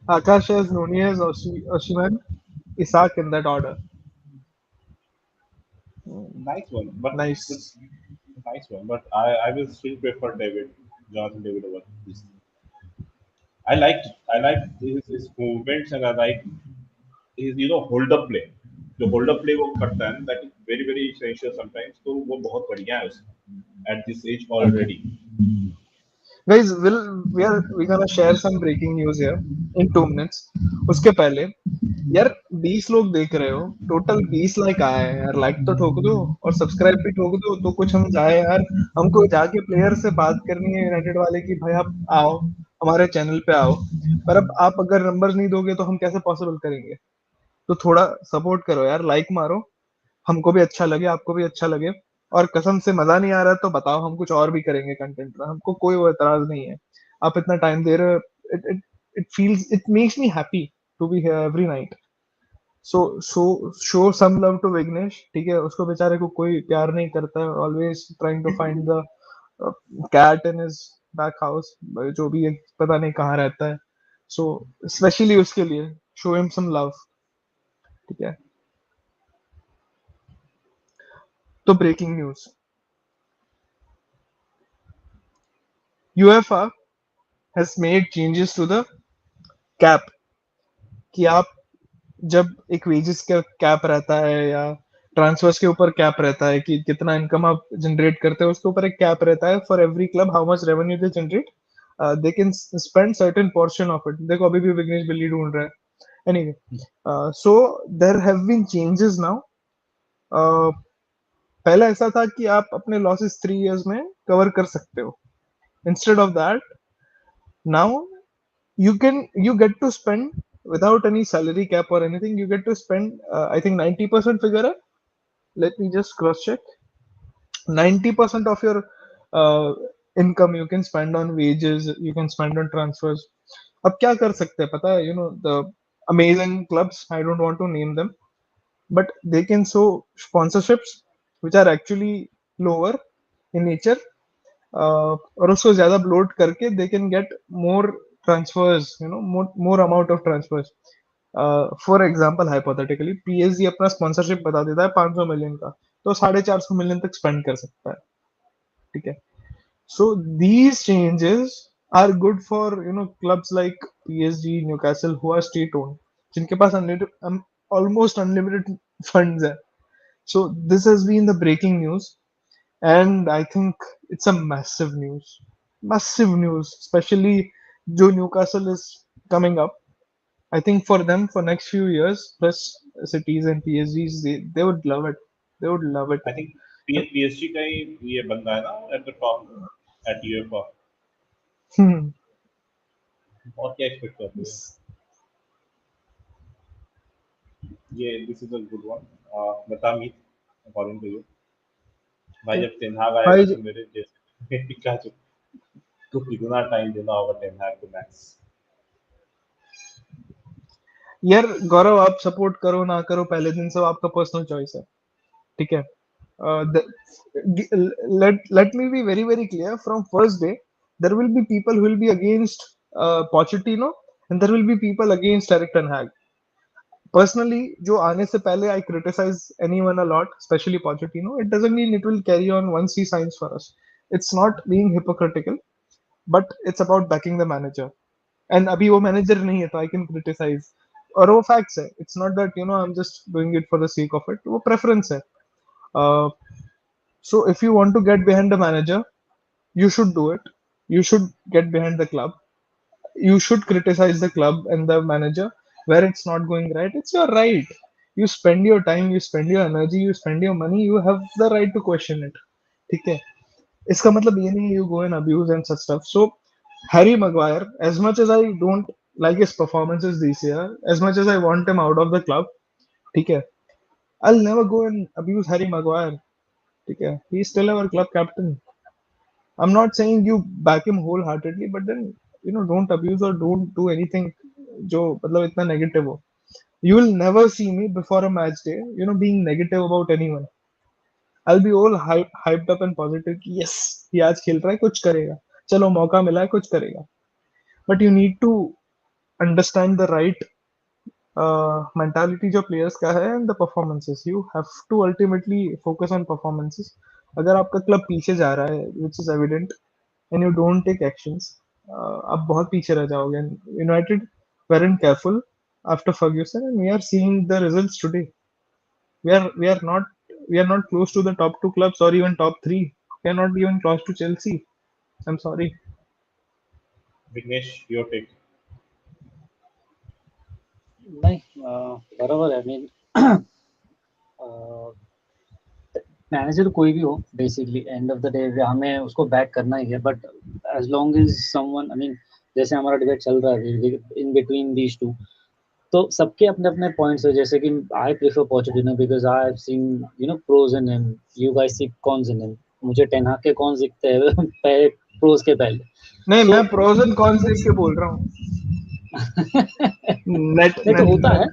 [SPEAKER 2] Akash has Nunez, Osimhen, Isak in that order.
[SPEAKER 1] nice one, but
[SPEAKER 2] Nice.
[SPEAKER 1] nice one. But I will still prefer Jonathan David over this. I like his movements and I like his hold up play. जो hold up play वो करता है ना that is very very essential sometimes. तो वो बहुत बढ़िया है उसका at this age already.
[SPEAKER 2] Guys, we gonna share some breaking news here in 2 minutes. उसके पहले यार 20 लोग देख रहे हो, टोटल 20 लाइक आए हैं यार. लाइक तो ठोक दो और सब्सक्राइब भी ठोक दो तो कुछ हम जाए यार. हमको जाके प्लेयर से बात करनी है यूनाइटेड वाले की भाई आप आओ हमारे चैनल पे आओ. पर अब आप अगर नंबर्स नहीं दोगे तो हम कैसे पॉसिबल करेंगे. तो थोड़ा सपोर्ट करो यार, लाइक मारो, हमको भी अच्छा लगे आपको भी अच्छा लगे. और कसम से मजा नहीं आ रहा है तो बताओ, हम कुछ और भी करेंगे कंटेंट में, हमको कोई वो एतराज नहीं है. आप इतना टाइम दे रहे हो, it makes me happy to be here every night. So show some love to Vignesh. ठीक है, उसको बेचारे को कोई प्यार नहीं करता है, always trying to find the cat in his back house, जो भी है, पता नहीं कहाँ रहता है. सो स्पेशली उसके लिए शो हिम सम लव. ठीक है. तो breaking news, UEFA has made changes to the cap. कि आप जब एक वेजेस का कैप रहता है या ट्रांसफर्स के ऊपर कैप रहता है कि कितना इनकम आप जनरेट करते हो, उसके ऊपर एक कैप रहता है for every club, how much revenue they generate, they can spend certain portion of it. देखो अभी भी विघ्नेश बिल्ली ढूंढ रहा है. Anyway, so there have been changes now. पहले ऐसा था कि आप अपने लॉसेस 3 इयर्स में कवर कर सकते हो. Instead of that now you get to spend without any salary cap or anything. You get to spend I think 90% figure hai. Let me just cross check. 90% of your uh, income you can spend on wages, you can spend on transfers. अब क्या कर सकते हैं पता है, the amazing clubs. I don't want to name them, but they can show sponsorships which are actually lower in nature, और उसको ज्यादा bloat करके they can get more transfers, more amount of transfers. For example, hypothetically PSG अपना sponsorship बता देता है 500 million का, तो 450 मिलियन तक spend कर सकता है, ठीक है. So these changes are good for clubs like PSG, Newcastle who are state owned, जिनके पास almost unlimited funds है. So this has been the breaking news, and I think it's a massive news, especially जो Newcastle is coming up. I think for them for next few years, plus cities and PSGs, they would love it. They would love it.
[SPEAKER 1] I think PSG का ही ये बंदा है ना at the top at UEFA.
[SPEAKER 2] Hmm.
[SPEAKER 1] और क्या expect करते हैं ये? This is a good one. बता मी अकॉर्डिंग टू यू भाई, जब टेन हाग आएगा
[SPEAKER 2] भाई
[SPEAKER 1] तो मेरे जैसे क्या तो कितना टाइम देना होगा टेन हाग को मैक्स?
[SPEAKER 2] यार गौरव, आप सपोर्ट करो ना करो पहले दिन से, वो आपका पर्सनल चॉइस है, ठीक है. Let me be very very clear from first day. There will be people who will be against Pochettino, and there will be people against Eric Ten Hag. Personally, जो आने से पहले I criticize anyone a lot, especially Pochettino. It doesn't mean it will carry on once he signs for us. It's not being hypocritical, but it's about backing the manager. And अभी वो manager नहीं है, तो I can criticize. और वो facts है. It's not that I'm just doing it for the sake of it. वो preference है. Uh, so if you want to get behind the manager, you should do it. You should get behind the club. You should criticize the club and the manager where it's not going right. It's your right. You spend your time, you spend your energy, you spend your money. You have the right to question it. ठीक है. इसका मतलब ये नहीं है you go and abuse and such stuff. So Harry Maguire, as much as I don't like his performances this year, as much as I want him out of the club, ठीक है, I'll never go and abuse Harry Maguire. ठीक है. He's still our club captain. I'm not saying you back him wholeheartedly, but then don't abuse or don't do anything जो मतलब इतना negative हो. You will never see me before a match day, being negative about anyone. I'll be all hyped up and positive कि yes, ये आज खेल रहा है, कुछ करेगा. चलो मौका मिला है, कुछ करेगा. But you need to understand the right mentality जो players का है and the performances. You have to ultimately focus on performances. अगर आपका क्लब पीछे जा रहा है, which is evident, and you don't take actions, आप बहुत पीछे रह जाओगे. United weren't careful after Ferguson, and we are seeing the results today. We are not close to the top two clubs or even top three. We are not even close to Chelsea. I'm sorry.
[SPEAKER 1] Vignesh, your take.
[SPEAKER 3] नहीं, बराबर है. I mean, manager कोई भी हो, basically end of the day हमें उसको back करना ही है. But as long as someone, I mean जैसे हमारा डिबेट चल रहा है इन बिटवीन दीज टू, तो सबके अपने अपने पॉइंट्स है. जैसे कि I prefer Pochettino because I have seen pros in him. You guys see cons in him. मुझे टेन हाग के कॉन्स दिखते हैं प्रोज के पहले.
[SPEAKER 2] नहीं,
[SPEAKER 3] So,
[SPEAKER 2] मैं प्रोज एंड कॉन्स देख के बोल रहा हूँ. नेट
[SPEAKER 3] नहीं तो होता है.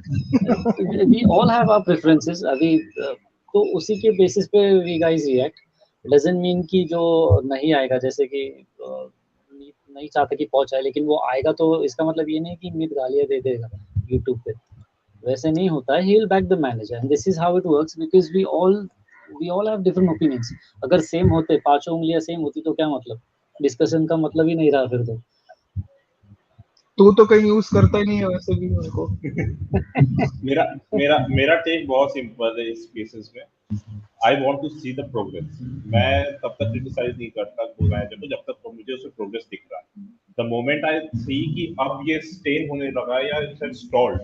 [SPEAKER 2] Net
[SPEAKER 3] we all have our preferences. अभी तो उसी के बेसिस पे we guys react. Doesn't mean कि जो नहीं आएगा, जैसे कि नहीं चाहते कि पहुंच आए, लेकिन वो आएगा तो इसका मतलब ये नहीं कि मीत गालियां दे देगा यूट्यूब पे. वैसे नहीं होता है. He will back the manager and this is how it works because we all have different opinions. अगर सेम होते, पांचों उंगलियां सेम होती तो क्या मतलब, डिस्कशन का मतलब ही नहीं रहा फिर तो.
[SPEAKER 2] तू तो कहीं यूज करता ही नहीं है वैसे भी उनको.
[SPEAKER 1] मेरा मेरा मेरा टेक बहुत सिंपल है इस केसेस में। I want to see the progress. मैं तब तक क्रिटिसाइज नहीं करता कोई मैनेजर को जब तक मुझे उसमें प्रोग्रेस दिख रहा है। द मोमेंट आई सी कि अब ये स्टेन होने लगा या it's have stalled,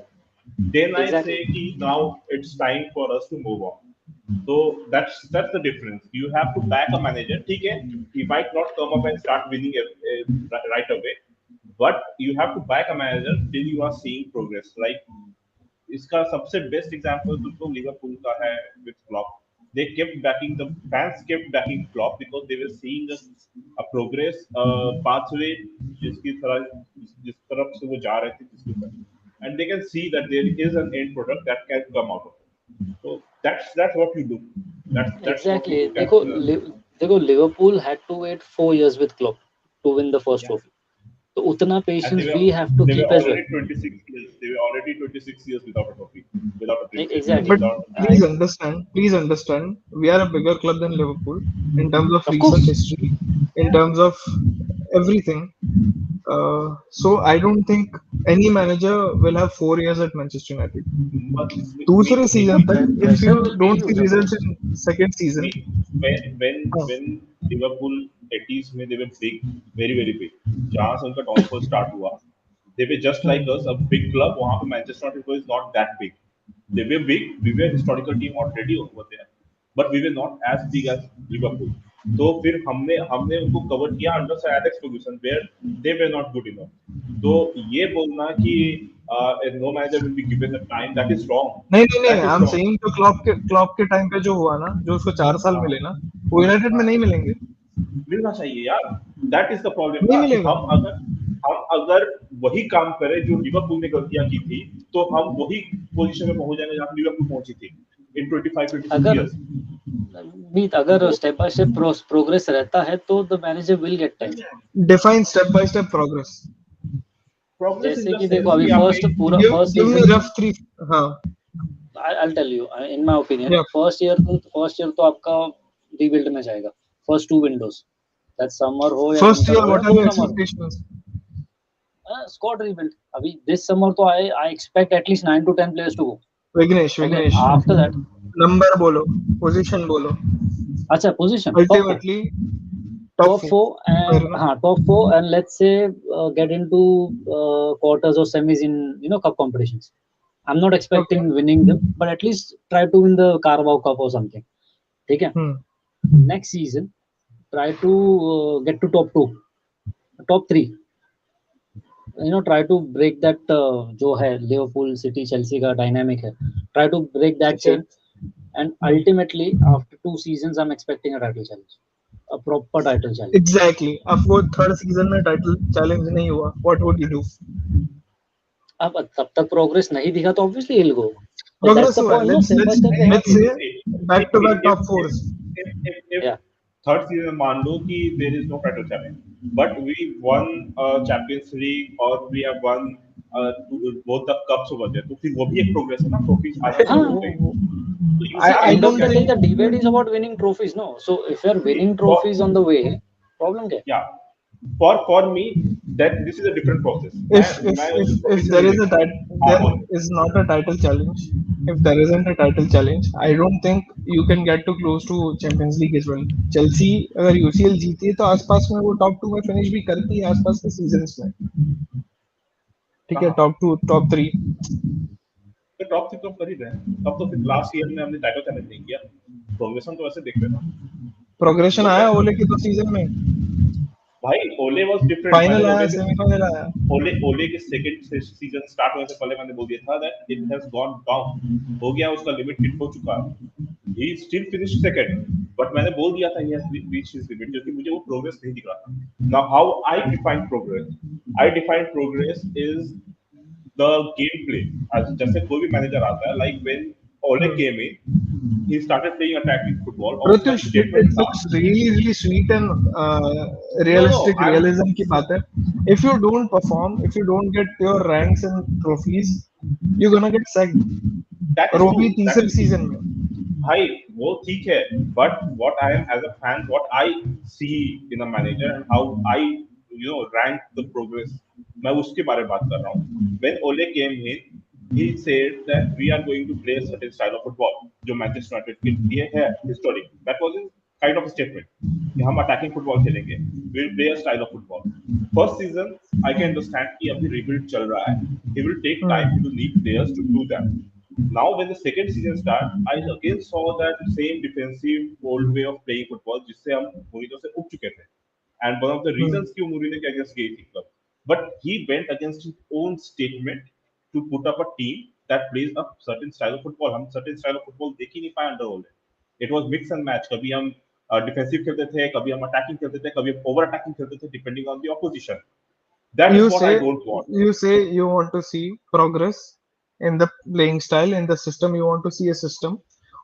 [SPEAKER 1] then I
[SPEAKER 3] exactly.
[SPEAKER 1] Say कि now it's time for us to move on. So that's the difference. You have to back a manager. ठीक है, he might not come up and start winning right away, but you have to back a manager till you are seeing progress. Like इसका सबसे best example तो Liverpool का है with Klopp. They kept backing, the fans kept backing Klopp because they were seeing a progress pathway जिस तरफ से वो जा रहे थे जिसके ऊपर. and they can see that there is an end product that can come out of it. So that's what you do. That's what you
[SPEAKER 3] Exactly.
[SPEAKER 1] look at.
[SPEAKER 3] देखो Liverpool had to wait 4 years with Klopp to win the first
[SPEAKER 1] Yeah,
[SPEAKER 3] trophy. तो उतना
[SPEAKER 1] and
[SPEAKER 3] patience we have to
[SPEAKER 1] they were
[SPEAKER 3] keep as well.
[SPEAKER 1] already 26 years. They were already 26 years without a trophy, without a premiership,
[SPEAKER 3] Exactly.
[SPEAKER 2] But
[SPEAKER 1] without.
[SPEAKER 2] please understand, we are a bigger club than Liverpool in terms of
[SPEAKER 3] Of
[SPEAKER 2] recent
[SPEAKER 3] course.
[SPEAKER 2] history, in terms of everything. So I don't think any manager will have 4 years at Manchester United.
[SPEAKER 1] But
[SPEAKER 2] दूसरे
[SPEAKER 1] maybe
[SPEAKER 2] season तक, if
[SPEAKER 3] Pressure
[SPEAKER 2] you
[SPEAKER 3] will be
[SPEAKER 2] don't see
[SPEAKER 3] huge, of
[SPEAKER 2] results
[SPEAKER 3] course.
[SPEAKER 2] in second season,
[SPEAKER 1] we when
[SPEAKER 2] हाँ,
[SPEAKER 1] when Liverpool 80s में they were big, very big. जहाँ से उनका downfall start हुआ, they were just like us, a big club. वहाँ पे Manchester United was not that big. They were big. We were historical team already over there, but we were not as big as Liverpool. तो फिर हमने हमने उनको cover किया under Sir Alex Ferguson where they were not good enough. तो ये बोलना कि no manager will be given the time, that is wrong.
[SPEAKER 2] नहीं,
[SPEAKER 1] that
[SPEAKER 2] I
[SPEAKER 1] is
[SPEAKER 2] am
[SPEAKER 1] wrong.
[SPEAKER 2] Saying तो क्लॉप के टाइम पे जो हुआ ना, जो उसको 4 साल मिले ना, वो यूनाइटेड में
[SPEAKER 1] हाँ,
[SPEAKER 2] नहीं मिलेंगे,
[SPEAKER 1] मिलना चाहिए यार. दैट इज द प्रॉब्लम
[SPEAKER 2] नहीं
[SPEAKER 1] ना कि
[SPEAKER 2] मिलेगा.
[SPEAKER 1] हम अगर वही काम करें जो लिवरपूल ने गलतियां की थी, तो हम वही पोजीशन में पहुंच जाएंगे जहां लिवरपूल पहुंची थी इन 25-26
[SPEAKER 3] अगर
[SPEAKER 1] इयर्स.
[SPEAKER 3] मीत अगर
[SPEAKER 1] तो
[SPEAKER 3] स्टेप बाय स्टेप प्रोग्रेस रहता है तो the manager will get time.
[SPEAKER 2] Define step by step progress.
[SPEAKER 1] Progress in
[SPEAKER 3] जैसे
[SPEAKER 1] द
[SPEAKER 3] कि देखो
[SPEAKER 1] सेंस
[SPEAKER 3] अभी
[SPEAKER 1] कि आप
[SPEAKER 3] फर्स्ट
[SPEAKER 1] एक.
[SPEAKER 3] पूरा first
[SPEAKER 2] Give me
[SPEAKER 3] season
[SPEAKER 2] rough three. हाँ,
[SPEAKER 3] I'll tell you in my opinion
[SPEAKER 2] yeah.
[SPEAKER 3] First year तो आपका रीबिल्ड में जाएगा. First two windows that summer हो या
[SPEAKER 2] First
[SPEAKER 3] विंटर
[SPEAKER 2] year,
[SPEAKER 3] हो या
[SPEAKER 2] what are
[SPEAKER 3] कोई
[SPEAKER 2] your
[SPEAKER 3] समर हो.
[SPEAKER 2] expectations?
[SPEAKER 3] स्क्वाड रीबिल्ड अभी दिस समर तो I expect at least 9 to 10 players to go. Okay
[SPEAKER 2] Vignesh,
[SPEAKER 3] after that
[SPEAKER 2] number बोलो, position बोलो.
[SPEAKER 3] अच्छा position
[SPEAKER 2] Ultimately, top
[SPEAKER 3] top
[SPEAKER 2] four.
[SPEAKER 3] four
[SPEAKER 2] Fair
[SPEAKER 3] and
[SPEAKER 2] enough.
[SPEAKER 3] top four and let's say get into quarters or semis in cup competitions. I'm not
[SPEAKER 2] Okay.
[SPEAKER 3] expecting winning them, but at least try to win the Carabao Cup or something. ठीक है.
[SPEAKER 2] Hmm.
[SPEAKER 3] Next season try to get to top two, top three. Try to break that जो है Liverpool, City, Chelsea का dynamic है. Try to break that
[SPEAKER 2] ठीक है.
[SPEAKER 3] chain, and ultimately after 2 seasons I'm expecting a title challenge, a proper title challenge.
[SPEAKER 2] Exactly. अब वो third season में title challenge नहीं हुआ. What would you do?
[SPEAKER 3] अब तब तक प्रोग्रेस नहीं दिखा तो obviously he'll go. That's
[SPEAKER 2] Progress
[SPEAKER 3] the
[SPEAKER 2] हुआ है.
[SPEAKER 3] Point. No step by step देना
[SPEAKER 2] Let's
[SPEAKER 3] चाहिए.
[SPEAKER 2] say back to back top
[SPEAKER 1] if
[SPEAKER 2] fours.
[SPEAKER 1] if
[SPEAKER 3] या
[SPEAKER 1] third season मान लो कि there is no title challenge, but we won Champions League or we have won both the cups over there, तो फिर वो भी एक प्रोग्रेस है ना, ट्रॉफीज आना
[SPEAKER 3] हाँ
[SPEAKER 1] शुरू हो गई.
[SPEAKER 3] वो
[SPEAKER 1] तो you
[SPEAKER 3] see
[SPEAKER 1] can't
[SPEAKER 2] I
[SPEAKER 3] end of
[SPEAKER 1] look
[SPEAKER 2] don't
[SPEAKER 3] the
[SPEAKER 1] at
[SPEAKER 3] day
[SPEAKER 2] think.
[SPEAKER 3] The debate is about winning trophies. No so if you are winning
[SPEAKER 1] for
[SPEAKER 3] trophies on the way problem क्या है.
[SPEAKER 1] yeah for me that this is a different process.
[SPEAKER 2] if
[SPEAKER 1] मैं
[SPEAKER 2] if if
[SPEAKER 1] उसको
[SPEAKER 2] if
[SPEAKER 1] trophy से
[SPEAKER 2] there
[SPEAKER 1] नहीं
[SPEAKER 2] is a
[SPEAKER 1] देखता. हाँ
[SPEAKER 2] there
[SPEAKER 1] बोल.
[SPEAKER 2] is not a title challenge, if there isn't a title challenge, I don't think you can get too close to Champions League as well. Chelsea अगर UCL जीती है तो आसपास में वो टॉप टू में फिनिश भी करती है आसपास के सीजन्स में. ठीक है,
[SPEAKER 1] कहाँ
[SPEAKER 2] टॉप टू टॉप थ्री.
[SPEAKER 1] तो टॉप थ्री तो कर ही रहे हैं. तब तो फिर लास्ट ईयर में हमने टाइटल चैलेंज नहीं किया. प्रोग्रेशन तो ऐसे देख लेना.
[SPEAKER 2] प्रोग्रेशन
[SPEAKER 1] वो
[SPEAKER 2] आया
[SPEAKER 1] मैं
[SPEAKER 2] ओले के दो सीजन में.
[SPEAKER 1] भाई ओले वाज डिफरेंट. मैंने
[SPEAKER 2] फाइनल आया,
[SPEAKER 1] ओले के
[SPEAKER 2] सेमीफाइनल आया.
[SPEAKER 1] ओले के सेकंड सीजन स्टार्ट होने से पहले मैंने बोल दिया था that it has gone down. हो गया, उसका लिमिट हिट हो चुका. He still finish second, but मैंने बोल दिया था he has reach his limit, क्योंकि मुझे वो प्रोग्रेस नहीं दिख रहा था. Now how I define progress. I define progress is the game play. आज जैसे कोई भी मैनेजर आता है, लाइक व्हेन ओले
[SPEAKER 2] Hmm.
[SPEAKER 1] Came in, he started playing attacking football और उसका
[SPEAKER 2] प्रत्युष,
[SPEAKER 1] एक
[SPEAKER 2] it
[SPEAKER 1] स्टेटमेंट था.
[SPEAKER 2] looks really sweet and
[SPEAKER 1] No,
[SPEAKER 2] realistic
[SPEAKER 1] I'm
[SPEAKER 2] realism की बात है. If you don't perform, if you don't get your ranks and trophies, you're gonna get sacked.
[SPEAKER 1] that
[SPEAKER 2] और
[SPEAKER 1] is
[SPEAKER 2] वो
[SPEAKER 1] true,
[SPEAKER 2] भी
[SPEAKER 1] that
[SPEAKER 2] तीसरे
[SPEAKER 1] is true.
[SPEAKER 2] सीजन में.
[SPEAKER 1] भाई वो ठीक है, but what I am as a fan, what I see in a manager and how I rank the progress, मैं उसके बारे में बात कर रहा हूँ. व्हेन ओले केम इन, he said that we are going to play a certain style of football जो मैनचेस्टर यूनाइटेड के लिए है historic. That was in kind of statement कि हम अटैकिंग फुटबॉल खेलेंगे, we will play a style of football. First season I can understand कि अभी rebuild चल रहा है, he will take time, he will need players to do that. Now, when the second season starts, I again saw that same defensive old way of playing football जिससे हम Mourinho से उठ चुके थे. And one of the reasons कि वो Mourinho के against गई थी club, but he went against his own statement to put up a team that plays a certain style of football. हम certain style of football देख ही नहीं पाए under Ole. It was mix and match. कभी हम defensive खेलते थे, कभी हम अटैकिंग खेलते थे, कभी हम ओवर अटैकिंग खेलते थे, depending on the opposition. That is
[SPEAKER 2] You
[SPEAKER 1] what I
[SPEAKER 2] say
[SPEAKER 1] don't want.
[SPEAKER 2] you say you want to see progress in the playing style, in the system. You want to see a system,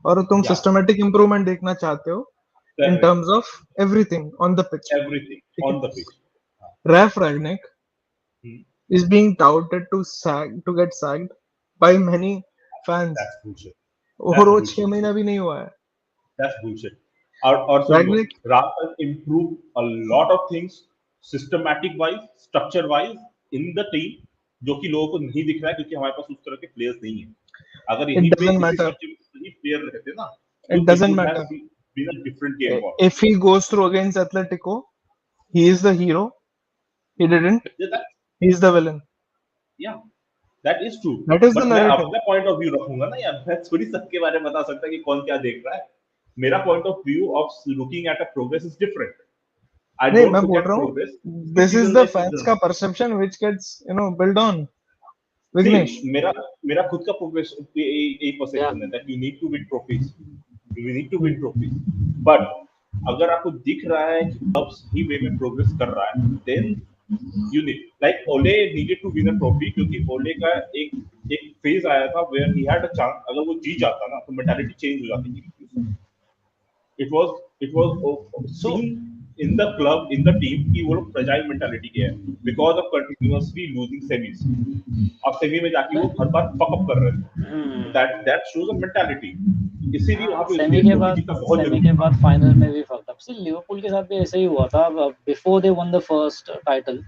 [SPEAKER 2] और तुम
[SPEAKER 1] Yeah,
[SPEAKER 2] systematic improvement देखना चाहते हो in
[SPEAKER 1] correct.
[SPEAKER 2] terms of everything on the pitch.
[SPEAKER 1] Everything
[SPEAKER 2] ठीक है?
[SPEAKER 1] on the pitch.
[SPEAKER 2] Raf Ragnick
[SPEAKER 1] Hmm.
[SPEAKER 2] is being touted to get sacked by many fans,
[SPEAKER 1] That's bullshit.
[SPEAKER 2] और
[SPEAKER 1] That's
[SPEAKER 2] वो 6
[SPEAKER 1] bullshit.
[SPEAKER 2] महीना भी नहीं हुआ है.
[SPEAKER 1] That's bullshit. और सुन लो,
[SPEAKER 2] Ragnick,
[SPEAKER 1] Ram has improved a lot of things systematic wise, structure wise in the team, जो कि लोगों को नहीं दिख रहा है क्योंकि हमारे पास उस तरह के प्लेयर्स नहीं है. अगर
[SPEAKER 2] it
[SPEAKER 1] यहीं पे
[SPEAKER 2] doesn't
[SPEAKER 1] इसी
[SPEAKER 2] matter.
[SPEAKER 1] स्ट्रक्चर में सही प्लेयर रहते ना,
[SPEAKER 2] It
[SPEAKER 1] तो it
[SPEAKER 2] doesn't
[SPEAKER 1] would
[SPEAKER 2] matter.
[SPEAKER 1] have been a different game for.
[SPEAKER 2] If he goes through against Atletico, he is the hero. He didn't.
[SPEAKER 1] Yeah, that,
[SPEAKER 2] He is the villain.
[SPEAKER 1] yeah, that is true.
[SPEAKER 2] That is the
[SPEAKER 1] But मैं
[SPEAKER 2] narrative.
[SPEAKER 1] अपना point of view रखूंगा ना यार, मैं थोड़ी सबके बारे में बता सकता कि कौन क्या देख रहा है. मेरा point of view of looking at a progress is different. I
[SPEAKER 2] नहीं,
[SPEAKER 1] don't
[SPEAKER 2] मैं
[SPEAKER 1] look
[SPEAKER 2] बोल
[SPEAKER 1] at
[SPEAKER 2] रहा हूँ
[SPEAKER 1] progress
[SPEAKER 2] this is
[SPEAKER 1] season
[SPEAKER 2] the
[SPEAKER 1] by
[SPEAKER 2] fans
[SPEAKER 1] season.
[SPEAKER 2] का perception which gets built on.
[SPEAKER 1] See,
[SPEAKER 2] Vignesh,
[SPEAKER 1] मेरा मेरा खुद का प्रोग्रेस यही
[SPEAKER 3] Yeah.
[SPEAKER 1] परसेप्शन है that you need to win trophies. You need to win trophies. But अगर आपको दिख रहा है कि क्लब सही वे में प्रोग्रेस कर रहा है, then you need, like Ole needed to win a trophy क्योंकि ओले का एक फेज आया था where he had a chance. अगर वो जीत जाता ना तो मेंटालिटी चेंज हो जाती थी. It was
[SPEAKER 3] So
[SPEAKER 1] seen in the club, in the team कि वो लोग fragile mentality के हैं because of continuously losing semis. अब सेमी में जाके वो हर बार फक अप कर रहे थे. That shows a mentality. इसीलिए वहां पे उसके
[SPEAKER 3] सेमी
[SPEAKER 1] लिए
[SPEAKER 3] के
[SPEAKER 1] ट्रॉफी
[SPEAKER 3] बाद
[SPEAKER 1] जीतना बहुत जरूरी था.
[SPEAKER 3] फाइनल में भी फक्ड अप. सी लिवरपूल के साथ भी ऐसा ही हुआ था. Before they one the first title,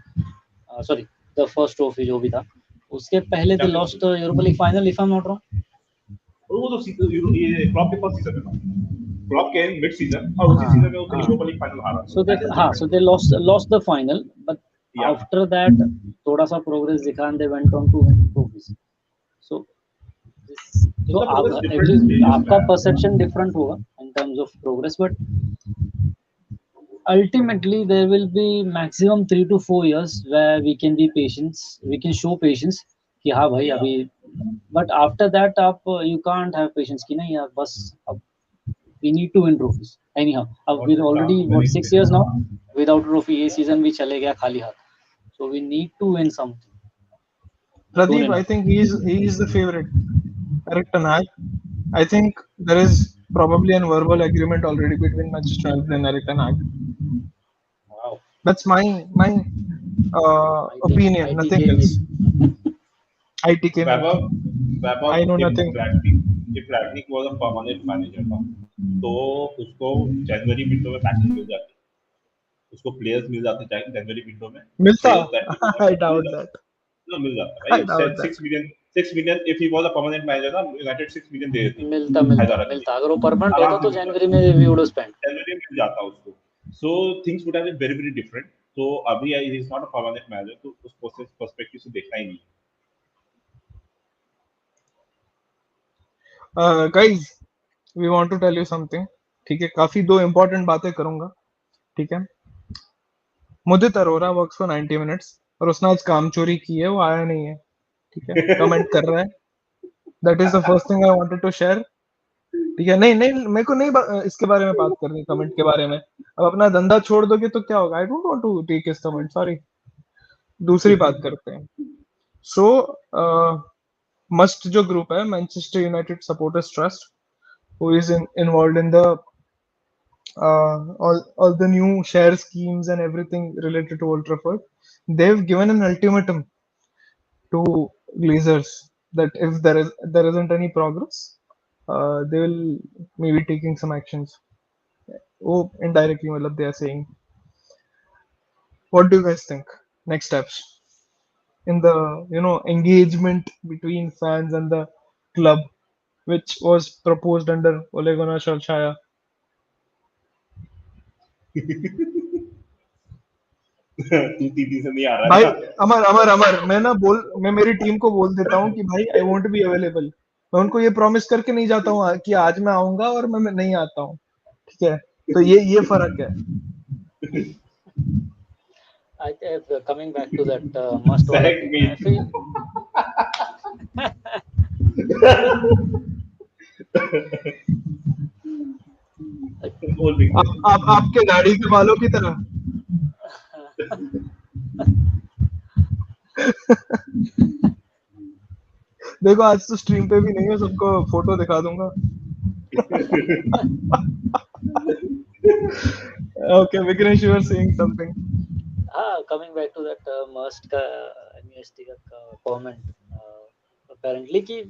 [SPEAKER 3] sorry the first trophy जो भी था, उसके पहले they lost the Europa league final if I am not wrong.
[SPEAKER 1] और वो तो ये क्लब के फर्स्ट सीजन में था. क्लब के मिड सीजन और उसी सीजन में उसने यूरोपा लीग फाइनल हारा.
[SPEAKER 3] So they lost the final, but
[SPEAKER 1] Yeah.
[SPEAKER 3] after that थोड़ा सा प्रोग्रेस दिखा and they went on to win trophies. So
[SPEAKER 1] So the progress different stages,
[SPEAKER 3] आपका
[SPEAKER 1] man.
[SPEAKER 3] perception different होगा in terms of progress, but ultimately there will be maximum 3 to 4 years where we can be patient, we can show patience कि हाँ भाई अभी, but after that आप you can't have patience कि नहीं यार बस अब we need to win trophies anyhow. We're already 6 years now without trophy. ये season भी चले गया खाली हाथ, so we need to win something.
[SPEAKER 2] Pradeep, I think he is the favorite. Eric Ten Hag. I think there is probably an verbal agreement already between Manchester United and Eric Ten Hag.
[SPEAKER 3] Wow.
[SPEAKER 2] That's my opinion. Nothing else. ITK.
[SPEAKER 1] Vaibhav
[SPEAKER 2] I know nothing.
[SPEAKER 1] if Ragnick was a permanent manager था, तो उसको जनवरी window में package मिल जाते, उसको players मिल जाते जनवरी window में.
[SPEAKER 2] मिलता?
[SPEAKER 1] Players that
[SPEAKER 2] I doubt that.
[SPEAKER 1] ना मिल जाता
[SPEAKER 2] I
[SPEAKER 1] भाई.
[SPEAKER 2] doubt that.
[SPEAKER 1] 6 million if he was a permanent manager ना, यूनाइटेड 6 million दे देती.
[SPEAKER 3] मिलता अगर वो परमानेंट होता तो जनवरी में we would have spent.
[SPEAKER 1] जनवरी में मिल जाता उसको. So things would have been very very different. तो अभी he is not a permanent manager, तो उस पर्सपेक्टिव से देखना ही नहीं.
[SPEAKER 2] Guys, we want to tell you something. ठीक है, काफी दो important बातें करूंगा. ठीक है, मुदित अरोरा वर्क्स फॉर 90 मिनट्स और उसने आज काम चोरी की है, वो आया नहीं है. ठीक है, कमेंट कर रहा है. That is the first thing I wanted to share. ठीक है, नहीं नहीं मेरे को नहीं इसके बारे में बात करनी, कमेंट के बारे में. अब अपना धंधा छोड़ दोगे तो क्या होगा? I don't want to take his comment, sorry. दूसरी बात करते हैं. सो मस्ट जो ग्रुप है Manchester United supporters trust, who is involved in the all the new share schemes and everything related to Old Trafford, they've given an ultimatum to Glazers that if there isn't any progress, they will maybe taking some actions. Oh, indirectly, मतलब they are saying. What do you guys think? Next steps in the engagement between fans and the club, which was proposed under Ole Gunnar Solskjaer.
[SPEAKER 1] तू तीन से नहीं आ रहा
[SPEAKER 2] भाई
[SPEAKER 1] है.
[SPEAKER 2] अमर मैं मेरी टीम को बोल देता हूँ कि भाई आई वोंट बी अवेलेबल. मैं उनको ये प्रॉमिस करके नहीं जाता हूँ कि आज मैं आऊंगा और मैं नहीं आता हूँ. ठीक है, तो ये फर्क है.
[SPEAKER 3] Coming back to that must वाला
[SPEAKER 1] Select
[SPEAKER 3] thing,
[SPEAKER 1] me.
[SPEAKER 3] I feel
[SPEAKER 1] बोल भी.
[SPEAKER 2] आपके दाढ़ी के बालों की तरह. देखो आज तो स्ट्रीम पे भी नहीं है, सबको फोटो दिखा दूंगा. Okay, Vignesh, you were saying something.
[SPEAKER 3] हाँ, coming back to that MUST का एमएसटी का कमेंट, apparently कि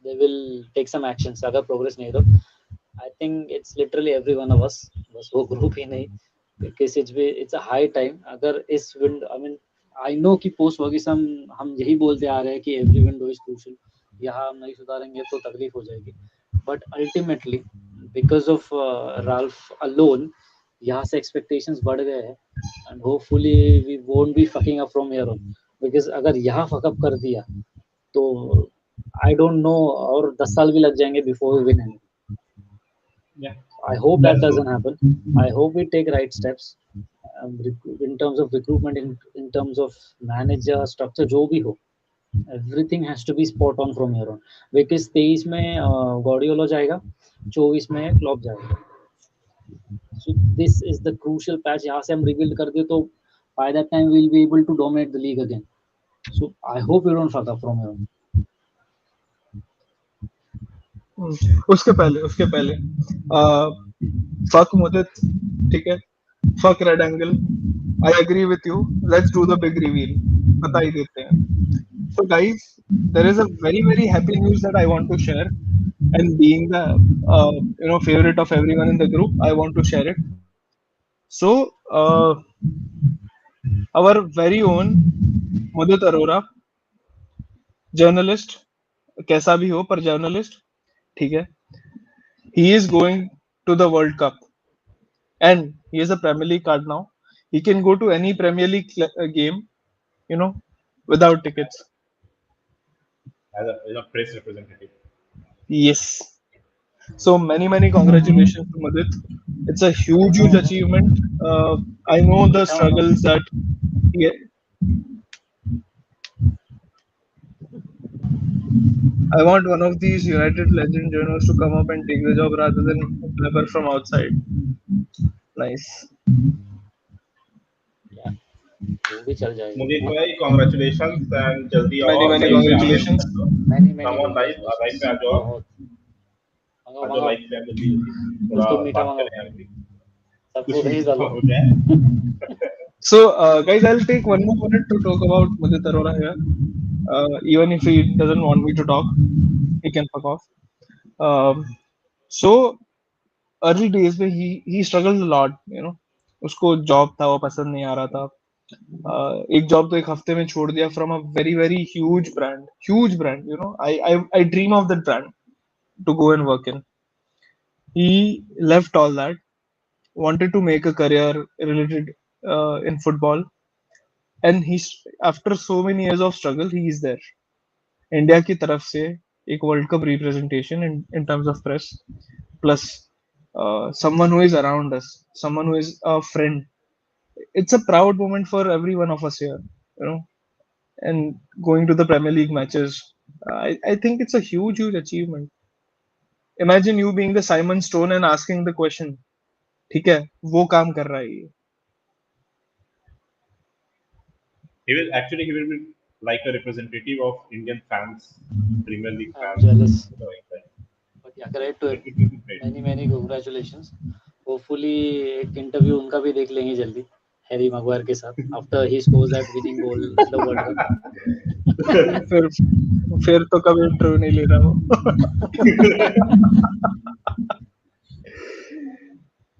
[SPEAKER 3] they will take some actions अगर प्रोग्रेस नहीं तो I think it's literally every one of us, बस वो ग्रुप ही नहीं, because it's a high time. अगर इस wind I mean I know कि पोस्ट वर्गिसन हम यही बोलते आ रहे हैं कि every window is crucial, यहाँ हम नहीं सुधारेंगे तो तकलीफ हो जाएगी, but ultimately because of Ralph alone यहाँ से expectations बढ़ गए हैं, and hopefully we won't be fucking up from here on, because अगर यहाँ fuck up कर दिया तो I don't know और 10 साल भी लग जाएंगे before we win anything.
[SPEAKER 1] Yeah,
[SPEAKER 3] I hope that
[SPEAKER 1] that's true.
[SPEAKER 3] doesn't happen. I hope we take right steps in terms of recruitment, in terms of manager structure, जो भी हो, everything has to be spot on from here on. Because 23 में Guardiola जाएगा, 24 में Klopp जाएगा. So this is the crucial patch. यहाँ से हम rebuild कर दे तो by that time we'll be able to dominate the league again. So I hope we don't fuck up from here on.
[SPEAKER 2] उसके पहले फक मुदित, ठीक है, fuck red angle, I agree with you, let's do the big reveal, बता ही देते हैं. So guys, there is a very happy news that I want to share, and being the favorite of everyone in the group, I want to share it. So our very own Mudit Arora, journalist, कैसा भी हो पर journalist, ठीक है, he is going to the World Cup and he has a Premier League card now. He can go to any Premier League game, without tickets.
[SPEAKER 1] As a press representative.
[SPEAKER 2] Yes. So many congratulations to Madit. It's a huge achievement. I know the struggles that he. I want one of these United legend journalists to come up and take the job rather than a clever from outside. Nice.
[SPEAKER 3] Yeah, वो भी चल जाएगा.
[SPEAKER 1] मुनीत भाई congratulations and जल्दी आओ
[SPEAKER 2] Many
[SPEAKER 1] आप live पे आने
[SPEAKER 2] congratulations.
[SPEAKER 3] Many
[SPEAKER 1] come on live
[SPEAKER 3] congratulations.
[SPEAKER 1] पे आ जाओ आप.
[SPEAKER 3] बहुत
[SPEAKER 1] आ जाओ लाइव पे जल्दी
[SPEAKER 3] कुछ
[SPEAKER 1] थोड़ा
[SPEAKER 3] तो मीठा
[SPEAKER 1] बात
[SPEAKER 3] मंगाओ,
[SPEAKER 1] करें हम भी.
[SPEAKER 3] सबको
[SPEAKER 1] कुछ
[SPEAKER 3] भेज
[SPEAKER 1] मीठा
[SPEAKER 3] डालो.
[SPEAKER 1] हो जाए.
[SPEAKER 2] So, guys, I'll take one more minute to talk about Mudit Arora here. Even if he doesn't want me to talk, he can fuck off. So, early days में he struggled a lot, उसको job था वो पसंद नहीं आ रहा था. एक job तो एक हफ्ते में छोड़ दिया from a very huge brand. I dream of that brand to go and work in. He left all that, wanted to make a career related in football, and he's after so many years of struggle he is there. India की तरफ से एक world cup representation in terms of press, plus someone who is around us, someone who is a friend. It's a proud moment for every one of us here, and going to the Premier League matches. I think it's a huge achievement. Imagine you being the Simon Stone and asking the question, ठीक है, वो काम कर रहा है ये.
[SPEAKER 1] He will be like a representative of Indian fans, Premier League
[SPEAKER 3] I'm
[SPEAKER 1] fans.
[SPEAKER 3] jealous.
[SPEAKER 1] Like that.
[SPEAKER 3] But yeah, great to
[SPEAKER 1] It will be great.
[SPEAKER 3] many congratulations. Hopefully एक interview उनका भी देख लेंगे जल्दी, हैरी मैगवायर के साथ, after he scores that winning goal in the World Cup.
[SPEAKER 2] फिर तो कभी इंटरव्यू नहीं ले रहा वो.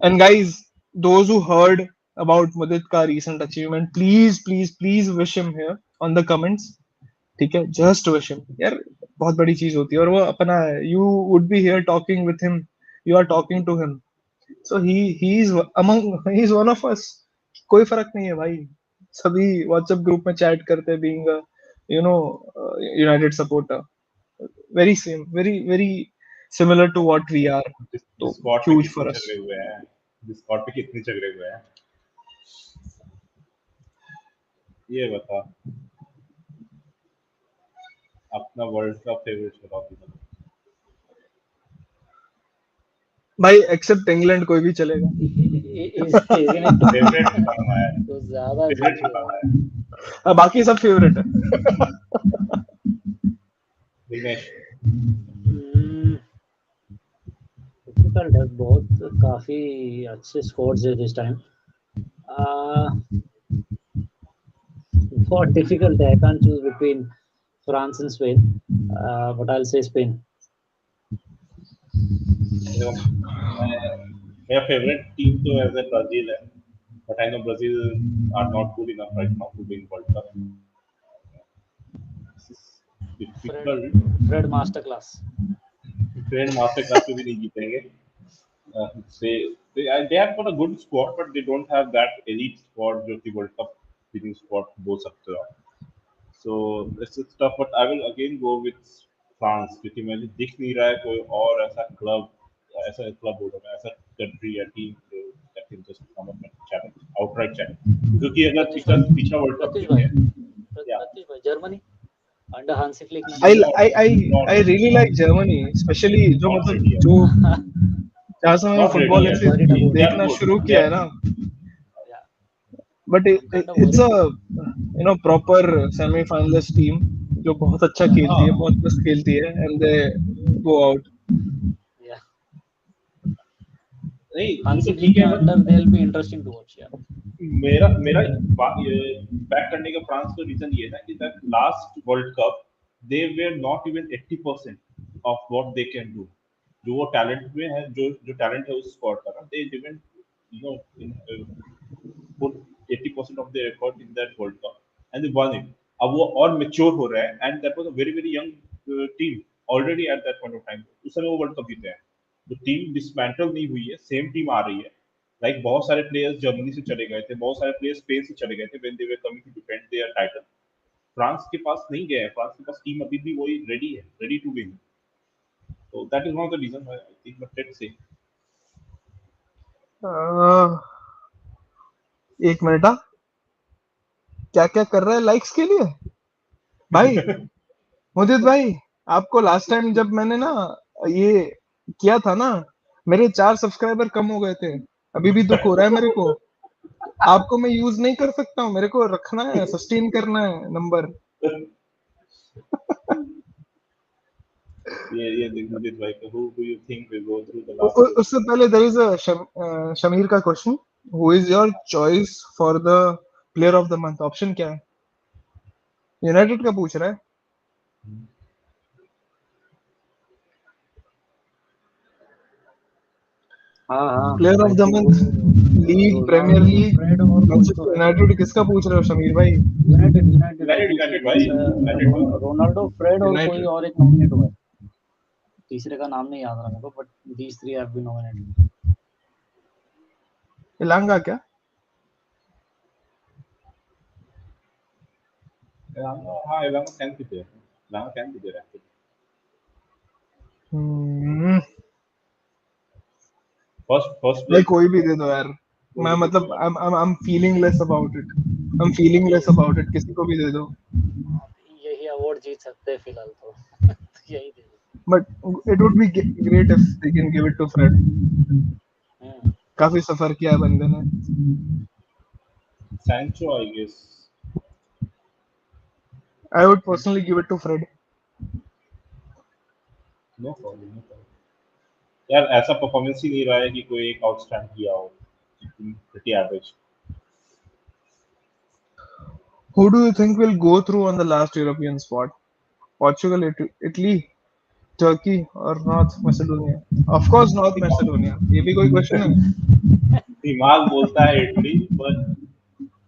[SPEAKER 2] And guys, those who heard about Mudit ka recent achievement, please wish him here on the comments. ठीक है, just wish him. यार बहुत बड़ी चीज होती है और वो अपना है. You would be here talking with him. You are talking to him. So he is one of us. कोई फर्क नहीं है भाई. सभी WhatsApp ग्रुप में चैट करते हैं, being a United supporter. Very same, very similar to what we are. तो
[SPEAKER 1] Discord पे
[SPEAKER 2] huge
[SPEAKER 1] कितने
[SPEAKER 2] for us.
[SPEAKER 1] झगड़े हुए हैं. Discord पे कितने झगड़े हुए हैं. ये बता. अपना वर्ल्ड कप फेवरेट बताओ.
[SPEAKER 2] भाई एक्सेप्ट इंग्लैंड कोई भी चलेगा.
[SPEAKER 1] फेवरेट बताना है.
[SPEAKER 3] तो ज्यादा
[SPEAKER 1] फेवरेट बताना है.
[SPEAKER 2] बाकी सब फेवरेट है।
[SPEAKER 1] विघ्नेश।
[SPEAKER 3] डिफिकल्ट है बहुत, काफी अच्छे स्कोर्स है दिस टाइम। बहुत डिफिकल्ट है, I can't choose between France and Spain, but I will say Spain.
[SPEAKER 1] देखो, मेरा फेवरेट टीम तो एज ए ब्राजील है, but I know Brazil are not good enough right now to win world cup.
[SPEAKER 3] Fred
[SPEAKER 1] difficult.
[SPEAKER 3] Fred master class.
[SPEAKER 1] Train master class में भी नहीं जीतेंगे। they they have got a good squad, but they don't have that elite squad जो कि world cup winning squad बोल सकते हो आप। So it's tough, but I will again go with France क्योंकि मुझे दिख नहीं रहा है कोई और ऐसा क्लब हो रहा है, ऐसा कंट्री या टीम जो that can just come up and challenge, outright challenge। क्योंकि अगर
[SPEAKER 3] प्रत्युष
[SPEAKER 1] पिछला
[SPEAKER 3] भाई,
[SPEAKER 1] पिछला वर्ल्ड कप
[SPEAKER 3] प्रत्युष
[SPEAKER 1] देखे,
[SPEAKER 3] भाई,
[SPEAKER 1] या
[SPEAKER 3] प्रत्युष भाई, जर्मनी अंडर हांसी फ्लिक ना।
[SPEAKER 2] I
[SPEAKER 1] not
[SPEAKER 2] I I
[SPEAKER 1] not
[SPEAKER 2] I really like Germany, especially जो
[SPEAKER 1] not
[SPEAKER 2] मतलब
[SPEAKER 1] ready yet,
[SPEAKER 2] जो जहाँ से मैंने
[SPEAKER 1] not ready
[SPEAKER 2] फुटबॉल
[SPEAKER 1] yet।
[SPEAKER 2] ऐसे
[SPEAKER 3] worried about
[SPEAKER 1] They
[SPEAKER 3] it.
[SPEAKER 1] are
[SPEAKER 2] देखना
[SPEAKER 1] good,
[SPEAKER 2] शुरू
[SPEAKER 1] they
[SPEAKER 2] किया
[SPEAKER 1] are
[SPEAKER 2] है ना,
[SPEAKER 1] good।
[SPEAKER 3] या
[SPEAKER 2] but
[SPEAKER 3] I am kind of
[SPEAKER 2] its
[SPEAKER 3] worried.
[SPEAKER 2] A proper semifinalist team जो बहुत अच्छा खेलती है,
[SPEAKER 1] हाँ
[SPEAKER 2] बहुत मस्त खेलती है, एंड दे गो आउट।
[SPEAKER 3] या
[SPEAKER 1] नहीं वो
[SPEAKER 3] हांसी
[SPEAKER 1] तो
[SPEAKER 3] फ्लिक
[SPEAKER 1] ठीक
[SPEAKER 3] के
[SPEAKER 1] है, but
[SPEAKER 3] under they will be interesting to watch यार।
[SPEAKER 1] मेरा मेरा बैक करने का फ्रांस का रीजन ये था कि that last world cup they were not even 80% of what they can do. जो वो टैलेंट में है, जो जो टैलेंट है उस स्क्वाड का ना, they didn't you know in put 80% of their effort in that world cup and they one it. अब वो और मैच्योर हो रहा है, and that was a very very young team already at that point of time. उस समय वो world cup जीते हैं। तो टीम डिसमेंटल नहीं हुई है, सेम टीम आ रही है। लाइक बहुत सारे प्लेयर्स जर्मनी से चले गए थे, बहुत सारे प्लेयर्स स्पेन से चले गए थे when they were coming to defend their title. France के पास नहीं गए हैं, फ्रांस के पास टीम अभी भी वही रेडी है, रेडी टू विन। तो that is one of the reason I think, but let's see.
[SPEAKER 2] एक मिनट, क्या क्या कर रहा है लाइक्स के लिए भाई? मुदित भाई, आपको लास्ट टाइम जब मैंने ना ये किया था ना, मेरे 4 सब्सक्राइबर कम हो गए थे। अभी भी दुख हो रहा है मेरे को। आपको मैं यूज नहीं कर सकता हूँ, मेरे को रखना है, सस्टेन करना है नंबर।
[SPEAKER 1] ये दिग्विजय भाई को, who do you think will go through the last two?
[SPEAKER 2] उससे पहले देयर इज अ शमीर का question, who is your choice for the player of the month? Option क्या है? यूनाइटेड का पूछ रहा है।
[SPEAKER 3] हाँ हाँ,
[SPEAKER 2] player of
[SPEAKER 3] I
[SPEAKER 2] the
[SPEAKER 3] think वो
[SPEAKER 2] month, league, Premier
[SPEAKER 3] Ronaldo,
[SPEAKER 2] league,
[SPEAKER 3] Fred और कोई तो
[SPEAKER 2] मैनचेस्टर
[SPEAKER 3] है।
[SPEAKER 2] यूनाइटेड, किसका पूछ रहे हो शमीर भाई?
[SPEAKER 3] यूनाइटेड यूनाइटेड मैं
[SPEAKER 1] यूनाइटेड
[SPEAKER 3] पूछ
[SPEAKER 1] यूनाइटेड
[SPEAKER 3] रहा
[SPEAKER 1] भाई,
[SPEAKER 3] था,
[SPEAKER 1] यूनाइटेड भाई।
[SPEAKER 3] रोनाल्डो, फ्रेड और कोई
[SPEAKER 2] यूनाइटेड।
[SPEAKER 3] और एक नॉमिनेट हुआ है। तीसरे का नाम नहीं याद रहा मेरे को, but these three have been nominated.
[SPEAKER 2] Elanga क्या?
[SPEAKER 1] हाँ एलामा कैन भी दे, एलामा कैन भी दे रहा है।
[SPEAKER 2] हम्म,
[SPEAKER 1] फर्स्ट
[SPEAKER 2] भाई
[SPEAKER 1] प्लेस
[SPEAKER 2] कोई भी दे दो यार।
[SPEAKER 1] कोई
[SPEAKER 2] मैं
[SPEAKER 1] भी दे
[SPEAKER 2] मतलब
[SPEAKER 1] दो।
[SPEAKER 2] I'm feeling less about it. I'm feeling less about it, किसी को भी दे दो।
[SPEAKER 3] यही अवार्ड जीत सकते हैं फिलहाल तो। यही दे दो।
[SPEAKER 2] But it would be great if they can give it to Fred.
[SPEAKER 3] हम्म,
[SPEAKER 2] काफी सफर किया है बंदे ने।
[SPEAKER 1] Sancho I guess.
[SPEAKER 2] I would personally give it to Fred.
[SPEAKER 1] No problem, no problem. यार ऐसा परफॉर्मेंस ही नहीं रहा है कि कोई एक आउटस्टैंड किया हो, pretty average.
[SPEAKER 2] Who do you think will go through on the last European spot? Portugal, Italy, Turkey or North Macedonia? Of course North
[SPEAKER 1] दिमाग
[SPEAKER 2] Macedonia. ये भी कोई क्वेश्चन है?
[SPEAKER 1] दिमाग बोलता है इटली, पर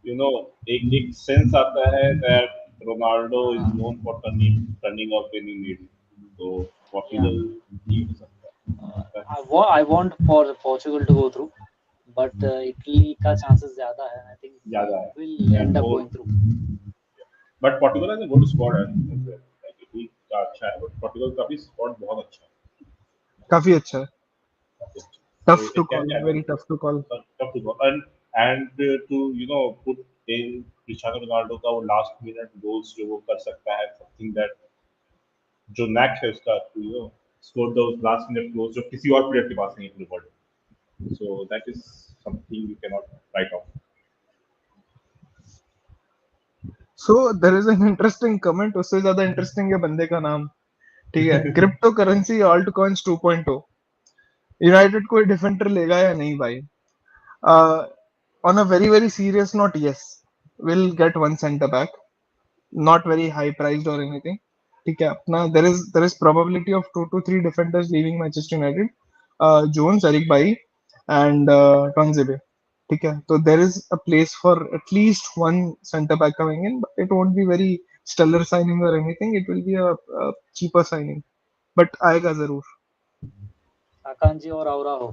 [SPEAKER 1] यू नो एक एक सेंस आता है दैट रोनाल्डो इज
[SPEAKER 3] हाँ,
[SPEAKER 1] known for turning turning up when you need. तो
[SPEAKER 3] या
[SPEAKER 1] पोर्चुगल नहीं हो सकता।
[SPEAKER 3] I want for Portugal to go through, but Italy का चांसेस ज्यादा है। आई थिंक
[SPEAKER 1] ज्यादा है,
[SPEAKER 3] विल
[SPEAKER 1] एंड
[SPEAKER 3] एंड अप
[SPEAKER 1] वो
[SPEAKER 3] going through.
[SPEAKER 1] But Portugal has a good squad है, लाइक इटली का अच्छा है, बट पोर्टुगल का भी स्क्वाड बहुत अच्छा है,
[SPEAKER 2] काफी अच्छा है।
[SPEAKER 1] काफी अच्छा।
[SPEAKER 2] Tough
[SPEAKER 1] So
[SPEAKER 2] to
[SPEAKER 1] it can
[SPEAKER 2] call,
[SPEAKER 1] happen,
[SPEAKER 2] very tough to call.
[SPEAKER 1] tough to go, and to put in Cristiano Ronaldo का वो लास्ट मिनट गोल्स जो वो कर सकता है, समथिंग दैट जो नैक है उसका, स्कोर दो लास्ट मिनट गोल्स जो किसी और प्लेयर के पास नहीं है पूरे वर्ल्ड में। So that is something you can not right of.
[SPEAKER 2] So there is an interesting comment, उससे ज्यादा इंटरेस्टिंग है बंदे का नाम, ठीक है। Crypto currency alt coins 2.0, United कोई डिफेंडर लेगा या नहीं भाई? On a very very serious note, yes, will get one centre back, not very high priced or anything, ठीक है अपना। there is probability of 2 to 3 defenders leaving Manchester United, Jones, Eric Bailly and Tonzibe, ठीक है। तो there is a place for at least one center back coming in, but it won't be very stellar signing or anything, it will be a cheaper signing, but आएगा जरूर।
[SPEAKER 3] आकांजी और आउरा हो।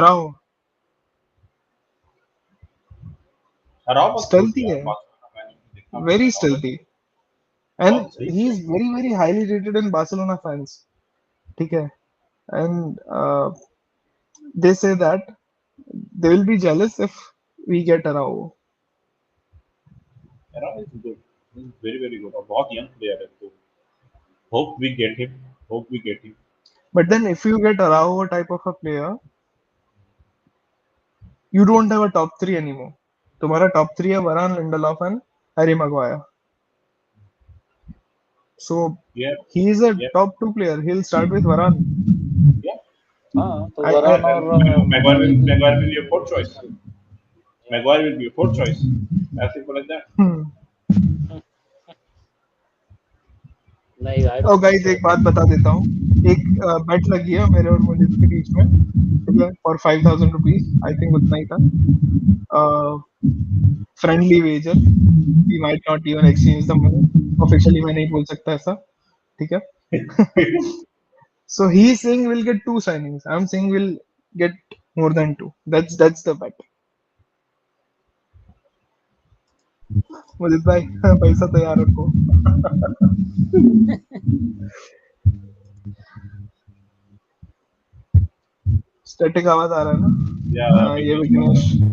[SPEAKER 2] Arao
[SPEAKER 1] हराओ मत छोड़
[SPEAKER 2] stealthy
[SPEAKER 1] यार,
[SPEAKER 2] है,
[SPEAKER 1] बार्सिलोना मैंने देखा, मैंने
[SPEAKER 2] very
[SPEAKER 1] हराओ मत,
[SPEAKER 2] stealthy, and
[SPEAKER 1] बहुत सही
[SPEAKER 2] he is
[SPEAKER 1] statement.
[SPEAKER 2] very very highly rated in Barcelona fans, ठीक है। and they say that they will be jealous if we get Araujo.
[SPEAKER 1] Araujo is good, is very very good, और बहुत young player है, तो hope we get him, hope we get him.
[SPEAKER 2] But then if you get Araujo type of a player, you don't have a top three anymore. तुम्हारा top three है Varane, Lindelof and Harry Maguire. So
[SPEAKER 1] Yeah,
[SPEAKER 2] he is a
[SPEAKER 1] yeah,
[SPEAKER 2] top two player. He'll start with Varane.
[SPEAKER 1] yeah.
[SPEAKER 3] हाँ, तो
[SPEAKER 2] I
[SPEAKER 3] वरान
[SPEAKER 1] And
[SPEAKER 3] और
[SPEAKER 1] Maguire will be your fourth choice. Maguire will be your fourth choice. As simple as that.
[SPEAKER 3] नहीं, आई
[SPEAKER 2] oh
[SPEAKER 3] don't think
[SPEAKER 2] guys,
[SPEAKER 3] सो।
[SPEAKER 2] एक बात बता देता हूँ। एक बेट लगी है मेरे और मुनीफ के बीच में, ठीक है, फॉर 5,000 रुपीज, आई थिंक उतना ही था। Friendly wager, we might not even exchange the money, officially मैं नहीं बोल सकता ऐसा, ठीक है। So he is saying we'll get two signings. I'm saying we'll get more than two. That's the bet. मुदित भाई, पैसा तैयार रखो। स्टैटिक आवाज आ रहा है ना?
[SPEAKER 1] Yeah,
[SPEAKER 2] ये
[SPEAKER 1] Vignesh का आ
[SPEAKER 2] विघ्नेश,
[SPEAKER 1] रहा है।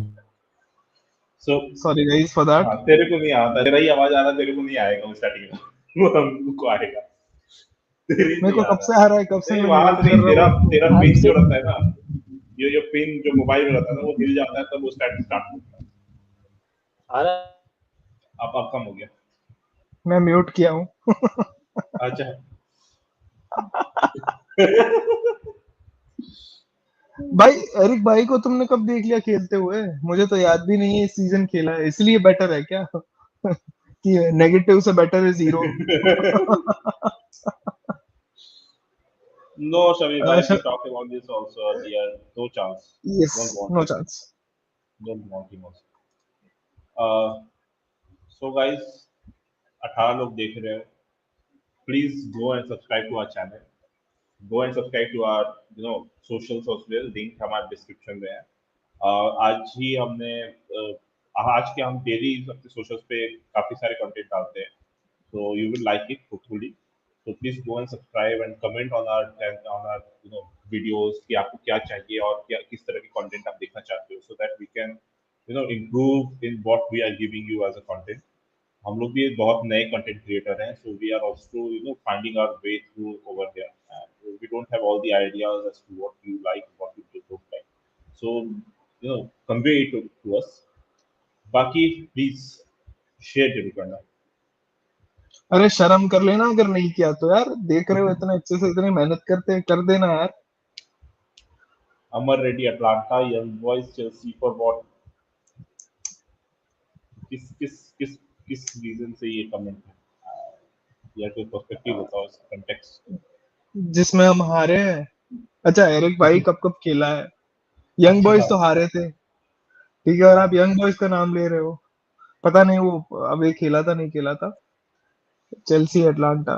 [SPEAKER 1] So,
[SPEAKER 2] sorry guys for that.
[SPEAKER 1] हाँ, तेरे को नहीं आता, तेरा ही आवाज आ रहा है, तेरे को नहीं आएगा वो स्टार्टिंग में, वो हमको आएगा, तेरी
[SPEAKER 2] मेरे
[SPEAKER 1] नहीं
[SPEAKER 2] को
[SPEAKER 1] आ
[SPEAKER 2] कब
[SPEAKER 1] रहा।
[SPEAKER 2] से आ रहा है, कब से
[SPEAKER 1] नहीं,
[SPEAKER 2] मैं
[SPEAKER 1] वहां
[SPEAKER 2] म्यूट
[SPEAKER 1] से
[SPEAKER 2] कर
[SPEAKER 1] नहीं,
[SPEAKER 2] रहा
[SPEAKER 1] तेरा
[SPEAKER 2] हूँ।
[SPEAKER 1] तेरा
[SPEAKER 3] आई एम
[SPEAKER 1] पिन जो
[SPEAKER 3] सीइंग
[SPEAKER 1] रहता है ना, ये जो पिन जो मोबाइल में रहता है ना, वो हिल जाता है, तब वो स्टार्ट होता है।
[SPEAKER 3] आ रहा है।
[SPEAKER 1] अब कम हो गया।
[SPEAKER 2] मैं म्यूट किया हूँ।
[SPEAKER 1] अच्छा।
[SPEAKER 2] भाई एरिक भाई को तुमने कब देख लिया खेलते हुए? मुझे तो याद भी नहीं है इस सीजन खेला है, इसलिए बेटर है क्या? कि नेगेटिव से बेटर है zero.
[SPEAKER 1] No, Shavi bhai, we talked about this also earlier. No chance.
[SPEAKER 2] Yes,
[SPEAKER 1] Don't want
[SPEAKER 2] no
[SPEAKER 1] him.
[SPEAKER 2] Chance.
[SPEAKER 1] Don't want him also. Uh, so guys, 18 लोग देख रहे हो. Please go and subscribe to our channel. Go and subscribe to our socials as well. Link हमारे description में है. आज ही हमने आज के हम डेली अपने socials पे काफी सारे कंटेंट डालते हैं. So you will like it hopefully. So please go and subscribe and comment on our videos कि आपको क्या चाहिए और क्या किस तरह के content आप देखना चाहते हो, so that we can improve in what we are giving you as a content. हम लोग भी बहुत नए कंटेंट क्रिएटर हैं, so we are also finding our way through over here, and we don't have all the ideas as to what you like, what you don't like, so convey it to us. बाकी please share जरूर करना.
[SPEAKER 2] अरे शर्म कर लेना अगर नहीं किया तो यार, देख रहे हो इतने अच्छे से, इतनी मेहनत करते, कर देना यार।
[SPEAKER 1] Amar Reddy Atalanta, Young Boys Chelsea for what? किस किस किस किस रीजन से ये कमेंट है, या कोई पर्सपेक्टिव बताओ इस कंटेक्स्ट.
[SPEAKER 2] जिसमें हम हारे हैं। अच्छा, एरिक भाई कब कब खेला है? यंग बॉयज
[SPEAKER 1] अच्छा,
[SPEAKER 2] तो हारे थे, ठीक है, और आप यंग बॉयज का नाम ले रहे हो। पता नहीं वो अब ये खेला था नहीं खेला था। चेल्सी अटलांटा,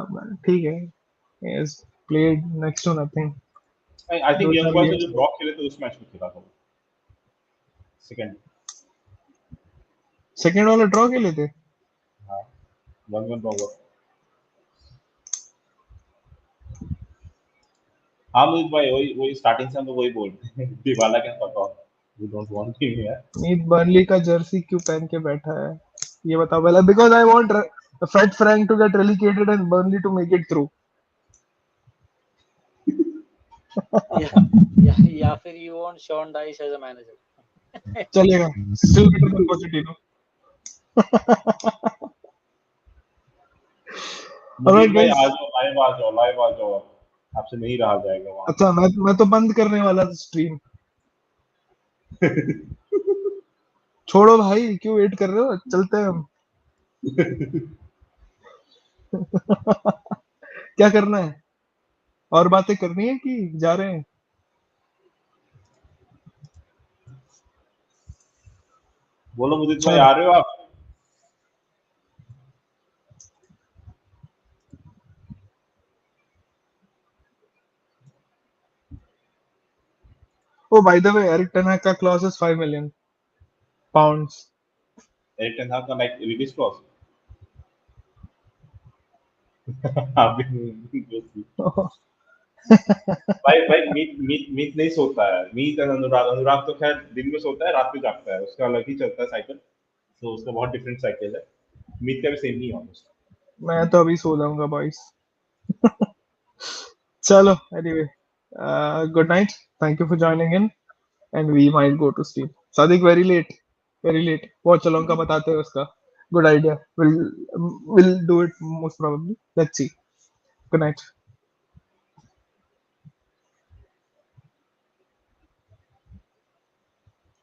[SPEAKER 2] ठीक है, is played next to nothing.
[SPEAKER 1] I think
[SPEAKER 2] दो
[SPEAKER 1] यंग
[SPEAKER 2] चार
[SPEAKER 1] बॉयज
[SPEAKER 2] गेम्स
[SPEAKER 1] जो ड्रॉ खेले थे उस मैच में खेला था वो सेकंड.
[SPEAKER 2] सेकंड वाला ड्रॉ खेले थे।
[SPEAKER 1] हाँ, 1-1 ड्रॉ हुआ. हाँ मोहित भाई, वही वही स्टार्टिंग से हम लोग वही बोल रहे हैं. Diallo can fuck off, we don't want him here.
[SPEAKER 2] Meet Burnley का जर्सी क्यों पहन के बैठा है, ये बताओ पहले। Because I want Fred Frank to get relegated and Burnley to make it through.
[SPEAKER 3] या फिर you want Sean Dyche as a manager.
[SPEAKER 2] चलेगा, still better than Pochettino.
[SPEAKER 1] Mudir
[SPEAKER 2] alright
[SPEAKER 1] भाई
[SPEAKER 2] गाइस,
[SPEAKER 1] आ जाओ, लाइव आ जाओ, आपसे नहीं रहा जाएगा वहां
[SPEAKER 2] अच्छा मैं तो बंद करने वाला था स्ट्रीम।
[SPEAKER 1] पे।
[SPEAKER 2] छोड़ो भाई, क्यों वेट कर रहे हो, चलते हैं हम। क्या करना है, और बातें करनी है कि जा रहे हैं?
[SPEAKER 1] बोलो मुदीर भाई,
[SPEAKER 2] चलो,
[SPEAKER 1] आ रहे हो आप?
[SPEAKER 2] Oh by the way, Erik ten Hag का clause is 5 million pounds.
[SPEAKER 1] Erik ten Hag का लाइक रिलीज क्लॉज। आप भाई भाई मीत मीत मीत नहीं सोता है। मीत और अनुराग, अनुराग तो खैर दिन में सोता है, रात में जागता है, उसका अलग ही चलता है साइकिल, तो उसका बहुत डिफरेंट साइकिल है। मीत का भी सेम नहीं है ऑलमोस्ट।
[SPEAKER 2] मैं तो अभी सो जाऊंगा बॉयज। चलो, anyway, good night, thank you for joining in, and we might go to sleep. Sadiq, very late बहुत चलों का बताते हैं उसका। Good idea, will do it most probably, let's see. Good night.